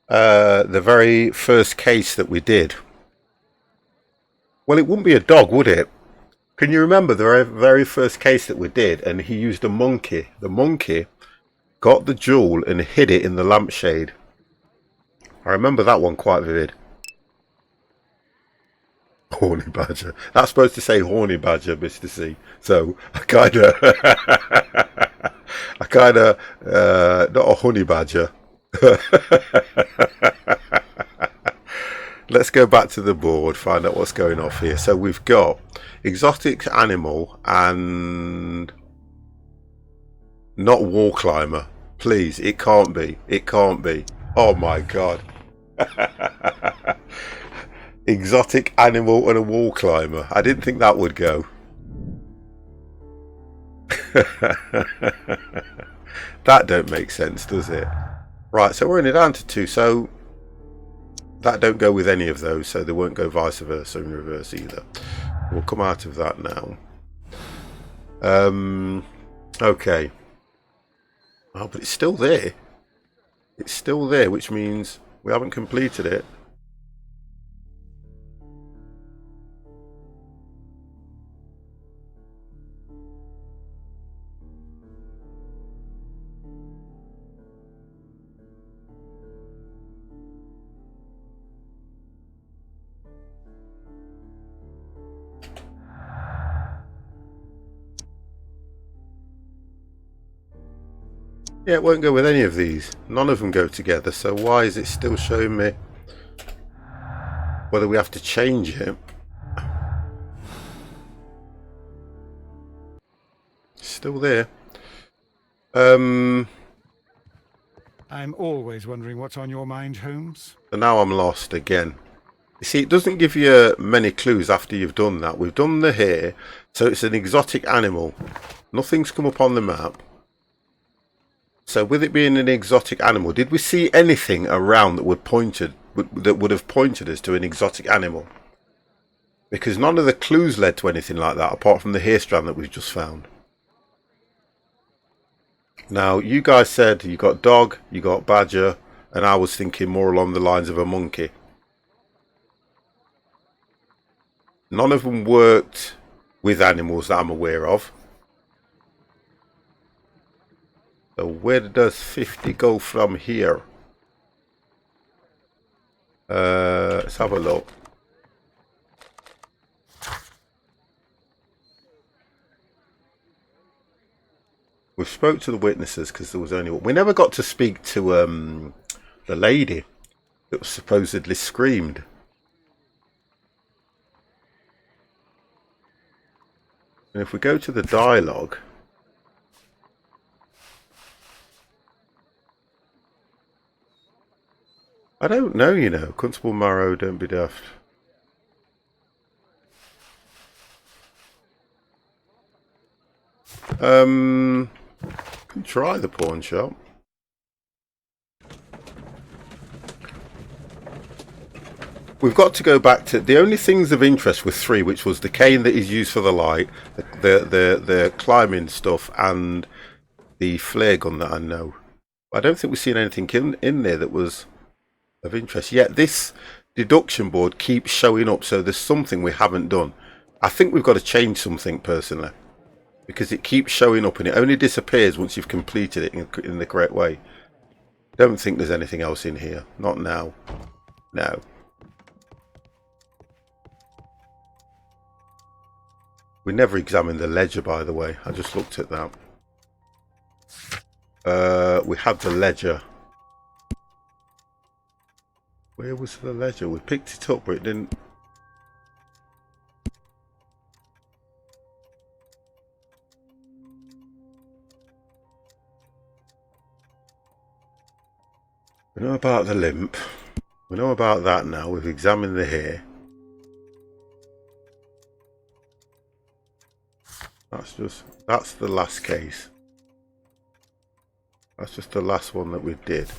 the very first case that we did? Well, it wouldn't be a dog, would it? Can you remember the very first case that we did? And he used a monkey. The monkey got the jewel and hid it in the lampshade. I remember that one quite vivid. Horny badger. That's supposed to say horny badger, Mr. C. So I kind of, not a honey badger. Let's go back to the board, find out what's going off here. So we've got exotic animal and not wall climber. Please, it can't be. It can't be. Oh my god. Exotic animal and a wall climber. I didn't think that would go. That don't make sense, does it? Right, so we're only down to 2, so that don't go with any of those, so they won't go vice versa in reverse either. We'll come out of that now. Okay. Oh, but it's still there. It's still there, which means we haven't completed it. Yeah, it won't go with any of these. None of them go together, so why is it still showing me whether we have to change it? Still there. I'm always wondering what's on your mind, Holmes. So now I'm lost again. You see, it doesn't give you many clues after you've done that. We've done the hair, so it's an exotic animal. Nothing's come up on the map. So with it being an exotic animal, did we see anything around that would have pointed us to an exotic animal? Because none of the clues led to anything like that, apart from the hair strand that we've just found. Now, you guys said you got dog, you got badger, and I was thinking more along the lines of a monkey. None of them worked with animals that I'm aware of. So where does 50 go from here? Let's have a look. We spoke to the witnesses because there was only one. We never got to speak to the lady that was supposedly screamed. And if we go to the dialogue, I don't know, you know. Constable Marrow, don't be daft. Can try the pawn shop. We've got to go back to the only things of interest with 3, which was the cane that is used for the light, the climbing stuff, and the flare gun that I know. I don't think we've seen anything in there that was of interest. Yet this deduction board keeps showing up, so there's something we haven't done. I think we've got to change something personally, because it keeps showing up and it only disappears once you've completed it in the correct way. Don't think there's anything else in here. Not now. No. We never examined the ledger, by the way. I just looked at that. We had the ledger. Where was the ledger? We picked it up, but it didn't. We know about the limp. We know about that now. We've examined the hair. That's the last case. That's just the last one that we did.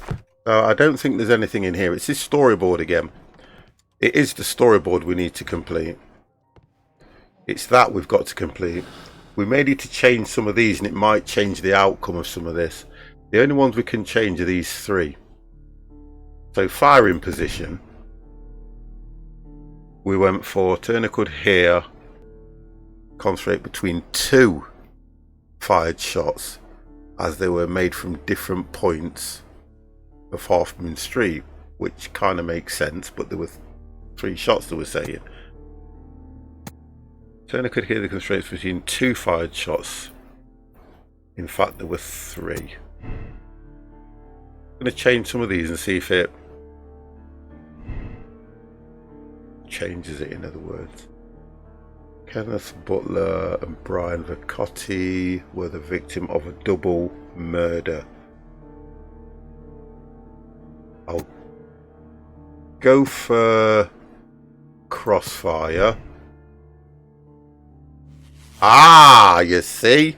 I don't think there's anything in here. It's this storyboard again. It is the storyboard we need to complete. It's that we've got to complete. We may need to change some of these and it might change the outcome of some of this. The only ones we can change are these 3. So firing position. We went for tourniquet here. Concentrate between 2 fired shots. as they were made from different points of Half Moon Street, which kind of makes sense, but there were 3 shots they were saying. Turner could hear the constraints between 2 fired shots. In fact, there were 3. I'm going to change some of these and see if it changes it, in other words. Kenneth Butler and Brian Vicotti were the victim of a double murder. I'll go for Crossfire. Ah, you see?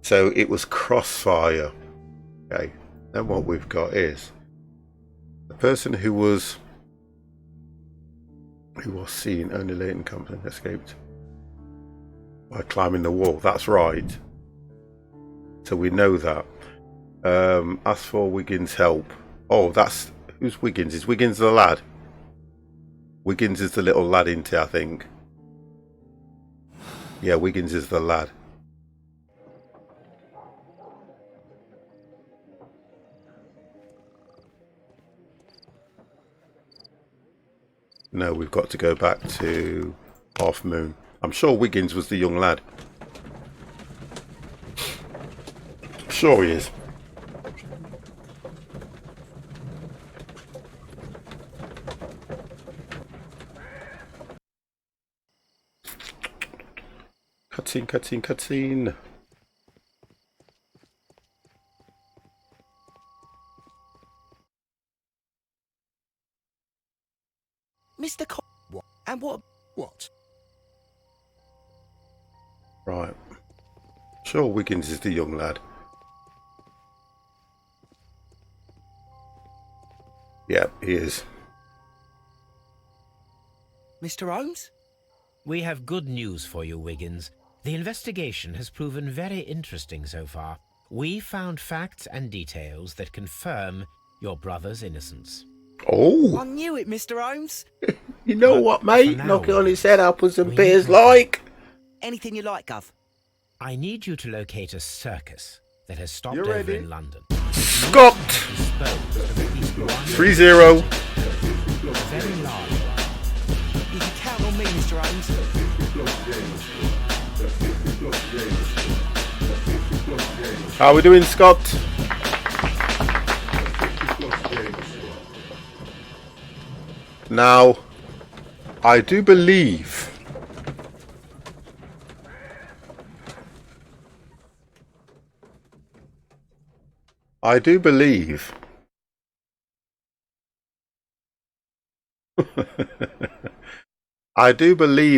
So it was Crossfire. Okay, then what we've got is the person who was seen only Leighton Compton escaped by climbing the wall. That's right. So we know that. As for Wiggins' help. Oh, that's... Who's Wiggins? Is Wiggins the lad? Wiggins is the little lad, isn't he, I think? Yeah, Wiggins is the lad. No, we've got to go back to Half Moon. I'm sure Wiggins was the young lad. Sure he is. Cutscene, cutscene, cutscene. Mr. What? And what? What? Right. Sure, Wiggins is the young lad. Yeah, he is. Mr. Holmes? We have good news for you, Wiggins. The investigation has proven very interesting so far. We found facts and details that confirm your brother's innocence. Oh! I knew it, Mr. Holmes. You know what, mate? now, Knock it on his head, apples and we pears need- like. Anything you like, Gov. I need you to locate a circus that has stopped You over ready? in London. Scott! Disposed of at least one 3-0. very large one. You can count on me, Mr. Holmes. How are we doing, Scott? Now, I do believe I do believe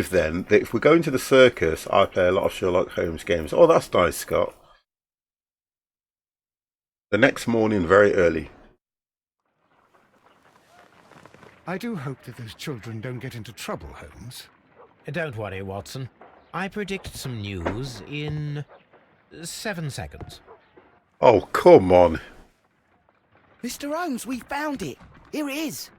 then that if we're going to the circus, I play a lot of Sherlock Holmes games. Oh, that's nice, Scott. The next morning, very early. I do hope that those children don't get into trouble, Holmes. Don't worry, Watson. I predict some news in 7 seconds. Oh, come on. Mr. Holmes, we found it. Here it is.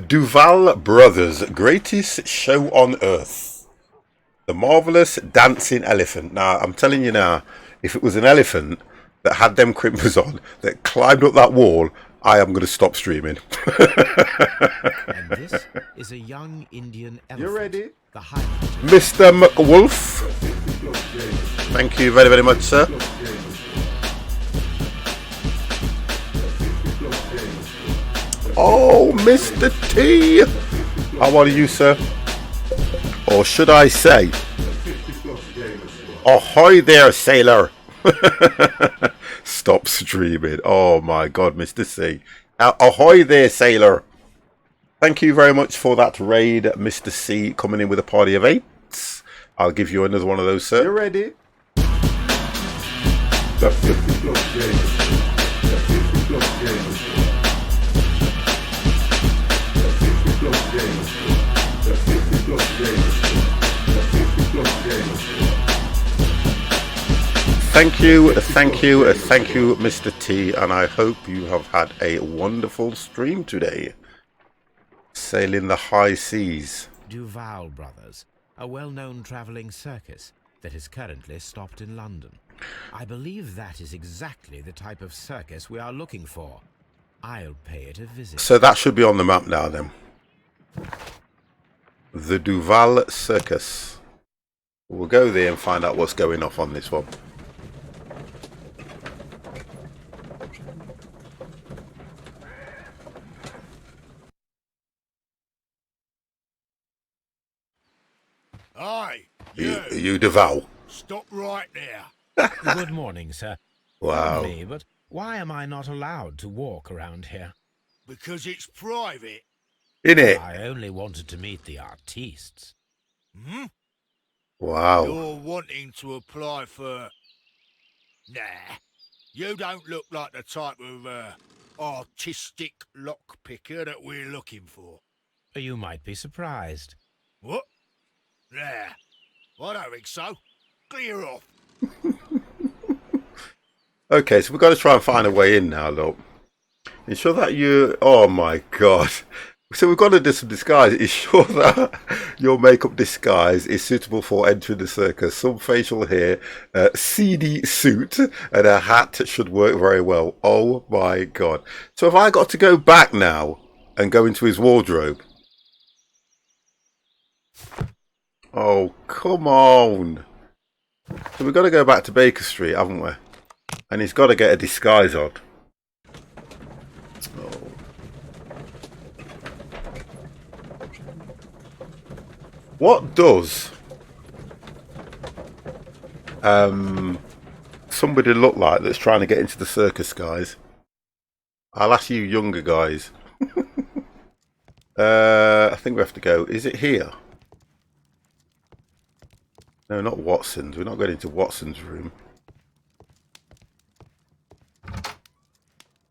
Duval Brothers' greatest show on earth. The Marvelous Dancing Elephant. Now, I'm telling you now, if it was an elephant that had them crimpers on, that climbed up that wall, I am going to stop streaming. And this is a young Indian elephant. You ready? The highlight. Mr. McWolf. Thank you very, very much, sir. Oh, Mr. T. How are you, sir? Or should I say, ahoy there, sailor. Stop streaming. Oh my God, Mr. C. Ahoy there, sailor. Thank you very much for that raid, Mr. C, coming in with a party of 8. I'll give you another one of those, sir. You ready? Thank you, Mr. T, and I hope you have had a wonderful stream today. Sailing the high seas. Duval Brothers. a well-known travelling circus that is currently stopped in London. I believe that is exactly the type of circus we are looking for. I'll pay it a visit. So that should be on the map now then. The Duval Circus. We'll go there and find out what's going off on this one. Aye, You Duval. stop right there. Good morning, sir. Wow. Pardon me, but why am I not allowed to walk around here? Because it's private. Innit? I only wanted to meet the artistes. Hmm? Wow. You're wanting to apply for... Nah. You don't look like the type of, artistic lockpicker that we're looking for. You might be surprised. What? Nah. I don't think so. Clear off. Okay, so we've got to try and find a way in now, look. Ensure that you... Oh my god. So we've got to do some disguise. Ensure that your makeup disguise is suitable for entering the circus. Some facial hair, seedy suit, and a hat should work very well. Oh my god. So have I got to go back now and go into his wardrobe? Oh, come on. So we've got to go back to Baker Street, haven't we? And he's got to get a disguise on. Oh. What does somebody look like that's trying to get into the circus, guys? I'll ask you younger guys. I think we have to go. Is it here? No, not Watson's. We're not going into Watson's room.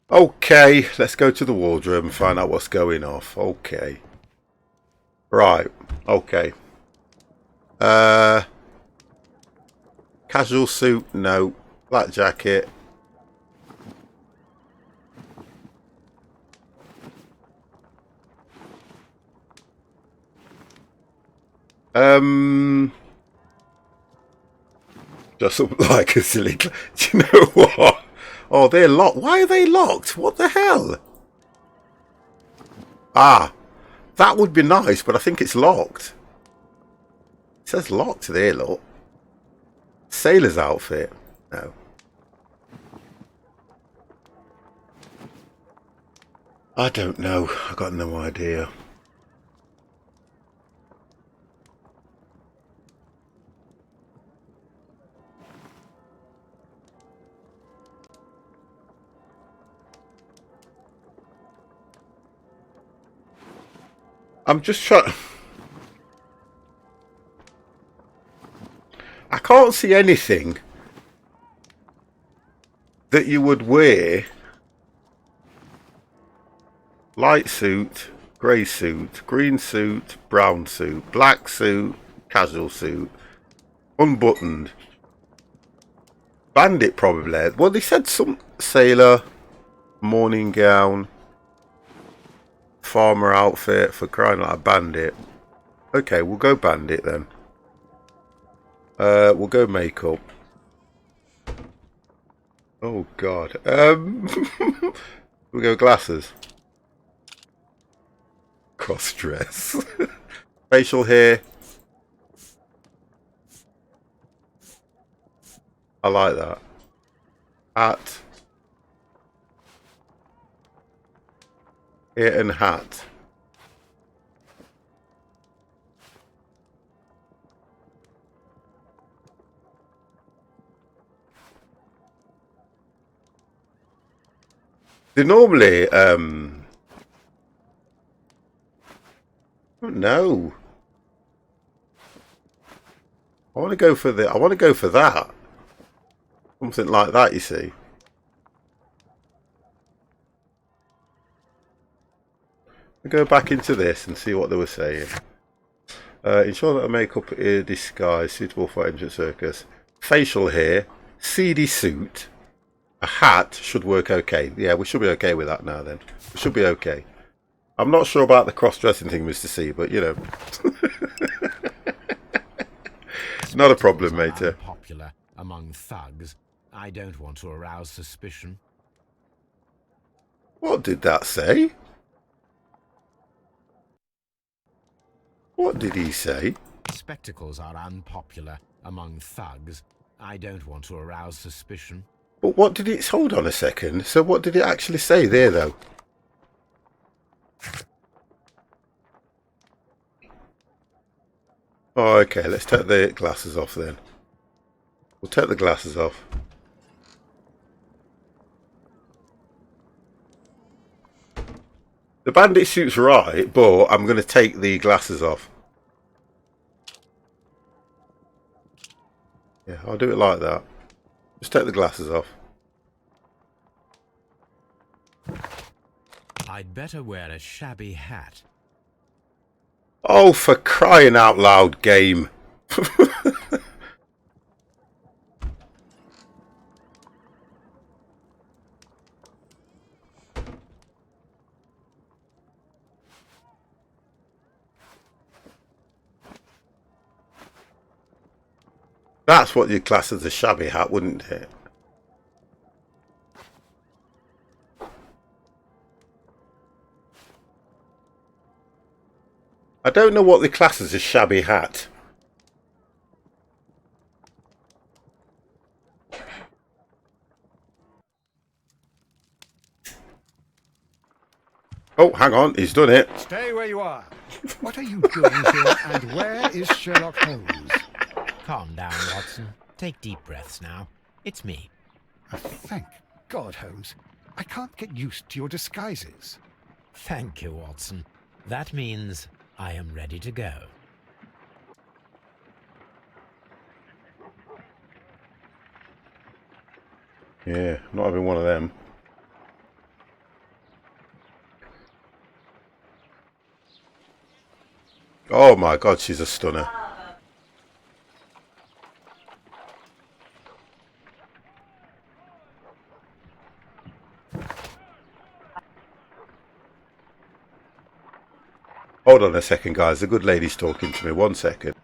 Okay, let's go to the wardrobe and find out what's going off. Okay. Right, okay. Casual suit, no. Black jacket. Just look like a silly... Do you know what? Oh, they're locked. Why are they locked? What the hell? Ah, that would be nice, but I think it's locked. It says locked there, look. Sailor's outfit. No. I don't know. I got no idea. I'm just trying... I can't see anything that you would wear. Light suit, grey suit, green suit, brown suit, black suit, casual suit, unbuttoned. Bandit probably. Well, they said some sailor, morning gown, farmer outfit, for crying out loud, bandit. Okay, we'll go bandit then. We'll go makeup. Oh god. We'll go glasses. Cross dress. Facial hair. I like that. Hat. Hair and hat. They normally, no. I want to go for that. Something like that, you see. We'll go back into this and see what they were saying. Ensure that a makeup is disguise suitable for entrance circus. Facial hair, seedy suit. A hat should work okay. Yeah, we should be okay with that now then. We should be okay. I'm not sure about the cross-dressing thing, Mr. C, but you know. Not a problem, matey. Popular among thugs. I don't want to arouse suspicion. What did that say? What did he say? Spectacles are unpopular among thugs. I don't want to arouse suspicion. But what did it... Hold on a second. So what did it actually say there, though? Oh, okay. Let's take the glasses off then. We'll take the glasses off. The bandit suit's right, but I'm going to take the glasses off. Yeah, I'll do it like that. Just take the glasses off. I'd better wear a shabby hat. Oh, for crying out loud, game. That's what you'd class as a shabby hat, wouldn't it? I don't know what they class as a shabby hat. Oh, hang on, he's done it. Stay where you are. What are you doing here, and where is Sherlock Holmes? Calm down, Watson. Take deep breaths now. It's me. Thank God, Holmes. I can't get used to your disguises. Thank you, Watson. That means I am ready to go. Yeah, not having one of them. Oh my God, she's a stunner. Hold on a second, guys. The good lady's talking to me. 1 second.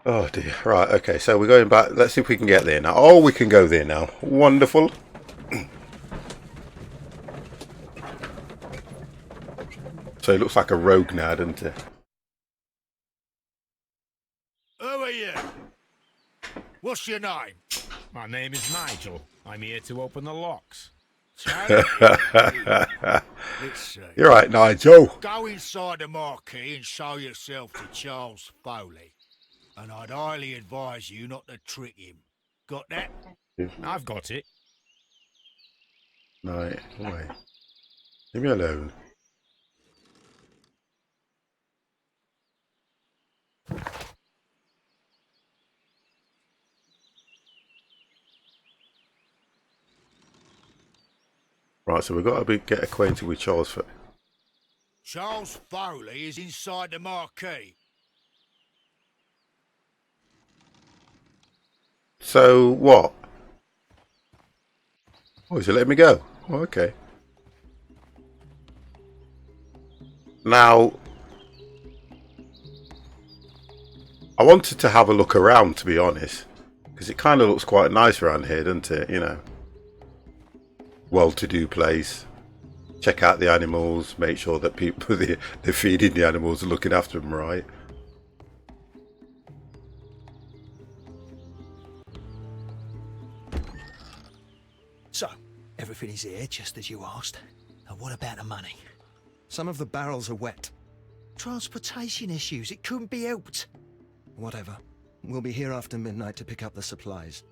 Oh dear. Right, okay, so we're going back. Let's see if we can get there now. Oh, we can go there now. Wonderful. So it looks like a rogue now, doesn't it? Who are you? What's your name? My name is Nigel. I'm here to open the locks. Let's see. You're right, Nigel. Go inside the marquee and show yourself to Charles Foley. And I'd highly advise you not to trick him. Got that? I've got it. Right, wait. Leave me alone. Right, so we've got to get acquainted with Charles first. Charles Foley is inside the marquee. So what? Oh, is he letting me go? Oh, okay. Now, I wanted to have a look around, to be honest, because it kind of looks quite nice around here, doesn't it? You know, well-to-do place. Check out the animals, make sure that people they're feeding the animals and looking after them right. So, everything is here, just as you asked. And what about the money? Some of the barrels are wet. Transportation issues, it couldn't be helped. Whatever. We'll be here after midnight to pick up the supplies.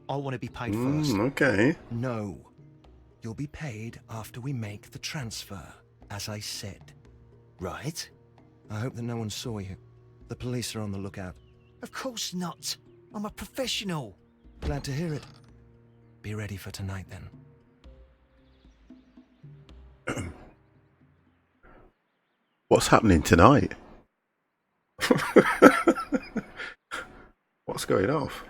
I want to be paid first. Okay. No. You'll be paid after we make the transfer, as I said. Right. I hope that no one saw you. The police are on the lookout. Of course not. I'm a professional. Glad to hear it. Be ready for tonight, then. What's happening tonight? What's going off?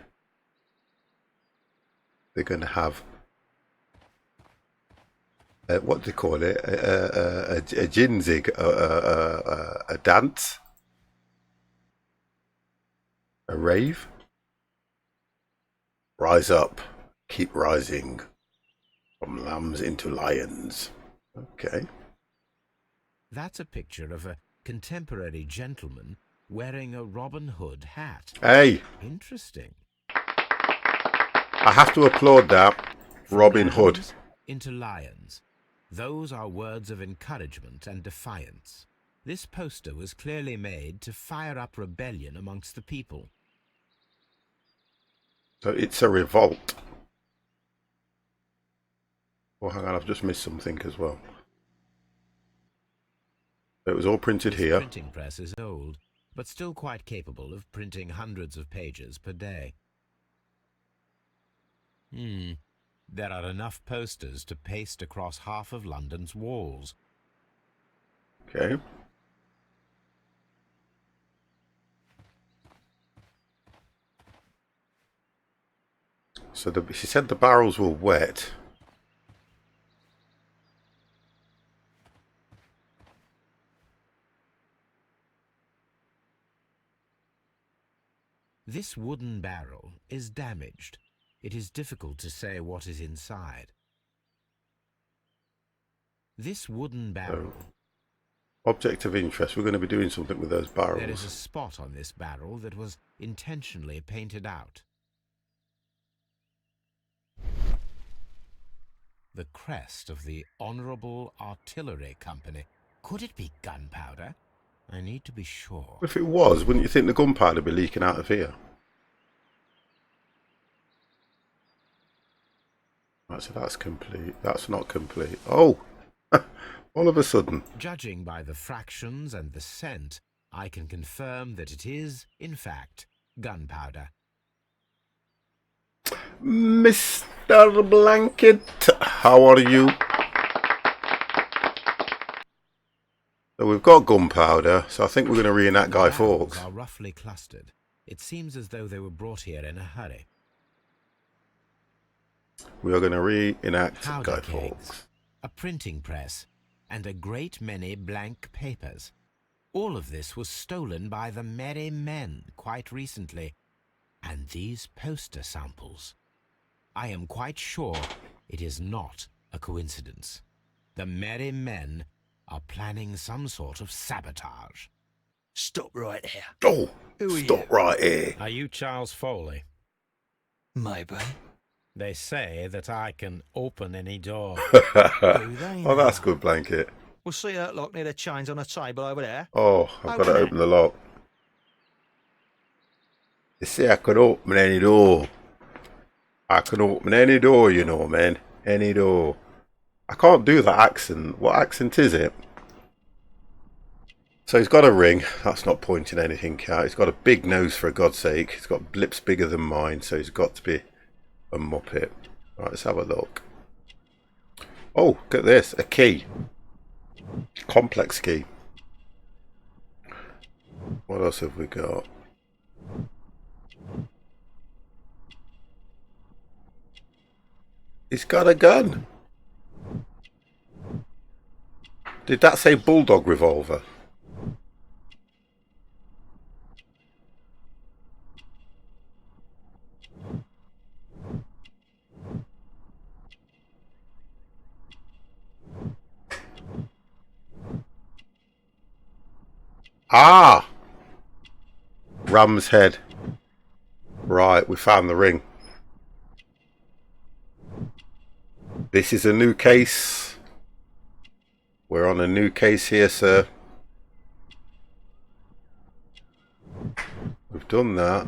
They're going to have what do they call it? A ginzig, a dance, a rave. Rise up, keep rising, from lambs into lions. Okay. That's a picture of a contemporary gentleman wearing a Robin Hood hat. Hey! Interesting. I have to applaud that. Robin Hood. Into lions. Those are words of encouragement and defiance. This poster was clearly made to fire up rebellion amongst the people. So it's a revolt. Oh, hang on, I've just missed something as well. It was all printed This here. printing press is old, but still quite capable of printing hundreds of pages per day. There are enough posters to paste across half of London's walls. Okay. So she said the barrels were wet. This wooden barrel is damaged. It is difficult to say what is inside. This wooden barrel... Object of interest. We're going to be doing something with those barrels. There is a spot on this barrel that was intentionally painted out. The crest of the Honourable Artillery Company. Could it be gunpowder? I need to be sure. If it was, wouldn't you think the gunpowder would be leaking out of here? Right, so that's complete. That's not complete. Oh! All of a sudden. Judging by the fractions and the scent, I can confirm that it is, in fact, gunpowder. Mr. Blanket, how are you? So we've got gunpowder, so I think we're going to reenact Guy Fawkes. Are roughly clustered. It seems as though they were brought here in a hurry. We are going to reenact Powder Guy kegs, Fawkes. a printing press, and a great many blank papers. All of this was stolen by the Merry Men quite recently. And these poster samples. I am quite sure it is not a coincidence. The Merry Men are planning some sort of sabotage. Stop right here. Oh, Who are stop you? right here. Are you Charles Foley? Maybe. They say that I can open any door. Oh, that's good, Blanket. We'll see Sherlock near the chains on a table over there. Oh, I've got to Open it. open the lock. You see, I could open any door. I can open any door, you know, man. Any door. I can't do that accent. What accent is it? So he's got a ring. That's not pointing anything out. He's got a big nose, for God's sake. He's got lips bigger than mine, so he's got to be a muppet. Right, let's have a look. Oh, look at this. A key. Complex key. What else have we got? He's got a gun. Did that say bulldog revolver? Ah! Ram's head. Right, we found the ring. This is a new case. We're on a new case here, sir. We've done that.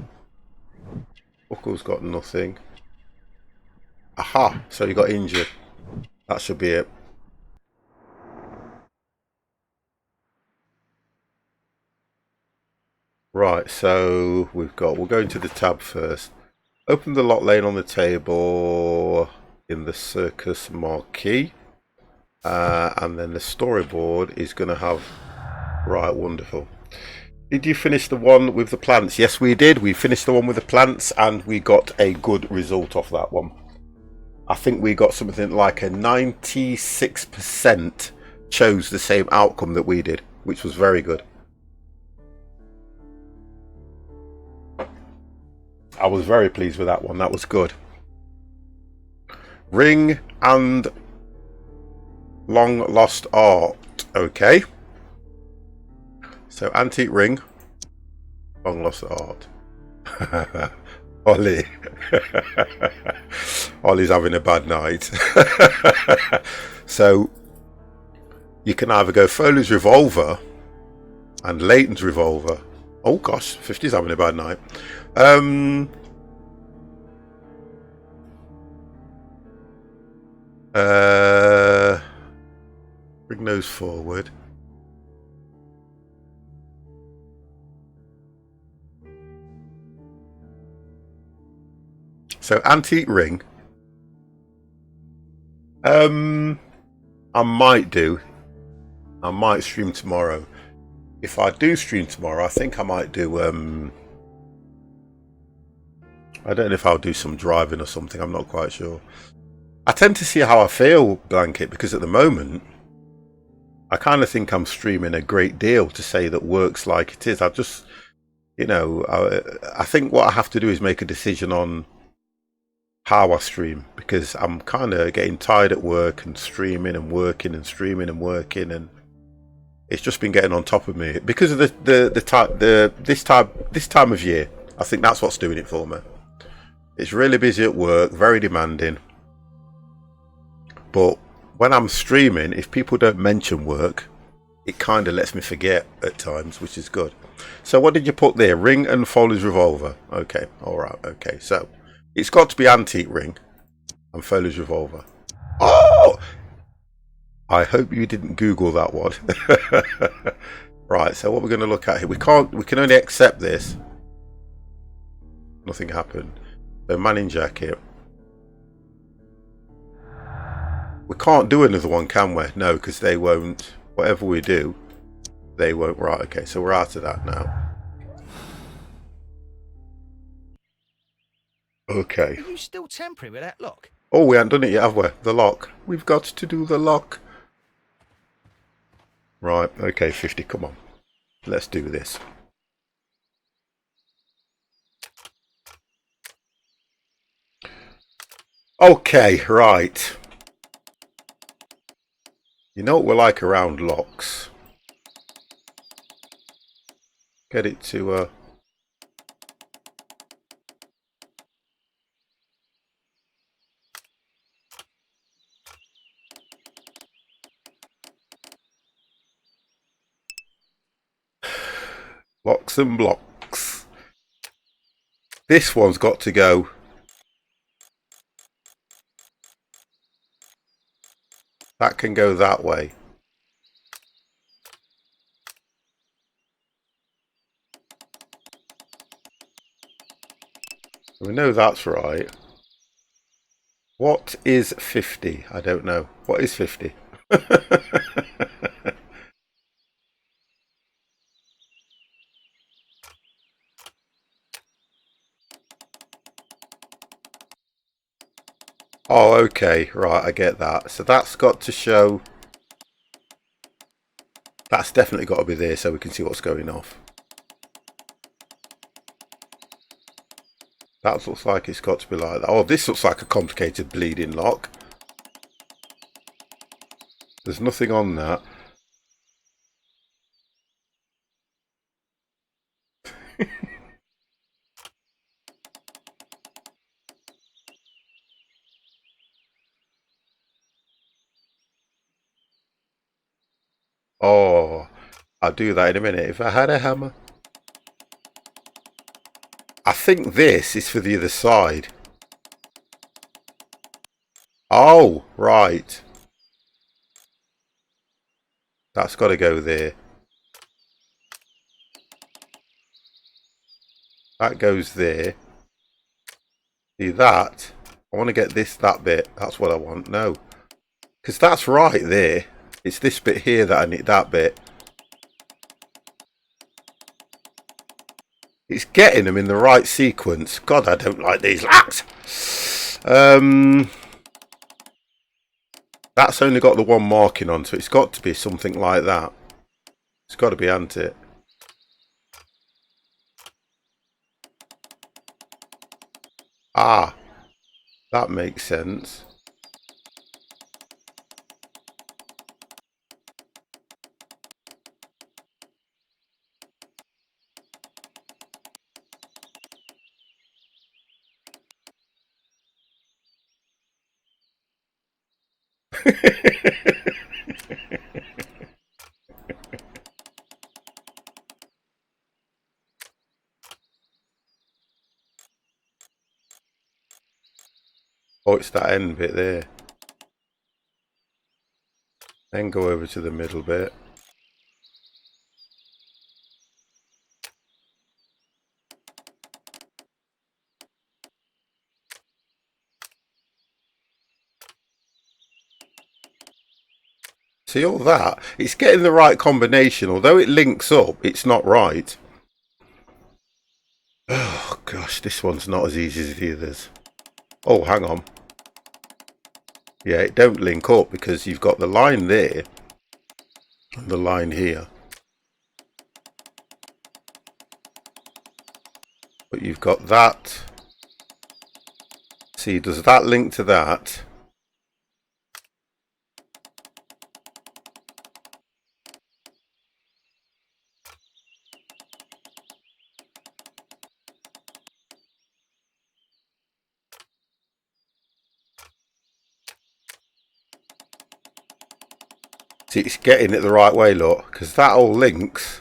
Buckle's got nothing. Aha! So he got injured. That should be it. Right, so we'll go into the tab first. Open the lot lane on the table in the circus marquee. And then the storyboard is going to have... Right, wonderful. Did you finish the one with the plants? Yes, we did. We finished the one with the plants and we got a good result off that one. I think we got something like a 96% chose the same outcome that we did, which was very good. I was very pleased with that one. That was good. Ring and long lost art. Okay. So antique ring, long lost art. Ollie. Ollie's having a bad night. So you can either go Foley's revolver and Leighton's revolver. Oh gosh, 50's having a bad night. Bring those forward. So antique ring. I might stream tomorrow. If I do stream tomorrow, I think I might do I don't know if I'll do some driving or something. I'm not quite sure. I tend to see how I feel, Blanket, because at the moment I kind of think I'm streaming a great deal to say that works like it is. I just, you know, I think what I have to do is make a decision on how I stream, because I'm kind of getting tired at work and streaming and working and streaming and working, and it's just been getting on top of me because of this time of year. I think that's what's doing it for me. It's really busy at work, very demanding. But when I'm streaming, if people don't mention work, it kind of lets me forget at times, which is good. So what did you put there? Ring and Foley's revolver. Okay, all right, okay. So it's got to be antique ring and Foley's revolver. Oh! I hope you didn't Google that one. Right, so what we're going to look at here. We can only accept this. Nothing happened. So Manning jacket. We can't do another one, can we? No, because they won't. Whatever we do, they won't. Right, okay, so we're out of that now. Okay. Are you still temporary with that lock? Oh, we haven't done it yet, have we? The lock. We've got to do the lock. Right, okay, 50, come on. Let's do this. Okay, right. You know what we're like around locks. Get it to locks and blocks. This one's got to go. That can go that way. We know that's right. What is 50? I don't know. What is 50? Oh, okay. Right, I get that. So that's got to show... That's definitely got to be there so we can see what's going off. That looks like it's got to be like that. Oh, this looks like a complicated bleeding lock. There's nothing on that. Oh, I'll do that in a minute. If I had a hammer. I think this is for the other side. Oh, right. That's got to go there. That goes there. See that? I want to get that bit. That's what I want. No. Because that's right there. It's this bit here that I need, that bit. It's getting them in the right sequence. God, I don't like these lags. That's only got the one marking on, so it's got to be something like that. It's got to be, hasn't it? Ah, that makes sense. Oh, it's that end bit there. Then go over to the middle bit. See all that? It's getting the right combination. Although it links up, it's not right. Oh gosh, this one's not as easy as the others. Oh, hang on. Yeah, it don't link up because you've got the line there and the line here. But you've got that. See, does that link to that? See, it's getting it the right way, look, because that all links.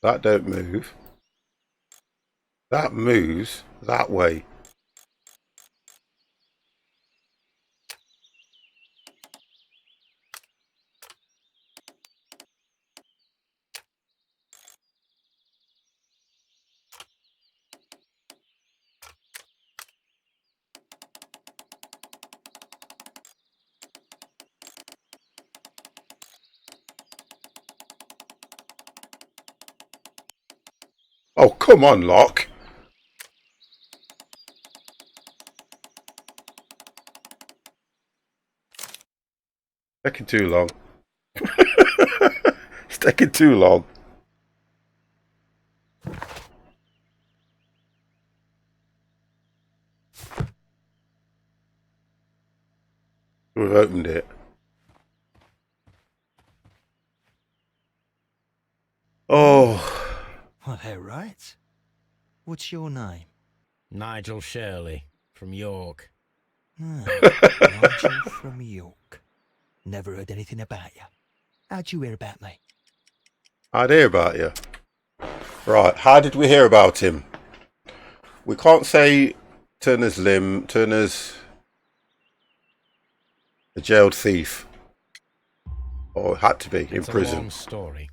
That don't move. That moves that way. Oh, come on, Locke. Taking too long. It's taking too long. We've opened it. Oh. Well, they're right. What's your name? Nigel Shirley, from York. Nigel from York. Never heard anything about you. How'd you hear about me? I'd hear about you. Right, how did we hear about him? We can't say Turner's limb. Turner's a jailed thief. Or had to be, in prison. A long story.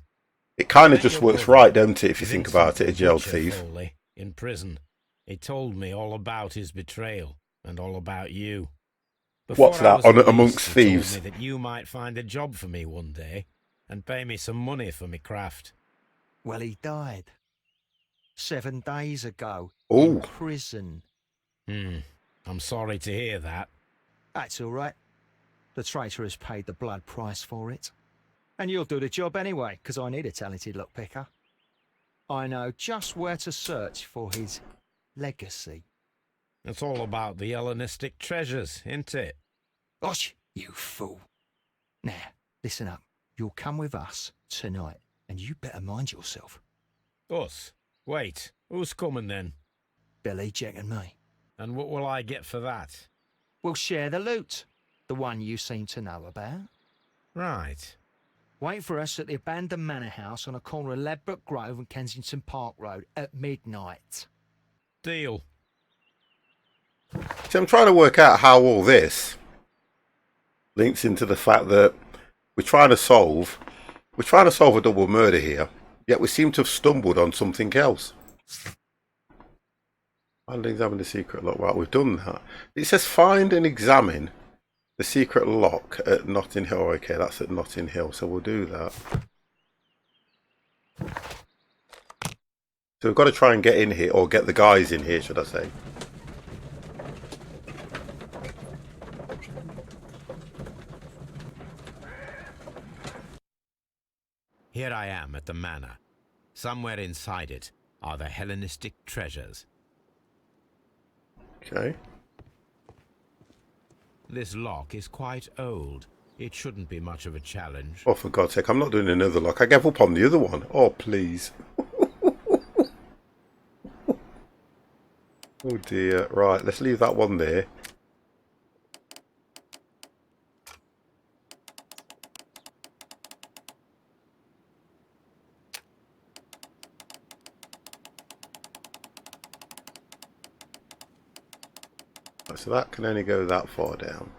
It kind of just works right, don't it, if you think about it, a jailed thief. Foley, in prison. He told me all about his betrayal and all about you. Before What's that, amongst thieves? He told me that you might find a job for me one day and pay me some money for me craft. Well, he died 7 days ago. Ooh. In prison. I'm sorry to hear that. That's all right. The traitor has paid the blood price for it. And you'll do the job anyway, because I need a talented lockpicker. I know just where to search for his legacy. It's all about the Hellenistic treasures, isn't it? Gosh, you fool. Now, listen up. You'll come with us tonight, and you better mind yourself. Us? Wait, who's coming then? Billy, Jack and me. And what will I get for that? We'll share the loot. The one you seem to know about. Right. Wait for us at the abandoned manor house on a corner of Ladbroke Grove and Kensington Park Road at midnight. Deal. See, I'm trying to work out how all this links into the fact that we're trying to solve a double murder here, yet we seem to have stumbled on something else. I'll examine the secret lock. Right, we've done that. It says find and examine the secret lock at Notting Hill. Okay, that's at Notting Hill, so we'll do that. So we've got to try and get in here, or get the guys in here, should I say. Here I am at the manor. Somewhere inside it are the Hellenistic treasures. Okay. This lock is quite old. It shouldn't be much of a challenge. Oh, for God's sake, I'm not doing another lock. I gave up on the other one. Oh, please. Oh dear. Right, let's leave that one there. So that can only go that far down.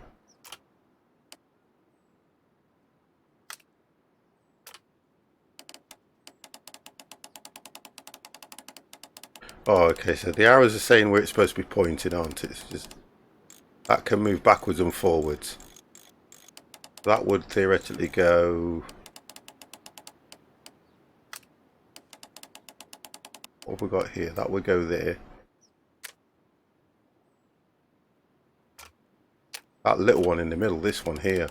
Oh, okay, so the arrows are saying where it's supposed to be pointing, aren't it? It's just that can move backwards and forwards. That would theoretically go... What have we got here? That would go there. That little one in the middle, this one here.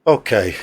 Okay.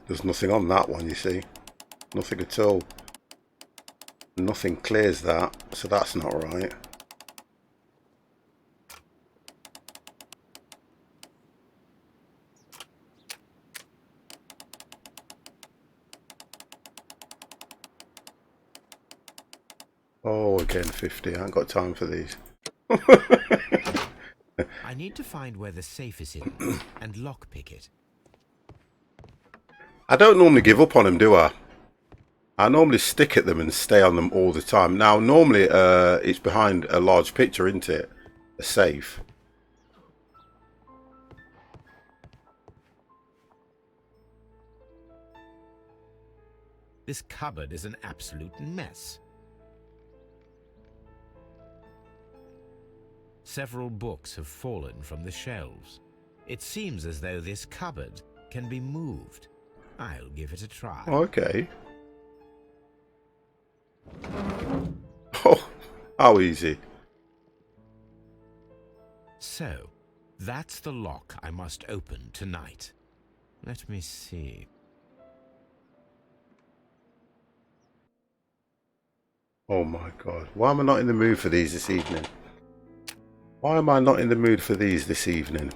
There's nothing on that one, you see. Nothing at all. Nothing clears that, so that's not right. Oh, again 50. I haven't got time for these. I need to find where the safe is hidden and lockpick it. I don't normally give up on them, do I? I normally stick at them and stay on them all the time. Now, normally it's behind a large picture, isn't it? A safe. This cupboard is an absolute mess. Several books have fallen from the shelves. It seems as though this cupboard can be moved. I'll give it a try. Okay. Oh, how easy. So, that's the lock I must open tonight. Let me see. Oh my God. Why am I not in the mood for these this evening? Why am I not in the mood for these this evening?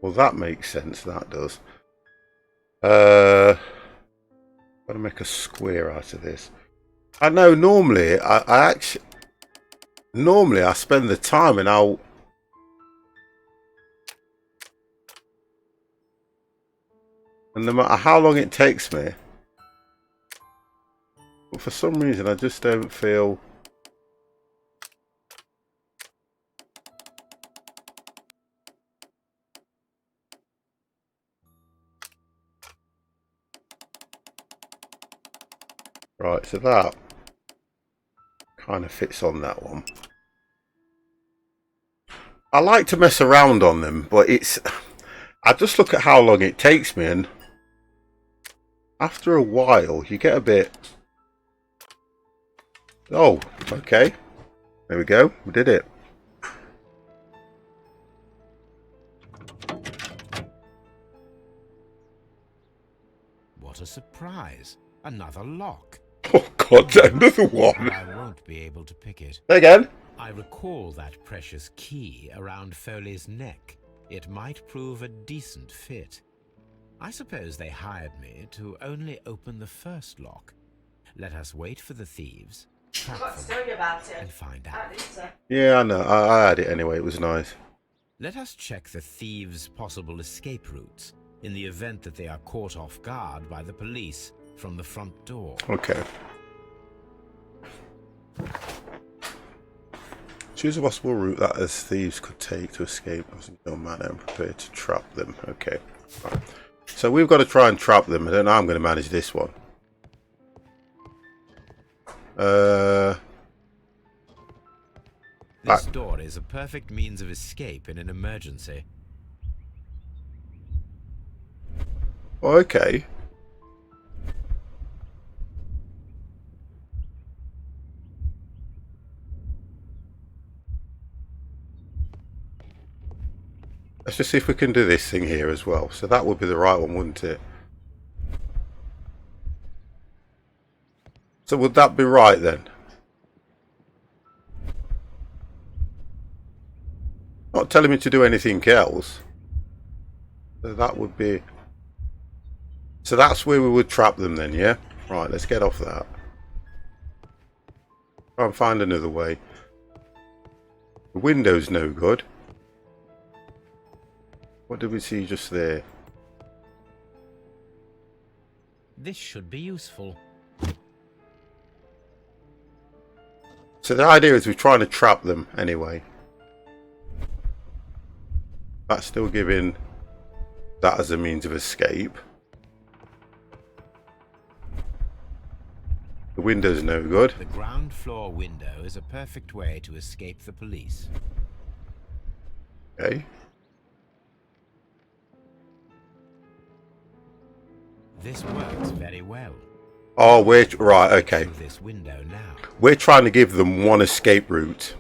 Well, that makes sense, that does. Gotta make a square out of this. I know normally I spend the time and I'll And no matter how long it takes me, but for some reason I just don't feel... Right, so that kind of fits on that one. I like to mess around on them, but it's... I just look at how long it takes me, and after a while you get a bit... Oh, okay. There we go. We did it. What a surprise. Another lock. Oh god, another one. I won't be able to pick it. Again? I recall that precious key around Foley's neck. It might prove a decent fit. I suppose they hired me to only open the first lock. Let us wait for the thieves, trap them, and find out. Yeah, I know. I had it anyway. It was nice. Let us check the thieves' possible escape routes in the event that they are caught off guard by the police from the front door. Okay. Choose a possible route that as thieves could take to escape in no manner and prepare to trap them. Okay. Right. So we've got to try and trap them. I don't know how I'm going to manage this one. This door is a perfect means of escape in an emergency. Okay. Let's just see if we can do this thing here as well. So that would be the right one, wouldn't it? So would that be right then? Not telling me to do anything else. So that would be... So that's where we would trap them then, yeah? Right, let's get off that. Try and find another way. The window's no good. What did we see just there? This should be useful. So the idea is we're trying to trap them anyway. That's still giving that as a means of escape. The window's no good. The ground floor window is a perfect way to escape the police. Okay. This works very well. Oh, we're right. Okay. Through this window now. We're trying to give them one escape route.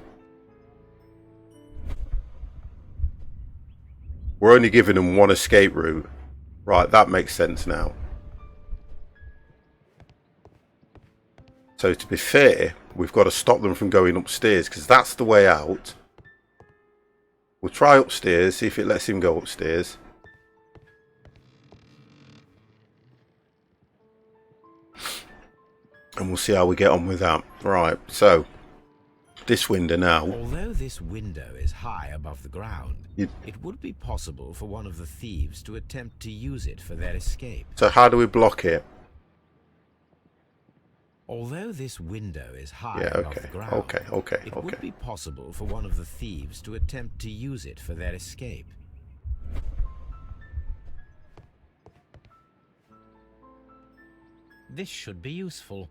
We're only giving them one escape route. Right, that makes sense now. So to be fair, we've got to stop them from going upstairs because that's the way out. We'll try upstairs, see if it lets him go upstairs. And we'll see how we get on with that. Right, so this window now. Although this window is high above the ground, it would be possible for one of the thieves to attempt to use it for their escape. So how do we block it? Although this window is high Yeah, above okay, the ground, okay. would be possible for one of the thieves to attempt to use it for their escape. This should be useful.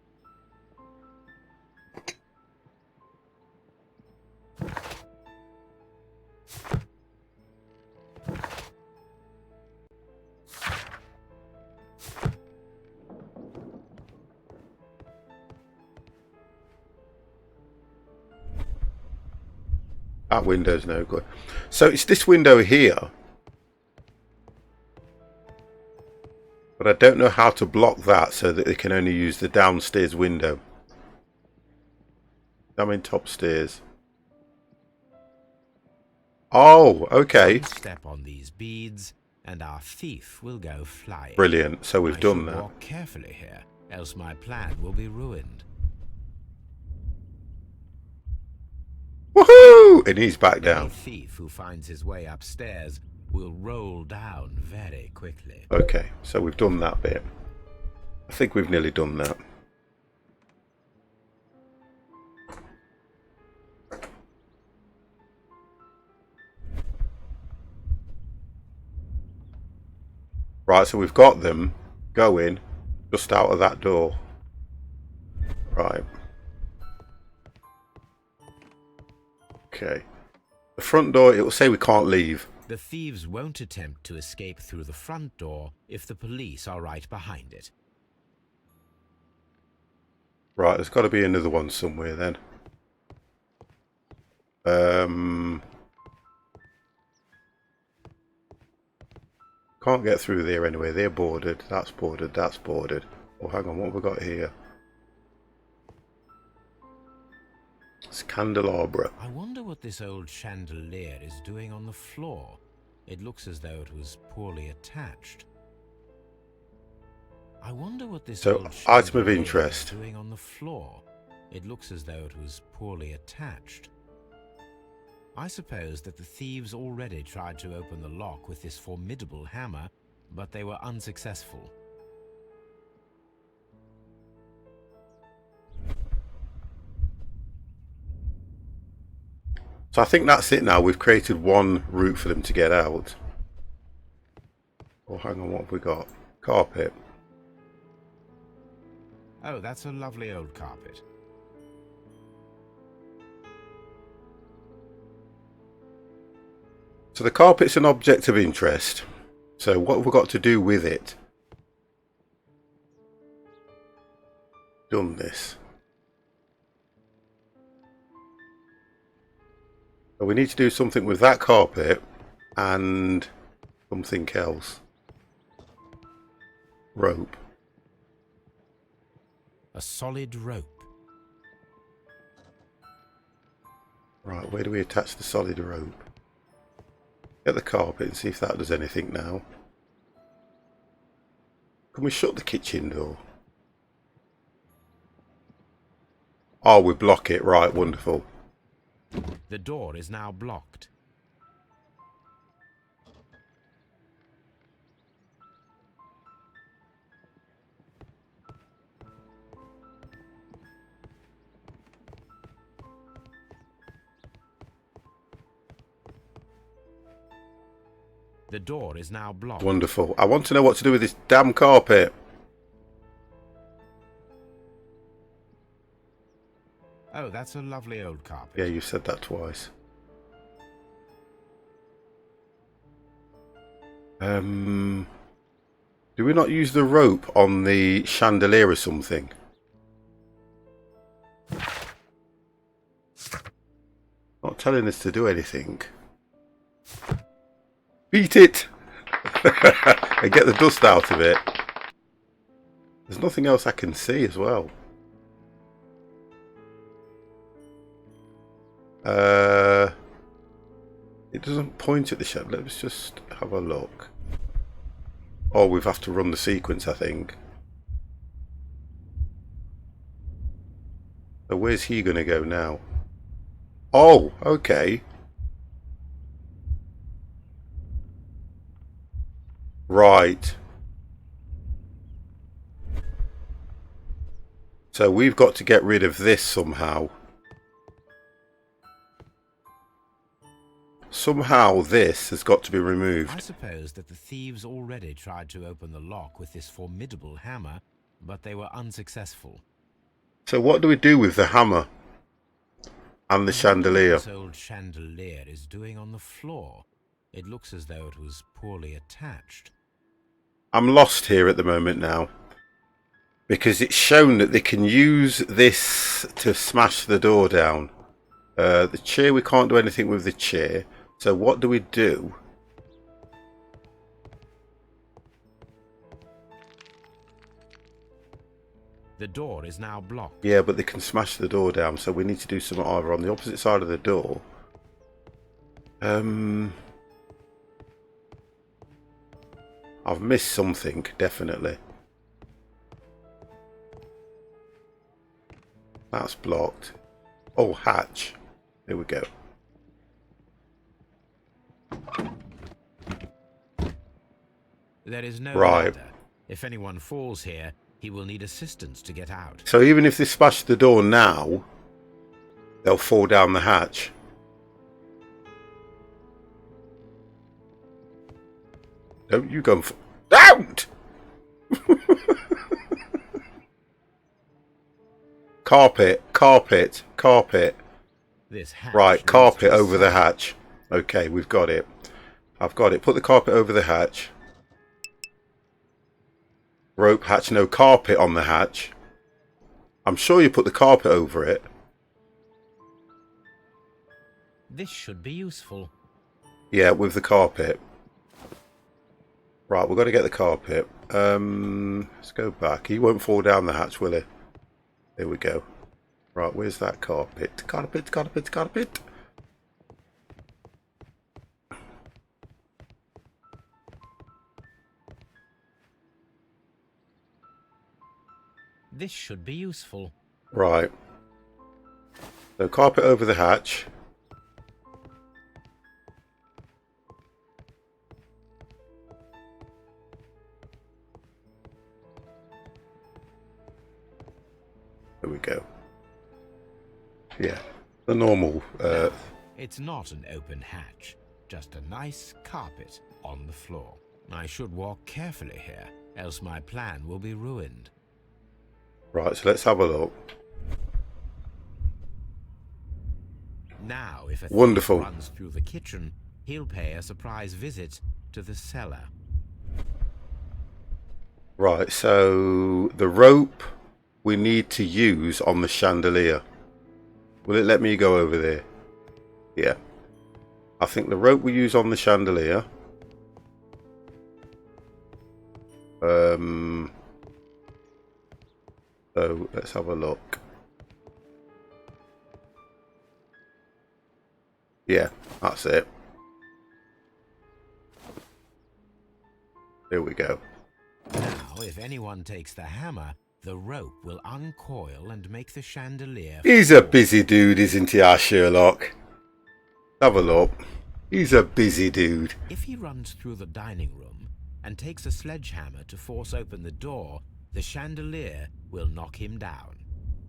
That window's no good. So it's this window here. But I don't know how to block that so that they can only use the downstairs window. I'm in top stairs. Oh, okay. One step on these beads, and our thief will go flying. Brilliant. So we've done that. Walk carefully here, else my plan will be ruined. Woohoo! And he's back down. Any thief who finds his way upstairs will roll down very quickly. Okay, so we've done that bit. I think we've nearly done that. Right, so we've got them going just out of that door. Right. Okay. The front door, it will say we can't leave. The thieves won't attempt to escape through the front door if the police are right behind it. Right, there's got to be another one somewhere then. Can't get through there anyway. They're boarded. That's boarded. That's boarded. Oh, hang on. What have we got here? It's candelabra. I wonder what this old chandelier is doing on the floor. It looks as though it was poorly attached. I wonder what this So, old item of chandelier interest. is doing on the floor. It looks as though it was poorly attached. I suppose that the thieves already tried to open the lock with this formidable hammer, but they were unsuccessful. So I think that's it now. We've created one route for them to get out. Oh, hang on. What have we got? Carpet. Oh, that's a lovely old carpet. So the carpet's an object of interest. So what have we got to do with it? Done this. So we need to do something with that carpet and something else. Rope. A solid rope. Right, where do we attach the solid rope? Get the carpet and see if that does anything now. Can we shut the kitchen door? Oh, we block it. Right, wonderful. The door is now blocked. The door is now blocked. Wonderful. I want to know what to do with this damn carpet. Oh, that's a lovely old carpet. Yeah, you said that twice. Do we not use the rope on the chandelier or something? Not telling us to do anything. Beat it! And get the dust out of it. There's nothing else I can see as well. It doesn't point at the shed. Let's just have a look. Oh, we have to run the sequence, I think. So where's he going to go now? Oh, okay. Right. So we've got to get rid of this somehow. Somehow this has got to be removed. I suppose that the thieves already tried to open the lock with this formidable hammer, but they were unsuccessful. So what do we do with the hammer and the chandelier? What this old chandelier is doing on the floor. It looks as though it was poorly attached. I'm lost here at the moment now. Because it's shown that they can use this to smash the door down. The chair, we can't do anything with the chair. So what do we do? The door is now blocked. Yeah, but they can smash the door down. So we need to do something either on the opposite side of the door. I've missed something, definitely. That's blocked. Oh, hatch. Here we go. There is no Right. ladder. If anyone falls here, he will need assistance to get out. So even if they smash the door now, they'll fall down the hatch. Don't you go and don't! Carpet, carpet, carpet. This hatch Right, leads carpet to a over the cellar. hatch. Okay, we've got it. I've got it. Put the carpet over the hatch. Rope hatch, no carpet on the hatch. I'm sure you put the carpet over it. This should be useful. Yeah, with the carpet. Right, we've got to get the carpet. Let's go back. He won't fall down the hatch, will he? There we go. Right, where's that carpet? Carpet, carpet, carpet. This should be useful. Right. So carpet over the hatch. There we go. Yeah, the normal. It's not an open hatch, just a nice carpet on the floor. I should walk carefully here, else my plan will be ruined. Right, so let's have a look. Now, if a Wonderful. thief runs through the kitchen, he'll pay a surprise visit to the cellar. Right, so the rope we need to use on the chandelier. Will it let me go over there? Yeah. I think the rope we use on the chandelier. So let's have a look. Yeah, that's it. There we go. Now, if anyone takes the hammer, the rope will uncoil and make the chandelier. He's a busy dude, isn't he, our Sherlock? Have a look. He's a busy dude. If he runs through the dining room and takes a sledgehammer to force open the door, the chandelier will knock him down.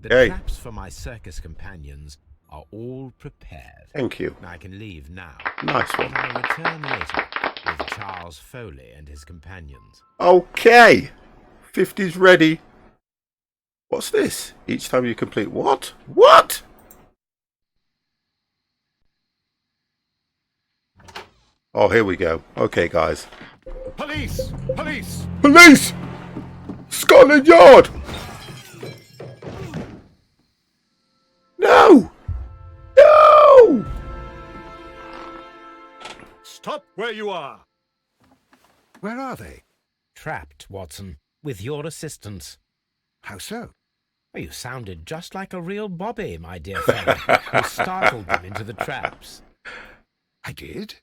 The Hey. traps for my circus companions are all prepared. Thank you. I can leave now. Nice one. And I'll return later with Charles Foley and his companions. Okay. 50's ready. What's this? Each time you complete what? What? Oh, here we go. Okay, guys. Police! Police! Police! Scotland Yard! No! No! Stop where you are! Where are they? Trapped, Watson, with your assistance. How so? You sounded just like a real Bobby, my dear fellow, who startled them into the traps. I did?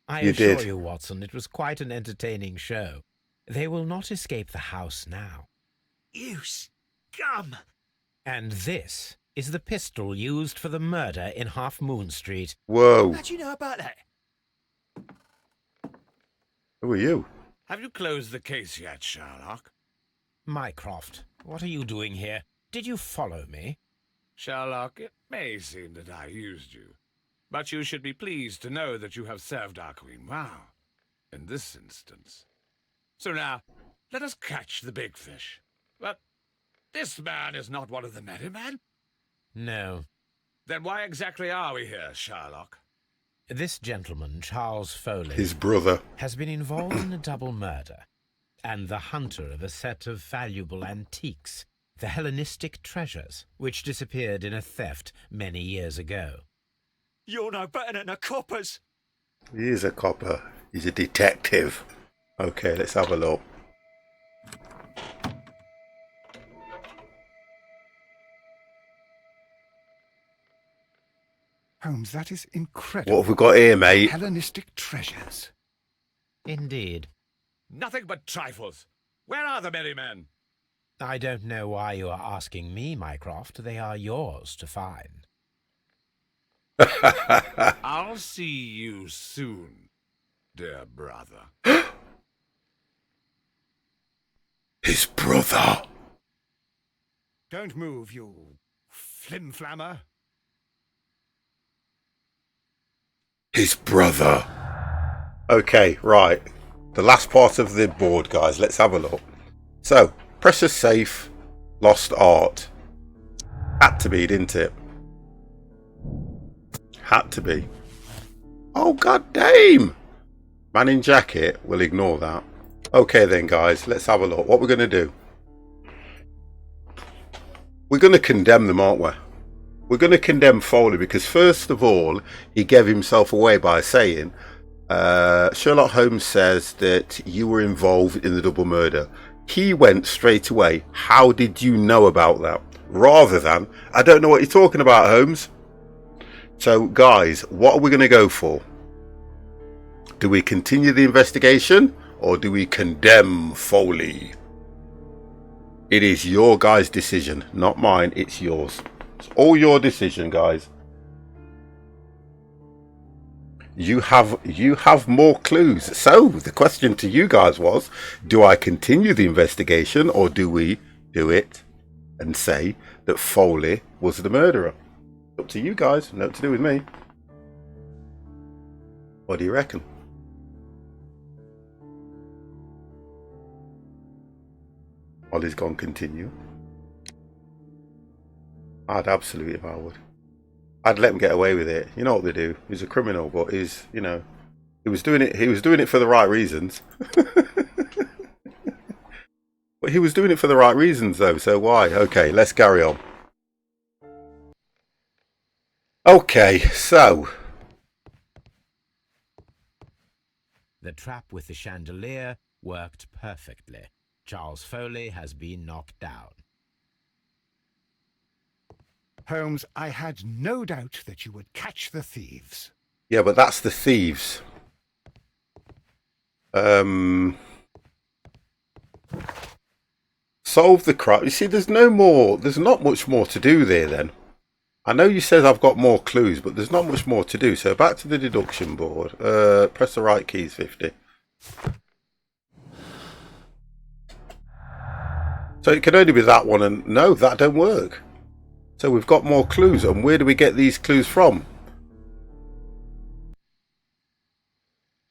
I You assure did. you, Watson, it was quite an entertaining show. They will not escape the house now. You scum! And this is the pistol used for the murder in Half Moon Street. Whoa. How do you know about that? Who are you? Have you closed the case yet, Sherlock? Mycroft, what are you doing here? Did you follow me? Sherlock, it may seem that I used you, but you should be pleased to know that you have served our queen well, in this instance. So now, let us catch the big fish. But this man is not one of the merry men. No. Then why exactly are we here, Sherlock? This gentleman, Charles Foley, His brother. has been involved in a double murder, and the hunter of a set of valuable antiques, the Hellenistic treasures, which disappeared in a theft many years ago. You're no better than the coppers. He is a copper. He's a detective. Okay, let's have a look. Holmes, that is incredible. What have we got here, mate? Hellenistic treasures. Indeed. Nothing but trifles. Where are the merry men? I don't know why you are asking me, Mycroft. They are yours to find. I'll see you soon, dear brother. His brother. Don't move, you flim-flammer. His brother. Okay, right. The last part of the board, guys. Let's have a look. So, precious safe, lost art. Had to be, didn't it? Had to be. Oh, god damn! Man in jacket. We'll ignore that. Okay then, guys. Let's have a look. What we're going to do. We're going to condemn them, aren't we? We're going to condemn Foley because, first of all, he gave himself away by saying, Sherlock Holmes says that you were involved in the double murder. He went straight away, how did you know about that? Rather than, I don't know what you're talking about, Holmes. So, guys, what are we going to go for? Do we continue the investigation or do we condemn Foley? It is your guys' decision, not mine. It's yours. It's all your decision, guys. You have more clues. So the question to you guys was, do I continue the investigation or do we do it and say that Foley was the murderer? Up to you guys. Nothing to do with me. What do you reckon? Ollie's gone continue. I'd absolutely if I would. I'd let him get away with it. You know what they do. He's a criminal, but he's, you know, he was doing it for the right reasons. But he was doing it for the right reasons though, so why? Okay, let's carry on. Okay, so The trap with the chandelier worked perfectly. Charles Foley has been knocked down. Holmes, I had no doubt that you would catch the thieves. yeah, but that's the thieves. Solve the crime. You see, there's not much more to do there then. I know you said I've got more clues, but there's not much more to do. So back to the deduction board. Press the right keys, 50. So it can only be that one, and no, that don't work. So we've got more clues, and where do we get these clues from?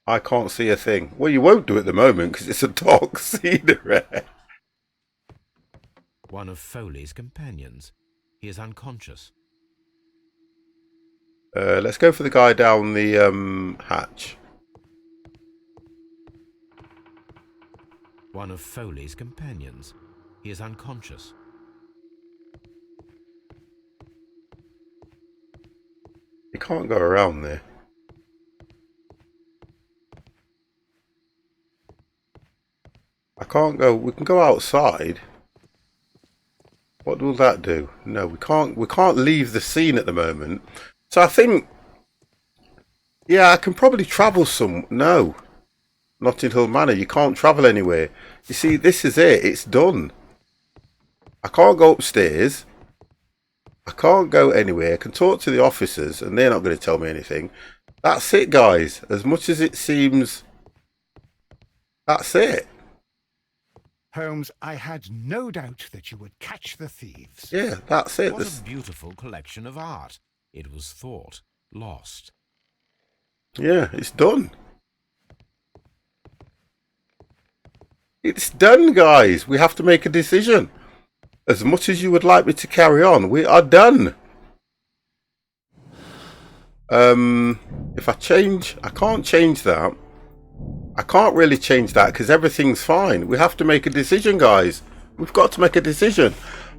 I can't see a thing. Well, you won't do at the moment because it's a dark scenery. One of Foley's companions. He is unconscious. Let's go for the guy down the hatch. One of Foley's companions. He is unconscious. You can't go around there. I can't go. We can go outside. What will that do? No, we can't. We can't leave the scene at the moment. So I think, yeah, I can probably travel some. No, Notting Hill Manor. You can't travel anywhere. You see, this is it. It's done. I can't go upstairs. I can't go anywhere. I can talk to the officers, and they're not going to tell me anything. That's it, guys. As much as it seems, that's it. Holmes, I had no doubt that you would catch the thieves. Yeah, that's it. What a beautiful collection of art. It was thought lost. Yeah, it's done. It's done, guys. We have to make a decision. As much as you would like me to carry on, we are done. If I change, I can't change that. I can't really change that because everything's fine. We have to make a decision, guys. We've got to make a decision.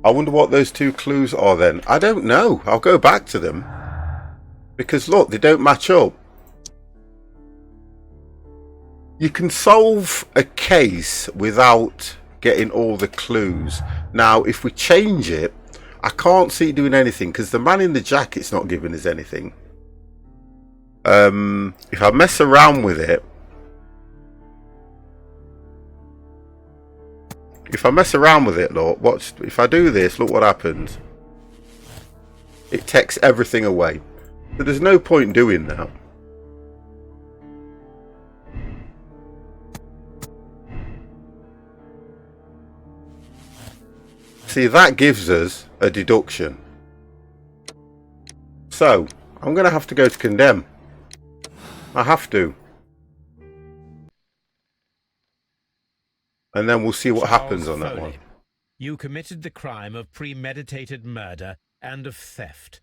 I wonder what those two clues are then. I don't know. I'll go back to them. Because look, they don't match up. You can solve a case without getting all the clues. Now, if we change it, I can't see it doing anything because the man in the jacket's not giving us anything. If I mess around with it, look, watch. If I do this, look what happens. It takes everything away. So there's no point doing that. See, that gives us a deduction. So, I'm going to have to go to condemn. I have to. And then we'll see what happens on that one. You committed the crime of premeditated murder and of theft.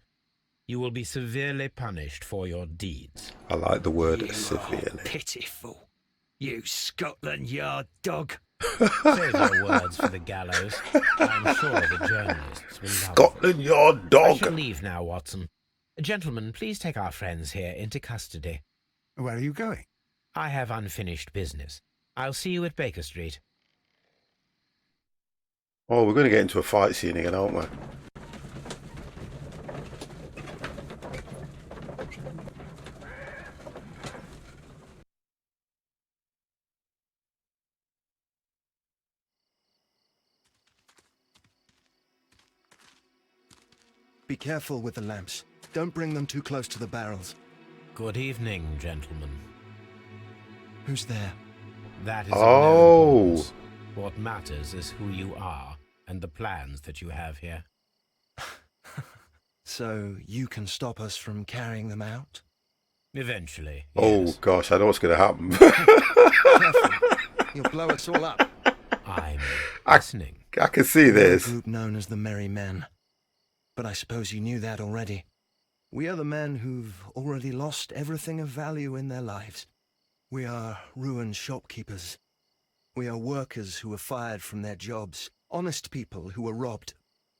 You will be severely punished for your deeds. I like the word You severely. are pitiful. You Scotland Yard dog. Save your words for the gallows. I'm sure the journalists will love Scotland Yard dog. I shall leave now, Watson. Gentlemen, please take our friends here into custody. Where are you going? I have unfinished business. I'll see you at Baker Street. Oh, we're going to get into a fight scene again, aren't we? Be careful with the lamps. Don't bring them too close to the barrels. Good evening, gentlemen. Who's there? That is of Oh. no importance. What matters is who you are and the plans that you have here. So you can stop us from carrying them out? Eventually, Oh, yes. gosh, I know what's going to happen. Careful. You'll blow us all up. I'm listening. I can see We're a this. group known as the Merry Men. But I suppose you knew that already. We are the men who've already lost everything of value in their lives. We are ruined shopkeepers. We are workers who were fired from their jobs, honest people who were robbed.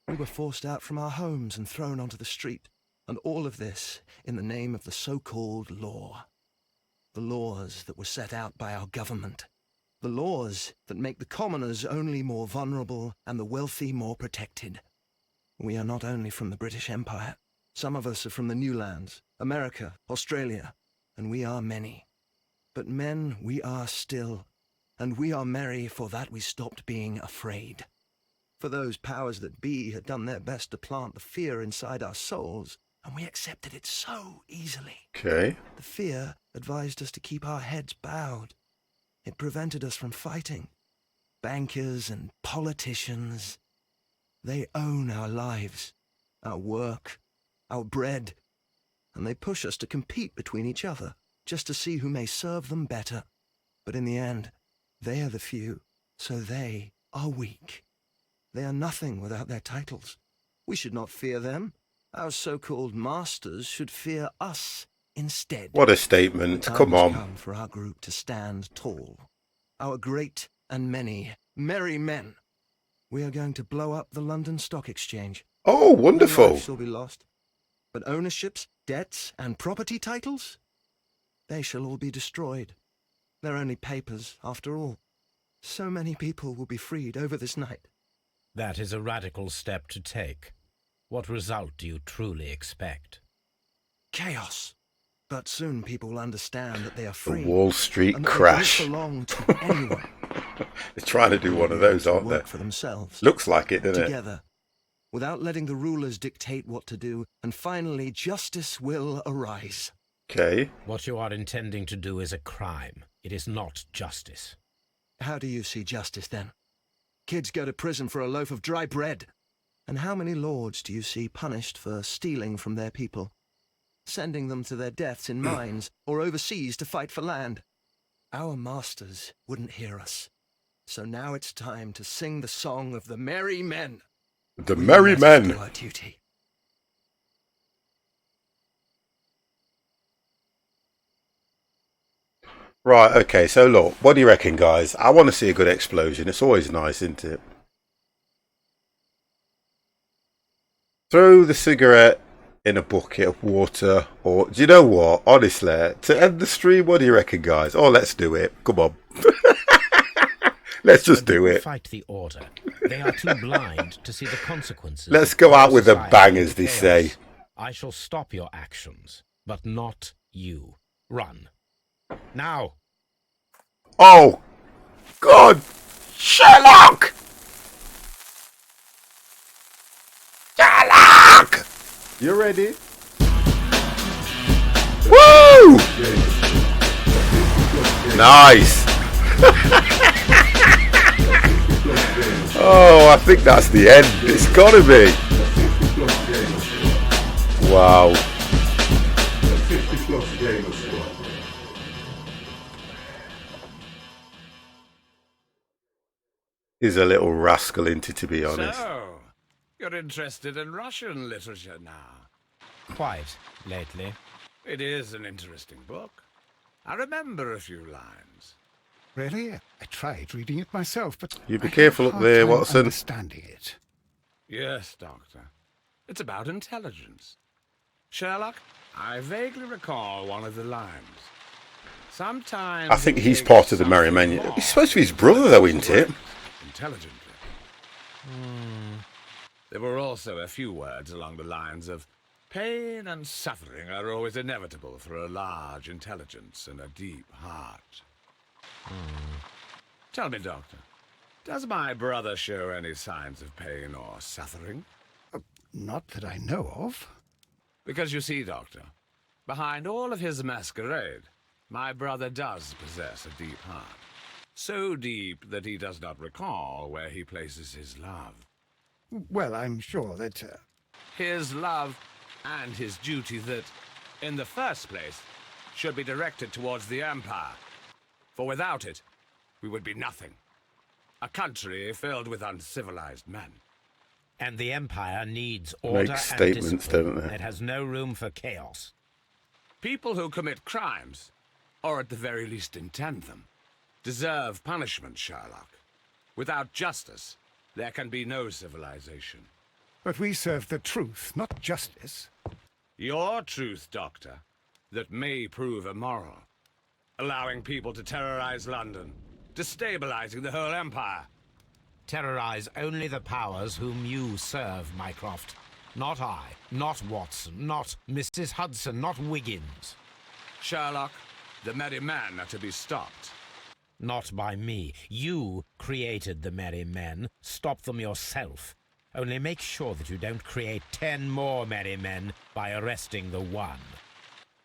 We were forced out from our homes and thrown onto the street, and all of this in the name of the so-called law. The laws that were set out by our government. The laws that make the commoners only more vulnerable and the wealthy more protected. We are not only from the British Empire. Some of us are from the New Lands, America, Australia, and we are many. But men we are still, and we are merry for that we stopped being afraid. For those powers that be had done their best to plant the fear inside our souls, and we accepted it so easily. Okay. The fear advised us to keep our heads bowed. It prevented us from fighting. Bankers and politicians, they own our lives, our work, our bread, and they push us to compete between each other, just to see who may serve them better. But in the end, they are the few, so they are weak. They are nothing without their titles. We should not fear them. Our so-called masters should fear us instead. What a statement. The time Come has on. come for our group to stand tall. Our great and many merry men. We are going to blow up the London Stock Exchange. Oh, No wonderful. lives shall be lost. But ownerships, debts, and property titles? They shall all be destroyed. They're only papers, after all. So many people will be freed over this night. That is a radical step to take. What result do you truly expect? Chaos. But soon people will understand that they are The free. Wall Street and that crash. They don't belong to anyone. They're trying to do one of those, aren't they? Work for themselves. Looks like it, doesn't it? Together, without letting the rulers dictate what to do, and finally justice will arise. Okay. What you are intending to do is a crime. It is not justice. How do you see justice, then? Kids go to prison for a loaf of dry bread. And how many lords do you see punished for stealing from their people? Sending them to their deaths in mines or overseas to fight for land? Our masters wouldn't hear us. So now it's time to sing the song of the merry men. The We merry must men. do our duty. Right, okay, so look, what do you reckon, guys? I want to see a good explosion. It's always nice, isn't it? Throw the cigarette in a bucket of water, or do you know what? Honestly, to end the stream, what do you reckon, guys? Oh, let's do it. Come on. Let's just do it. Fight the order. They are too blind to see the consequences. Let's of go out with a society bang, and as they chaos. say. I shall stop your actions, but not you. Run. Now. Oh, God. Sherlock! Sherlock! You ready? Woo! Nice. Oh, I think that's the end. It's gotta be. Wow. The 50plusgamer squad. He's a little rascal, isn't he, to be honest? So, you're interested in Russian literature now? Quite lately. It is an interesting book. I remember a few lines. Really? I tried reading it myself, but You be I had a careful up hard there, time Watson. understanding it. Yes, Doctor. It's about intelligence. Sherlock, I vaguely recall one of the lines. Sometimes I think he's part of the Merry Men. He's supposed to be his brother, though, isn't it? Intelligently. There were also a few words along the lines of pain and suffering are always inevitable for a large intelligence and a deep heart. Tell me, Doctor, does my brother show any signs of pain or suffering? Not that I know of. Because you see, Doctor, behind all of his masquerade, my brother does possess a deep heart. So deep that he does not recall where he places his love. Well, I'm sure that... His love and his duty that, in the first place, should be directed towards the Empire. For without it, we would be nothing. A country filled with uncivilized men. And the Empire needs order Make and statements, discipline. don't they? It has no room for chaos. People who commit crimes, or at the very least intend them, deserve punishment, Sherlock. Without justice, there can be no civilization. But we serve the truth, not justice. Your truth, Doctor, that may prove immoral. Allowing people to terrorize London, destabilizing the whole empire. Terrorize only the powers whom you serve, Mycroft. Not I, not Watson, not Mrs. Hudson, not Wiggins. Sherlock, the merry men are to be stopped. Not by me. You created the Merry Men. Stop them yourself. Only make sure that you don't create 10 more Merry Men by arresting the one.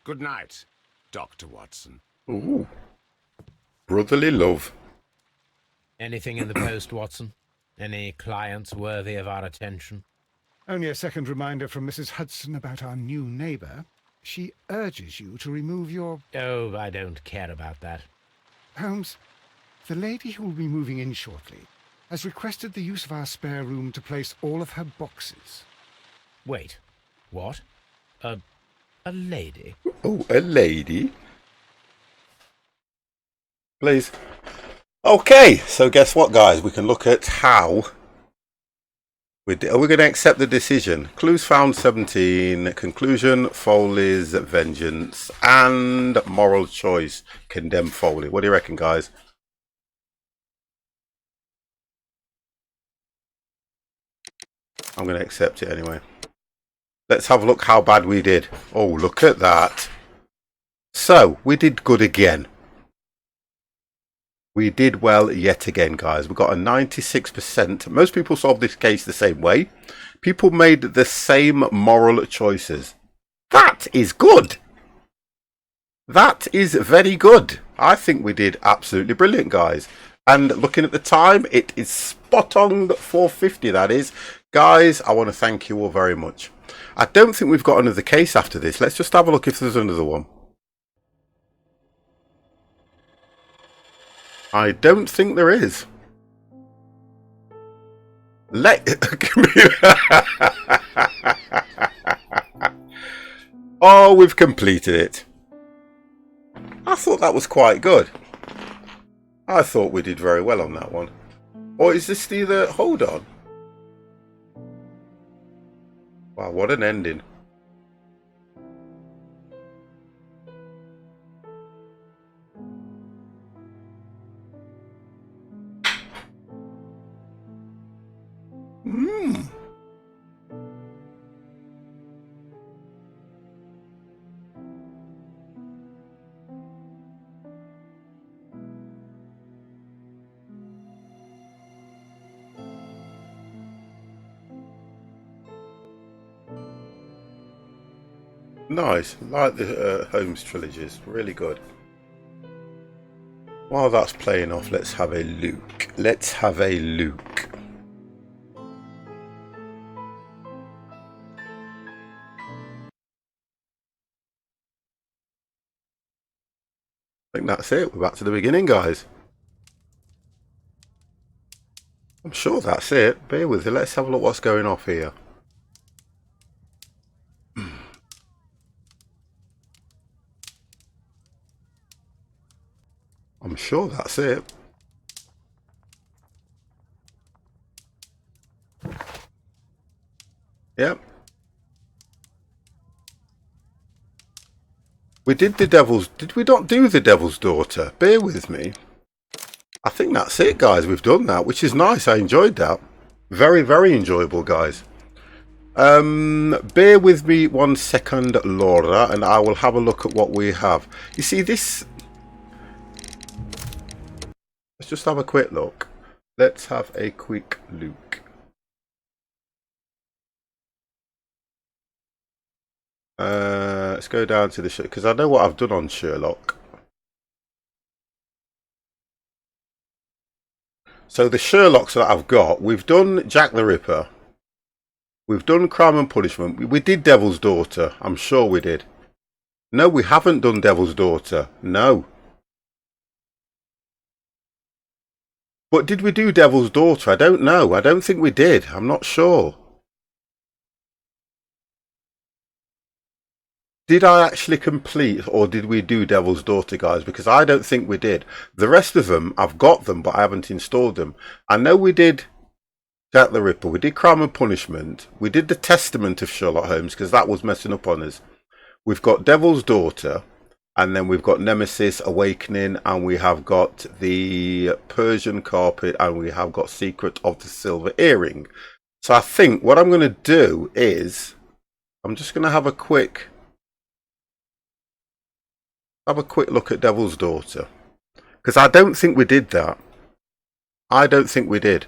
Good night, Dr. Watson. Ooh. Brotherly love. Anything in the post, Watson? Any clients worthy of our attention? Only a second reminder from Mrs. Hudson about our new neighbour. She urges you to remove your... Oh, I don't care about that. Holmes, the lady who will be moving in shortly has requested the use of our spare room to place all of her boxes. Wait, what? A lady? Oh, a lady? Please. Okay, so guess what, guys? We can look at how... Are we going to accept the decision? Clues found 17, conclusion, Foley's vengeance, and moral choice, condemn Foley. What do you reckon, guys? I'm going to accept it anyway. Let's have a look how bad we did. Oh, look at that. So, we did good again. We did well yet again, guys. We got a 96%. Most people solved this case the same way. People made the same moral choices. That is good. That is very good. I think we did absolutely brilliant, guys. And looking at the time, it is spot on 4:50, that is. Guys, I want to thank you all very much. I don't think we've got another case after this. Let's just have a look if there's another one. I don't think there is. Oh, we've completed it. I thought that was quite good. I thought we did very well on that one. Or is this the... Hold on. Wow, what an ending. Nice, like the Holmes trilogies, really good. While that's playing off, let's have a look. Let's have a look. I think that's it. We're back to the beginning, guys. I'm sure that's it. Bear with me. Let's have a look what's going off here. I'm sure that's it. Yep. We did the Devil's... Did we not do the Devil's Daughter? Bear with me. I think that's it, guys. We've done that, which is nice. I enjoyed that. Very, very enjoyable, guys. Bear with me 1 second, Laura, and I will have a look at what we have. You see, this... Let's just have a quick look. Let's have a quick look. Let's go down to the... Because I know what I've done on Sherlock. So the Sherlocks that I've got, we've done Jack the Ripper. We've done Crime and Punishment. We did Devil's Daughter. I'm sure we did. No, we haven't done Devil's Daughter. No. But did we do Devil's Daughter? I don't know. I don't think we did. I'm not sure. Did I actually complete, or did we do Devil's Daughter, guys? Because I don't think we did. The rest of them, I've got them, but I haven't installed them. I know we did Jack the Ripper. We did Crime and Punishment. We did the Testament of Sherlock Holmes, because that was messing up on us. We've got Devil's Daughter, and then we've got Nemesis, Awakening, and we have got the Persian Carpet, and we have got Secret of the Silver Earring. So I think what I'm going to do is, I'm just going to have a quick look at Devil's Daughter, because I don't think we did that. I don't think we did.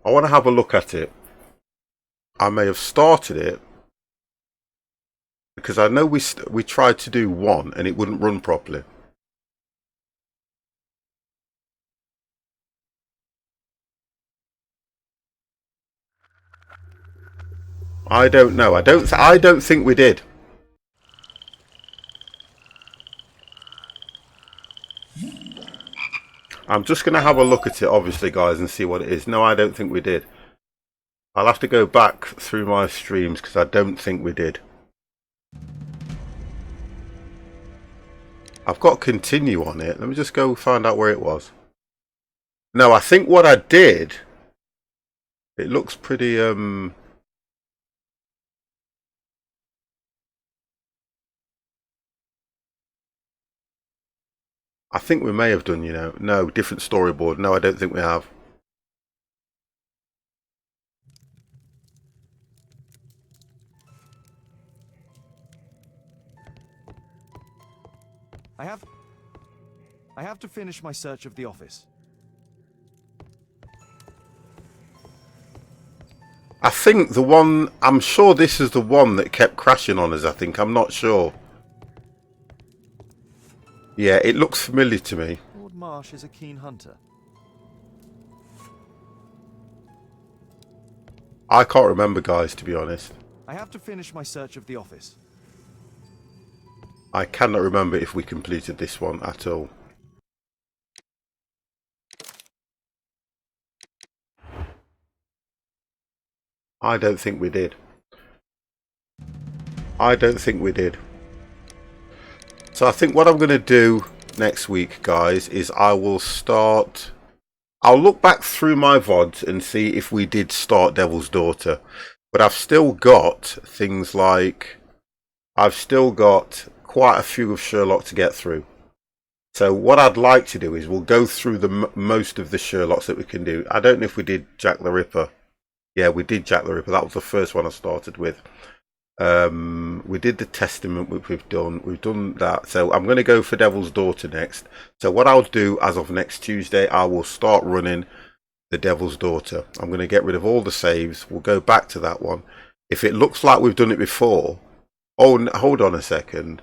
I want to have a look at it. I may have started it, because I know we tried to do one and it wouldn't run properly. I don't know. I don't think we did. I'm just going to have a look at it, obviously, guys, and see what it is. No, I don't think we did. I'll have to go back through my streams, because I don't think we did. I've got continue on it. Let me just go find out where it was. No, I think what I did... It looks pretty... I think we may have done, you know. No, different storyboard. No, I don't think we have. I have to finish my search of the office. I think the one... I'm sure this is the one that kept crashing on us, I think. I'm not sure. Yeah, it looks familiar to me. Lord Marsh is a keen hunter. I can't remember, guys, to be honest. I have to finish my search of the office. I cannot remember if we completed this one at all. I don't think we did. I don't think we did. So I think what I'm going to do next week, guys, is I will start... I'll look back through my VODs and see if we did start Devil's Daughter. But I've still got things like... I've still got quite a few of Sherlock to get through. So what I'd like to do is we'll go through the most of the Sherlocks that we can do. I don't know if we did Jack the Ripper. Yeah, we did Jack the Ripper. That was the first one I started with. We did the Testament, which we've done that. So I'm going to go for Devil's Daughter next. So what I'll do as of next Tuesday, I will start running the Devil's Daughter. I'm going to get rid of all the saves. We'll go back to that one. If it looks like we've done it before... Oh, hold on a second.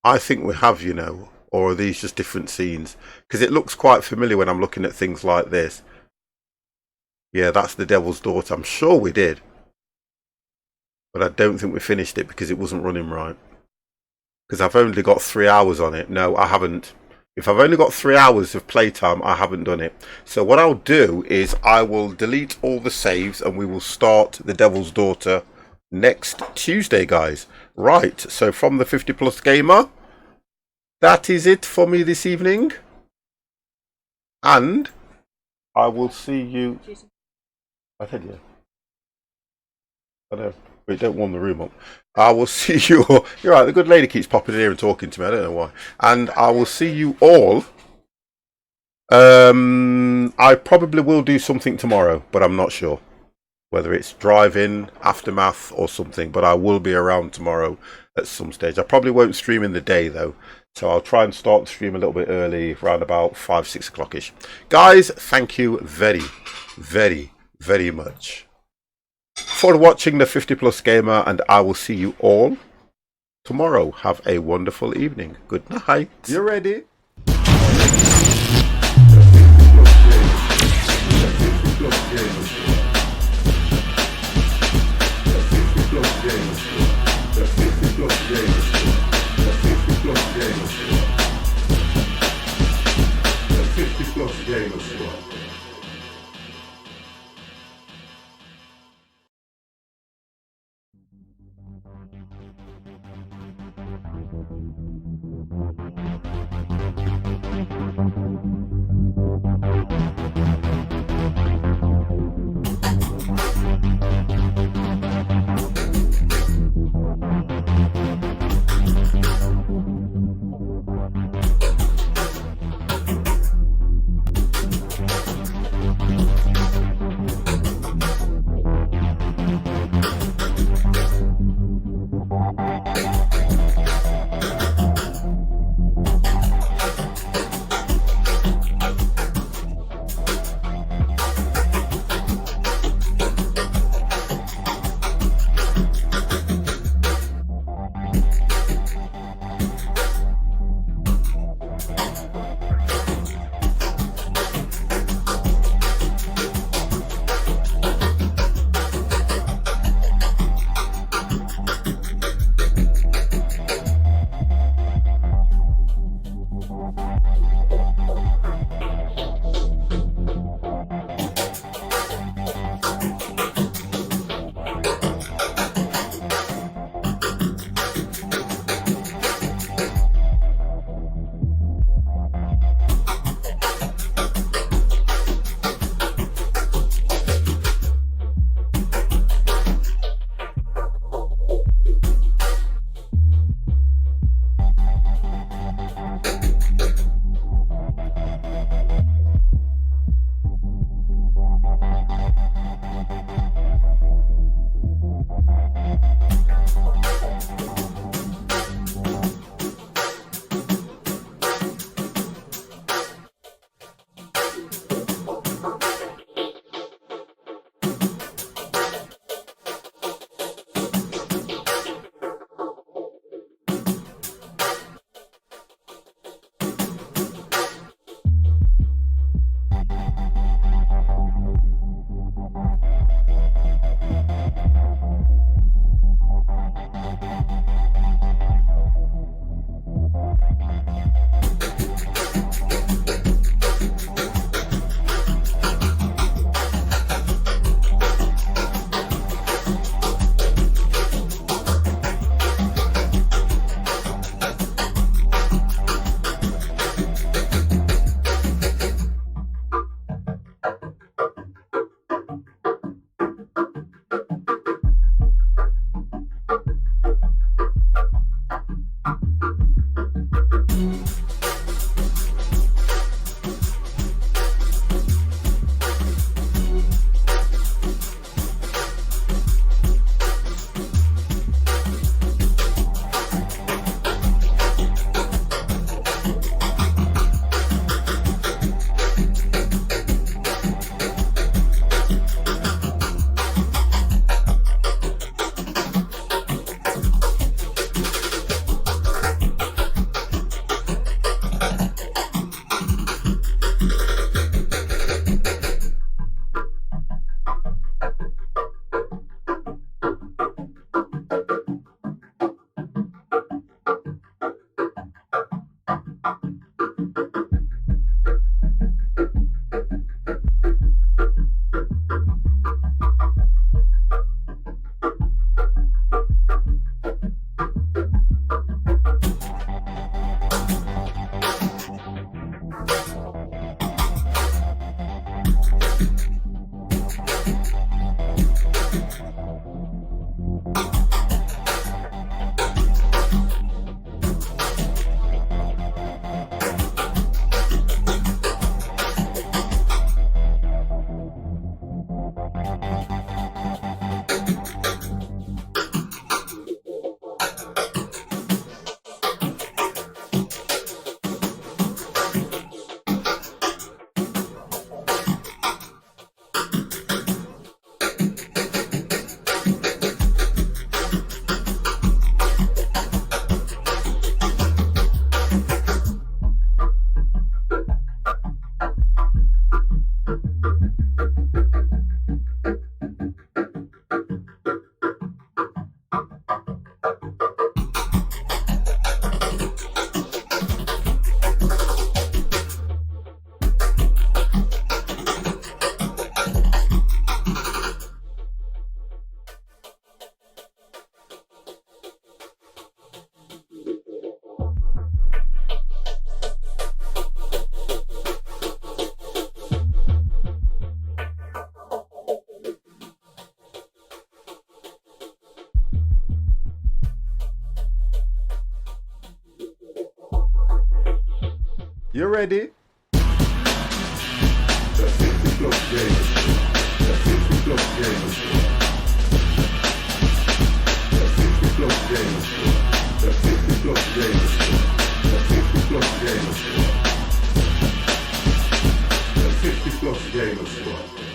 I think we have, you know. Or are these just different scenes? Because it looks quite familiar when I'm looking at things like this. Yeah, that's the Devil's Daughter. I'm sure we did. but I don't think we finished it because it wasn't running right. Because I've only got 3 hours on it. No, I haven't. If I've only got 3 hours of playtime, I haven't done it. So what I'll do is I will delete all the saves and we will start The Devil's Daughter next Tuesday, guys. Right, so from the 50 Plus Gamer, that is it for me this evening. And I will see you. I said yeah. I know. Wait, don't warm the room up. I will see you all. You're right, the good lady keeps popping in here and talking to me. I don't know why. And I will see you all. I probably will do something tomorrow, but I'm not sure. Whether it's driving, aftermath, or something. But I will be around tomorrow at some stage. I probably won't stream in the day, though. So I'll try and start the stream a little bit early, around about 5-6 o'clock-ish. Guys, thank you very, very, very much for watching the 50 Plus Gamer, and I will see you all tomorrow. Have a wonderful evening. Good night. You ready? You ready? The 50plusgamer. The 50plusgamer. The 50plusgamer. The 50plusgamer. The 50plusgamer. The 50plusgamer.